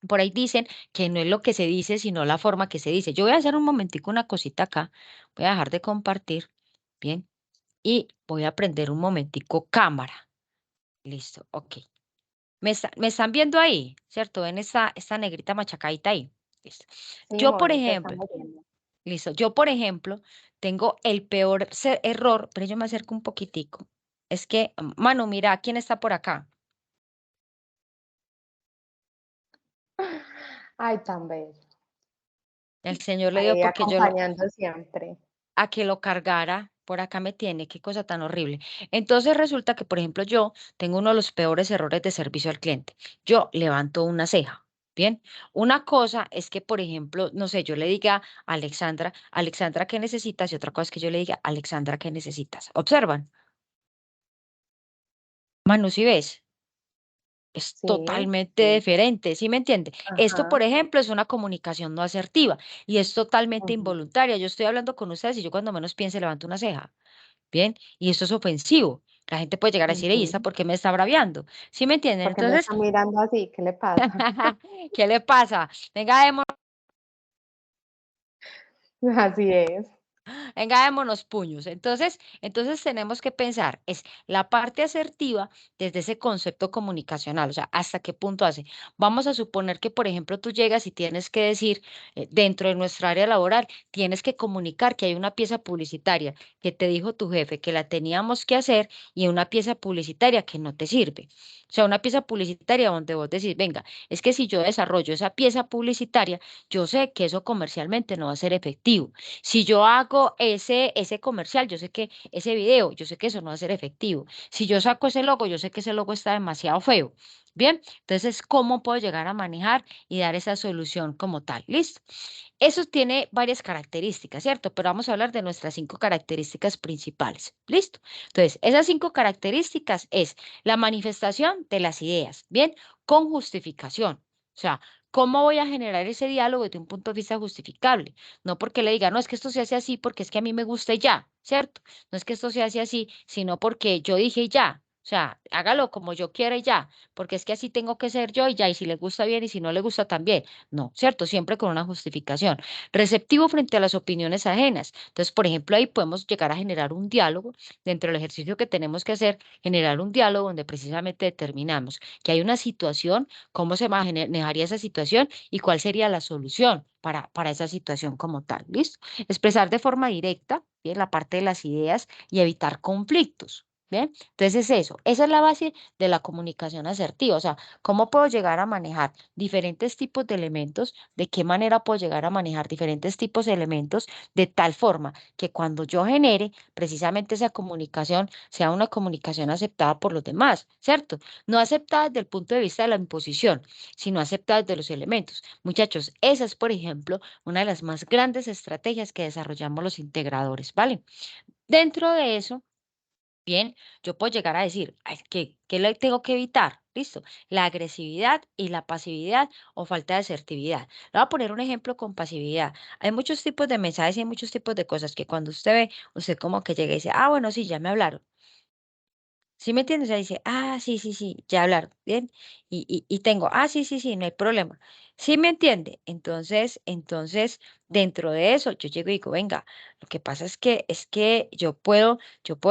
por ahí dicen que no es lo que se dice, sino la forma que se dice. Yo voy a hacer un momentico una cosita acá. Voy a dejar de compartir. Bien. Y voy a prender un momentico cámara. Listo. Ok. Me están viendo ahí, ¿cierto? Ven esta negrita machacadita ahí. Listo. Sí, Yo, por Moni, te ejemplo, estamos viendo. listo. Yo, por ejemplo, tengo el peor error, pero yo me acerco un poquitico. Es que, mano, mira, ¿quién está por acá? Ay, tan bello. El Señor le dio Ahí porque yo lo, acompañando siempre. a que lo cargara, por acá me tiene, qué cosa tan horrible. Entonces resulta que, por ejemplo, yo tengo uno de los peores errores de servicio al cliente. Yo levanto una ceja. Bien, una cosa es que, por ejemplo, no sé, yo le diga a Alexandra, Alexandra, ¿qué necesitas? Y otra cosa es que yo le diga, Alexandra, ¿qué necesitas? Observan, Manu, si ves, es Sí, totalmente diferente, ¿sí me entiende? Esto, por ajá. ejemplo, es una comunicación no asertiva y es totalmente Ujú, involuntaria. Yo estoy hablando con ustedes y yo cuando menos piense levanto una ceja. Bien, y esto es ofensivo. La gente puede llegar a decir, ey, ¿esta ujú. por qué me está braviando? ¿Sí me entienden? Porque me Entonces, está mirando así, ¿qué le pasa? ¿qué le pasa? Venga, Así es. venga, démonos puños. Entonces tenemos que pensar, es la parte asertiva desde ese concepto comunicacional, o sea, hasta qué punto hace. Vamos a suponer que, por ejemplo, tú llegas y tienes que decir, dentro de nuestra área laboral, tienes que comunicar que hay una pieza publicitaria que te dijo tu jefe que la teníamos que hacer y una pieza publicitaria que no te sirve. O sea, una pieza publicitaria donde vos decís, venga, es que si yo desarrollo esa pieza publicitaria, yo sé que eso comercialmente no va a ser efectivo. Si yo hago ese comercial, yo sé que ese video, yo sé que eso no va a ser efectivo. Si yo saco ese logo, yo sé que ese logo está demasiado feo. Bien, entonces, ¿cómo puedo llegar a manejar y dar esa solución como tal? ¿Listo? Eso tiene varias características, ¿cierto? Pero vamos a hablar de nuestras 5 características principales. ¿Listo? Entonces, esas 5 características es la manifestación de las ideas, ¿bien? Con justificación. O sea, ¿cómo voy a generar ese diálogo desde un punto de vista justificable? No porque le diga, no, es que esto se hace así porque es que a mí me gusta y ya, ¿cierto? No es que esto se hace así, sino porque yo dije y ya. O sea, hágalo como yo quiera y ya, porque es que así tengo que ser yo y ya, y si le gusta bien y si no le gusta también. No, ¿cierto? Siempre con una justificación. Receptivo frente a las opiniones ajenas. Entonces, por ejemplo, ahí podemos llegar a generar un diálogo dentro del ejercicio que tenemos que hacer, generar un diálogo donde precisamente determinamos que hay una situación, cómo se manejaría esa situación y cuál sería la solución para esa situación como tal. ¿Listo? Expresar de forma directa, bien, la parte de las ideas y evitar conflictos. Bien, entonces es eso, esa es la base de la comunicación asertiva, o sea, cómo puedo llegar a manejar diferentes tipos de elementos, de qué manera puedo llegar a manejar diferentes tipos de elementos, de tal forma que cuando yo genere precisamente esa comunicación sea una comunicación aceptada por los demás, ¿cierto? No aceptada desde el punto de vista de la imposición, sino aceptada desde los elementos. Muchachos, esa es, por ejemplo, una de las más grandes estrategias que desarrollamos los integradores, ¿vale? Dentro de eso, bien, yo puedo llegar a decir, "Ay, ¿qué le tengo que evitar? Listo, la agresividad y la pasividad o falta de asertividad. Le voy a poner un ejemplo con pasividad. Hay muchos tipos de mensajes y hay muchos tipos de cosas que cuando usted ve, usted como que llega y dice, ah, bueno, sí, ya me hablaron. ¿Sí me entiendes? O sea, dice, ah, sí, sí, sí, ya hablar, bien, y tengo, ah, sí, sí, sí, no hay problema. ¿Sí me entiende? Entonces, dentro de eso, yo llego y digo, venga, lo que pasa es que yo puedo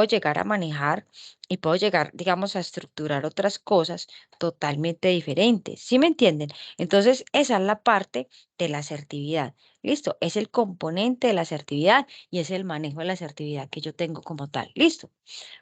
llegar a manejar y puedo llegar, digamos, a estructurar otras cosas totalmente diferentes. ¿Sí me entienden? Entonces, esa es la parte de la asertividad. ¿Listo? Es el componente de la asertividad y es el manejo de la asertividad que yo tengo como tal. ¿Listo?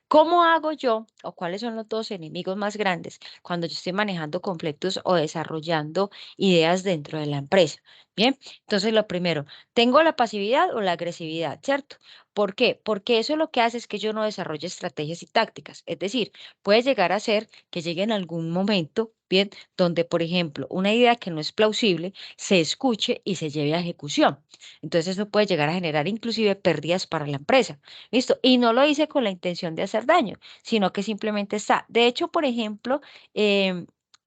¿Cómo hago yo o cuáles son los 2 enemigos más grandes cuando yo estoy manejando conflictos o desarrollando ideas dentro de la empresa? Bien, entonces lo primero, ¿tengo la pasividad o la agresividad, cierto? ¿Por qué? Porque eso lo que hace es que yo no desarrolle estrategias y tácticas. Es decir, puede llegar a ser que llegue en algún momento, bien, donde, por ejemplo, una idea que no es plausible se escuche y se lleve a ejecución. Entonces eso puede llegar a generar inclusive pérdidas para la empresa. ¿Listo? Y no lo hice con la intención de hacer daño, sino que simplemente está. De hecho, por ejemplo,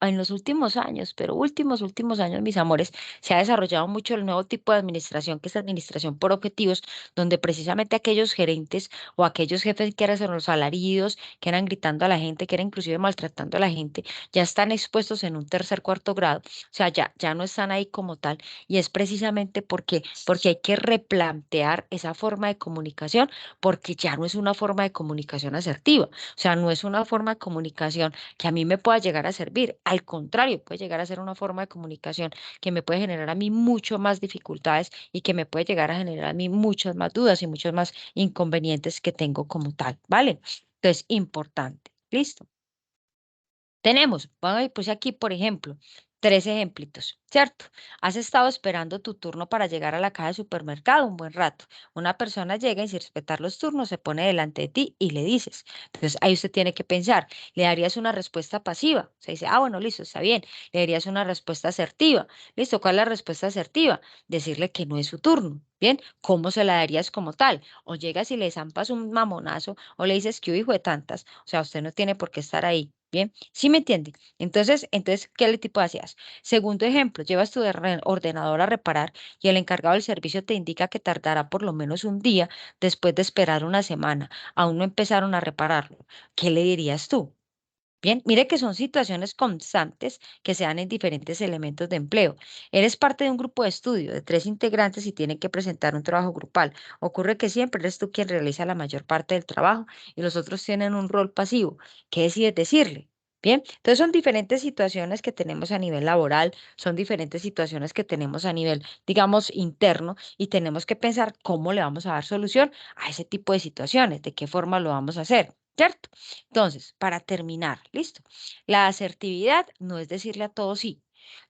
en los últimos años, pero últimos años, mis amores, se ha desarrollado mucho el nuevo tipo de administración, que es administración por objetivos, donde precisamente aquellos gerentes o aquellos jefes que eran los alaridos, que eran gritando a la gente, que eran inclusive maltratando a la gente, ya están expuestos en un tercer, cuarto grado. O sea, ya no están ahí como tal. Y es precisamente porque hay que replantear esa forma de comunicación porque ya no es una forma de comunicación asertiva, o sea, no es una forma de comunicación que a mí me pueda llegar a servir, al contrario, puede llegar a ser una forma de comunicación que me puede generar a mí mucho más dificultades y que me puede llegar a generar a mí muchas más dudas y muchos más inconvenientes que tengo como tal, ¿vale? Entonces, importante, ¿listo? Tenemos, bueno, y puse aquí, por ejemplo, 3 ejemplitos, ¿cierto? Has estado esperando tu turno para llegar a la caja de supermercado un buen rato. Una persona llega y sin respetar los turnos se pone delante de ti y le dices. Entonces ahí usted tiene que pensar, ¿le darías una respuesta pasiva? Se dice, ah, bueno, listo, está bien. ¿Le darías una respuesta asertiva? Listo, ¿cuál es la respuesta asertiva? Decirle que no es su turno. Bien, ¿cómo se la darías como tal? O llegas y le zampas un mamonazo o le dices que hijo de tantas. O sea, usted no tiene por qué estar ahí. Bien, ¿sí me entiende? Entonces, ¿qué tipo hacías? Segundo ejemplo, llevas tu ordenador a reparar y el encargado del servicio te indica que tardará por lo menos un día después de esperar una semana. Aún no empezaron a repararlo. ¿Qué le dirías tú? Bien, mire que son situaciones constantes que se dan en diferentes elementos de empleo. Eres parte de un grupo de estudio de 3 integrantes y tienen que presentar un trabajo grupal. Ocurre que siempre eres tú quien realiza la mayor parte del trabajo y los otros tienen un rol pasivo. ¿Qué decides decirle? Bien, entonces son diferentes situaciones que tenemos a nivel laboral, son diferentes situaciones que tenemos a nivel, digamos, interno y tenemos que pensar cómo le vamos a dar solución a ese tipo de situaciones, de qué forma lo vamos a hacer, ¿cierto? Entonces, para terminar, listo. La asertividad no es decirle a todos sí.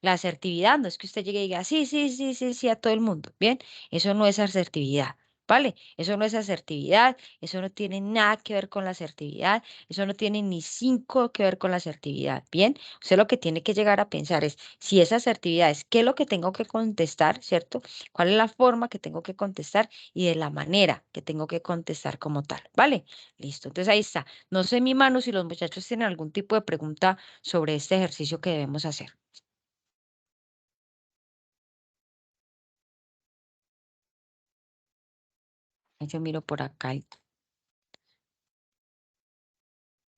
La asertividad no es que usted llegue y diga sí, sí, sí, sí, sí a todo el mundo. Bien, eso no es asertividad, ¿vale? Eso no es asertividad, eso no tiene nada que ver con la asertividad, eso no tiene ni 5 que ver con la asertividad. Bien, usted lo que tiene que llegar a pensar es si esa asertividad es qué es lo que tengo que contestar, ¿cierto? ¿Cuál es la forma que tengo que contestar y de la manera que tengo que contestar como tal, ¿vale? Listo, entonces ahí está. No sé, mi mano, si los muchachos tienen algún tipo de pregunta sobre este ejercicio que debemos hacer. Yo miro por acá.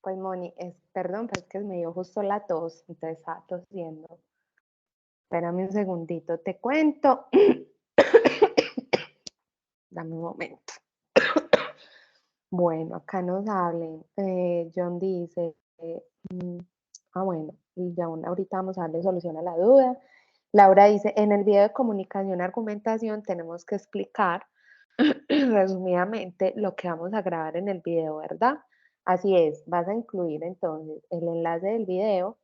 Pues Moni, perdón, pero es que me dio justo la tos, entonces estaba tosiendo. Espérame un segundito, te cuento. Dame un momento. Bueno, acá nos hablen. John dice, bueno, y ya ahorita vamos a darle solución a la duda. Laura dice, en el video de comunicación argumentación tenemos que explicar resumidamente lo que vamos a grabar en el video, ¿verdad? Así es, vas a incluir entonces el enlace del video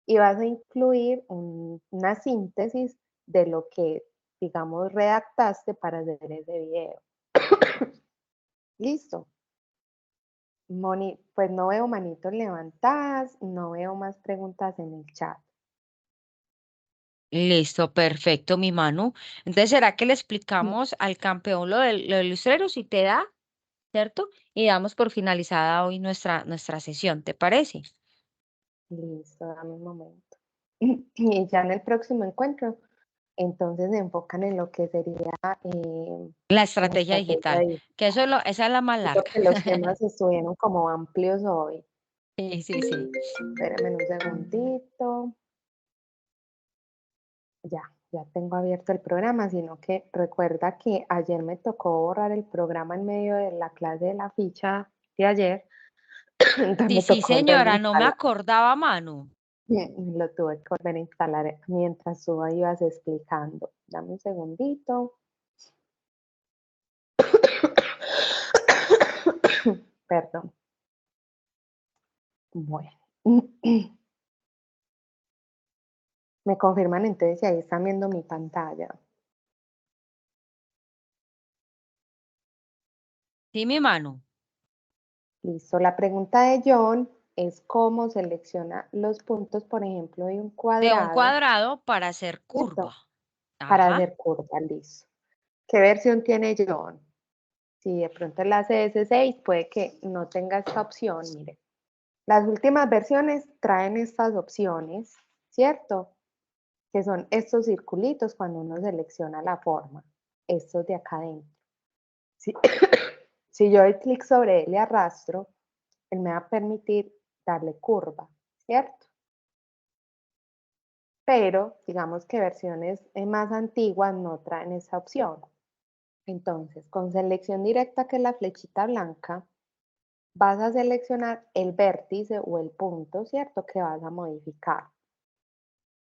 y vas a incluir una síntesis de lo que, digamos, redactaste para hacer ese video. Listo. Moni, pues no veo manitos levantadas, no veo más preguntas en el chat. Listo, perfecto, mi Manu. Entonces, ¿será que le explicamos al campeón lo del lustrero si te da, ¿cierto? Y damos por finalizada hoy nuestra sesión, ¿te parece? Listo, dame un momento. Y ya en el próximo encuentro, entonces se enfocan en lo que sería La la estrategia estrategia digital, de que esa es la más larga. porque los temas estuvieron como amplios hoy. Sí, sí, sí. Espérame un segundito. Ya tengo abierto el programa, sino que recuerda que ayer me tocó borrar el programa en medio de la clase de la ficha de ayer, entonces Sí, me sí, tocó volver a señora, no me instalar. acordaba, Manu. Lo tuve que volver a instalar mientras tú ibas explicando. Dame un segundito. Perdón. Bueno. Me confirman entonces si ahí están viendo mi pantalla. Sí, mi Manu. Listo. La pregunta de John es cómo selecciona los puntos, por ejemplo, de un De un cuadrado, cuadrado para hacer ¿cierto? curva. Para Ajá. hacer curva, listo. ¿Qué versión tiene John? Si de pronto es la CS6, puede que no tenga esta opción, mire. Las últimas versiones traen estas opciones, ¿cierto? Que son estos circulitos cuando uno selecciona la forma, estos de acá adentro. Si, si yo doy clic sobre él y arrastro, él me va a permitir darle curva, ¿cierto? Pero digamos que versiones más antiguas no traen esa opción. Entonces, con selección directa, que es la flechita blanca, vas a seleccionar el vértice o el punto, ¿cierto? Que vas a modificar.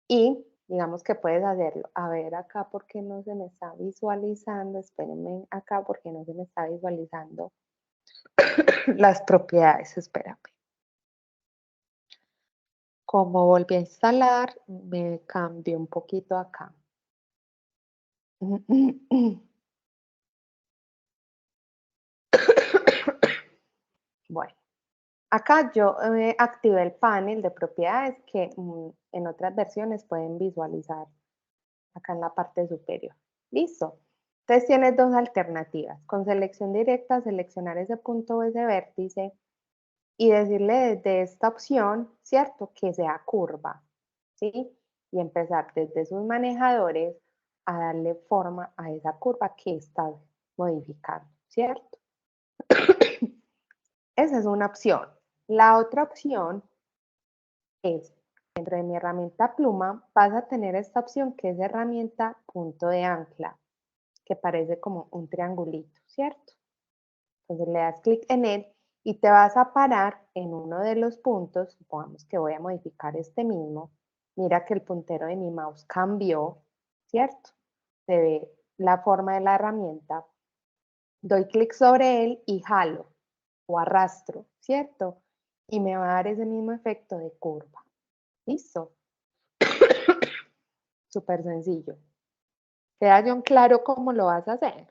Y digamos que puedes hacerlo. A ver acá porque no se me está visualizando. Espérenme acá porque no se me está visualizando las propiedades. Espérame. Como volví a instalar, me cambió un poquito acá. Bueno, acá yo activé el panel de propiedades que en otras versiones pueden visualizar acá en la parte superior. Listo. Entonces tienes dos alternativas. Con selección directa, seleccionar ese punto o ese vértice y decirle desde esta opción, ¿cierto? Que sea curva, ¿sí? Y empezar desde sus manejadores a darle forma a esa curva que estás modificando, ¿cierto? Esa es una opción. La otra opción es, dentro de mi herramienta pluma, vas a tener esta opción que es herramienta punto de ancla, que parece como un triangulito, ¿cierto? Entonces le das clic en él y te vas a parar en uno de los puntos. Supongamos que voy a modificar este mismo. Mira que el puntero de mi mouse cambió, ¿cierto? Se ve la forma de la herramienta. Doy clic sobre él y jalo o arrastro, ¿cierto? Y me va a dar ese mismo efecto de curva. ¿Listo? Súper sencillo. ¿Queda John claro cómo lo vas a hacer?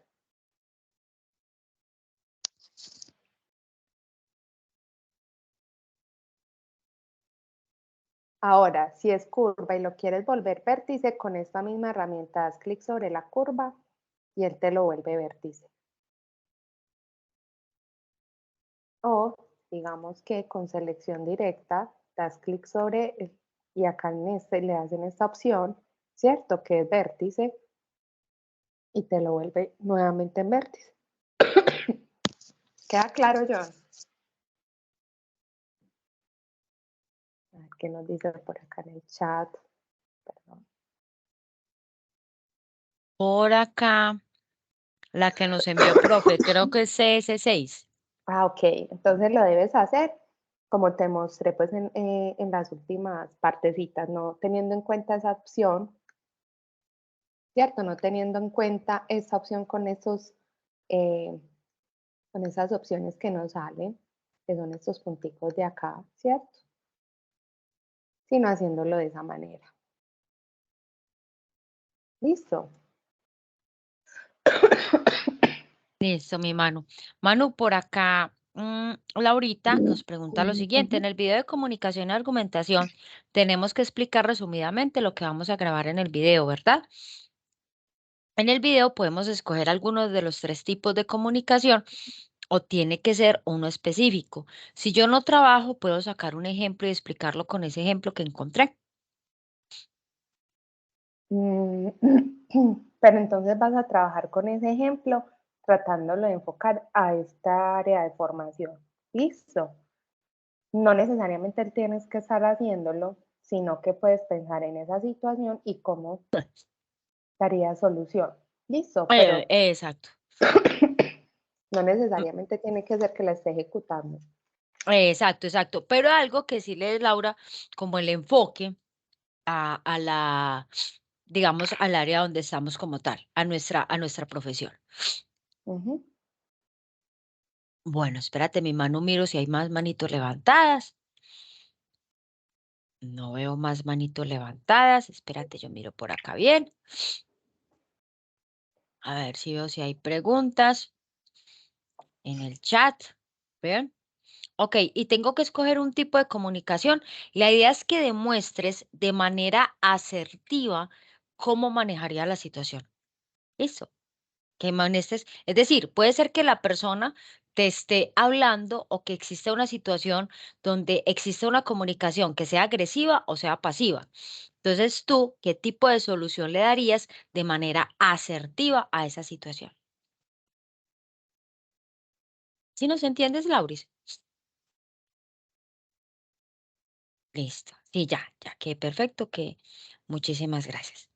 Ahora, si es curva y lo quieres volver vértice, con esta misma herramienta das clic sobre la curva y él te lo vuelve vértice. O digamos que con selección directa das clic sobre y acá en este le das en esta opción, ¿cierto? Que es vértice y te lo vuelve nuevamente en vértice. ¿Queda claro, John? A ver qué nos dice por acá en el chat. Perdón. Por acá, la que nos envió profe, creo que es CS6. Ah, ok. Entonces lo debes hacer como te mostré pues en las últimas partecitas, no teniendo en cuenta esa opción, ¿cierto? No teniendo en cuenta esa opción con esos, con esas opciones que nos salen, que son estos punticos de acá, ¿cierto? Sino haciéndolo de esa manera. ¿Listo? Listo, mi Manu. Manu, por acá, Laurita nos pregunta lo siguiente. En el video de comunicación y argumentación tenemos que explicar resumidamente lo que vamos a grabar en el video, ¿verdad? En el video podemos escoger alguno de los tres tipos de comunicación o tiene que ser uno específico. Si yo no trabajo, puedo sacar un ejemplo y explicarlo con ese ejemplo que encontré. Pero entonces vas a trabajar con ese ejemplo tratándolo de enfocar a esta área de formación. ¿Listo? No necesariamente tienes que estar haciéndolo, sino que puedes pensar en esa situación y cómo daría solución. ¿Listo? Pero Exacto. no necesariamente tiene que ser que la esté ejecutando. Exacto, exacto. Pero algo que sí le Laura, como el enfoque a la, digamos, al área donde estamos como tal, a nuestra profesión. Ujú. Bueno, espérate, mi mano miro si hay más manitos levantadas. No veo más manitos levantadas. Espérate, yo miro por acá bien. A ver si veo si hay preguntas en el chat. ¿Ven? Ok, y tengo que escoger un tipo de comunicación. La idea es que demuestres de manera asertiva cómo manejaría la situación. Eso, que manejes. Es decir, puede ser que la persona te esté hablando o que exista una situación donde existe una comunicación que sea agresiva o sea pasiva. Entonces, tú, ¿qué tipo de solución le darías de manera asertiva a esa situación? ¿Sí nos entiendes, Lauris? Listo. Sí, ya que perfecto, que muchísimas gracias.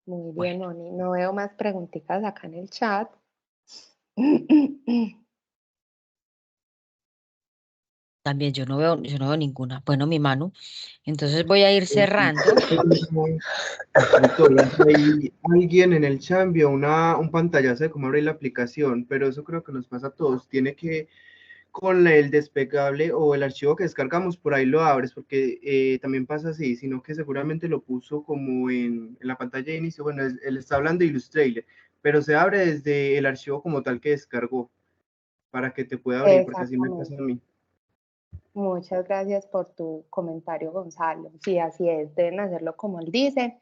Muy bien, Bueno, Moni. No veo más preguntitas acá en el chat. También yo no veo ninguna. Bueno, mi mano. Entonces voy a ir cerrando. Doctora, hay alguien en el chat envió un pantallazo de cómo abrir la aplicación, pero eso creo que nos pasa a todos. Tiene que, con el desplegable o el archivo que descargamos, por ahí lo abres, porque también pasa así, sino que seguramente lo puso como en la pantalla de inicio. Bueno, él está hablando de Illustrator, pero se abre desde el archivo como tal que descargó, para que te pueda abrir, porque así me pasa a mí. Muchas gracias por tu comentario, Gonzalo. Sí, así es, deben hacerlo como él dice.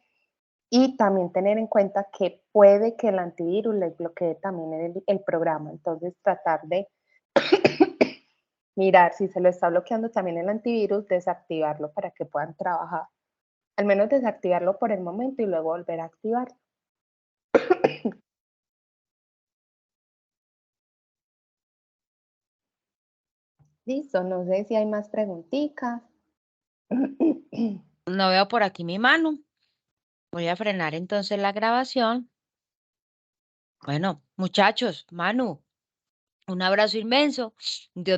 Y también tener en cuenta que puede que el antivirus les bloquee también el programa. Entonces, tratar de mirar si se lo está bloqueando también el antivirus, desactivarlo para que puedan trabajar. Al menos desactivarlo por el momento y luego volver a activarlo. Listo, no sé si hay más preguntitas. No veo por aquí mi mano. Voy a frenar entonces la grabación. Bueno, muchachos, Manu, un abrazo inmenso. Dios me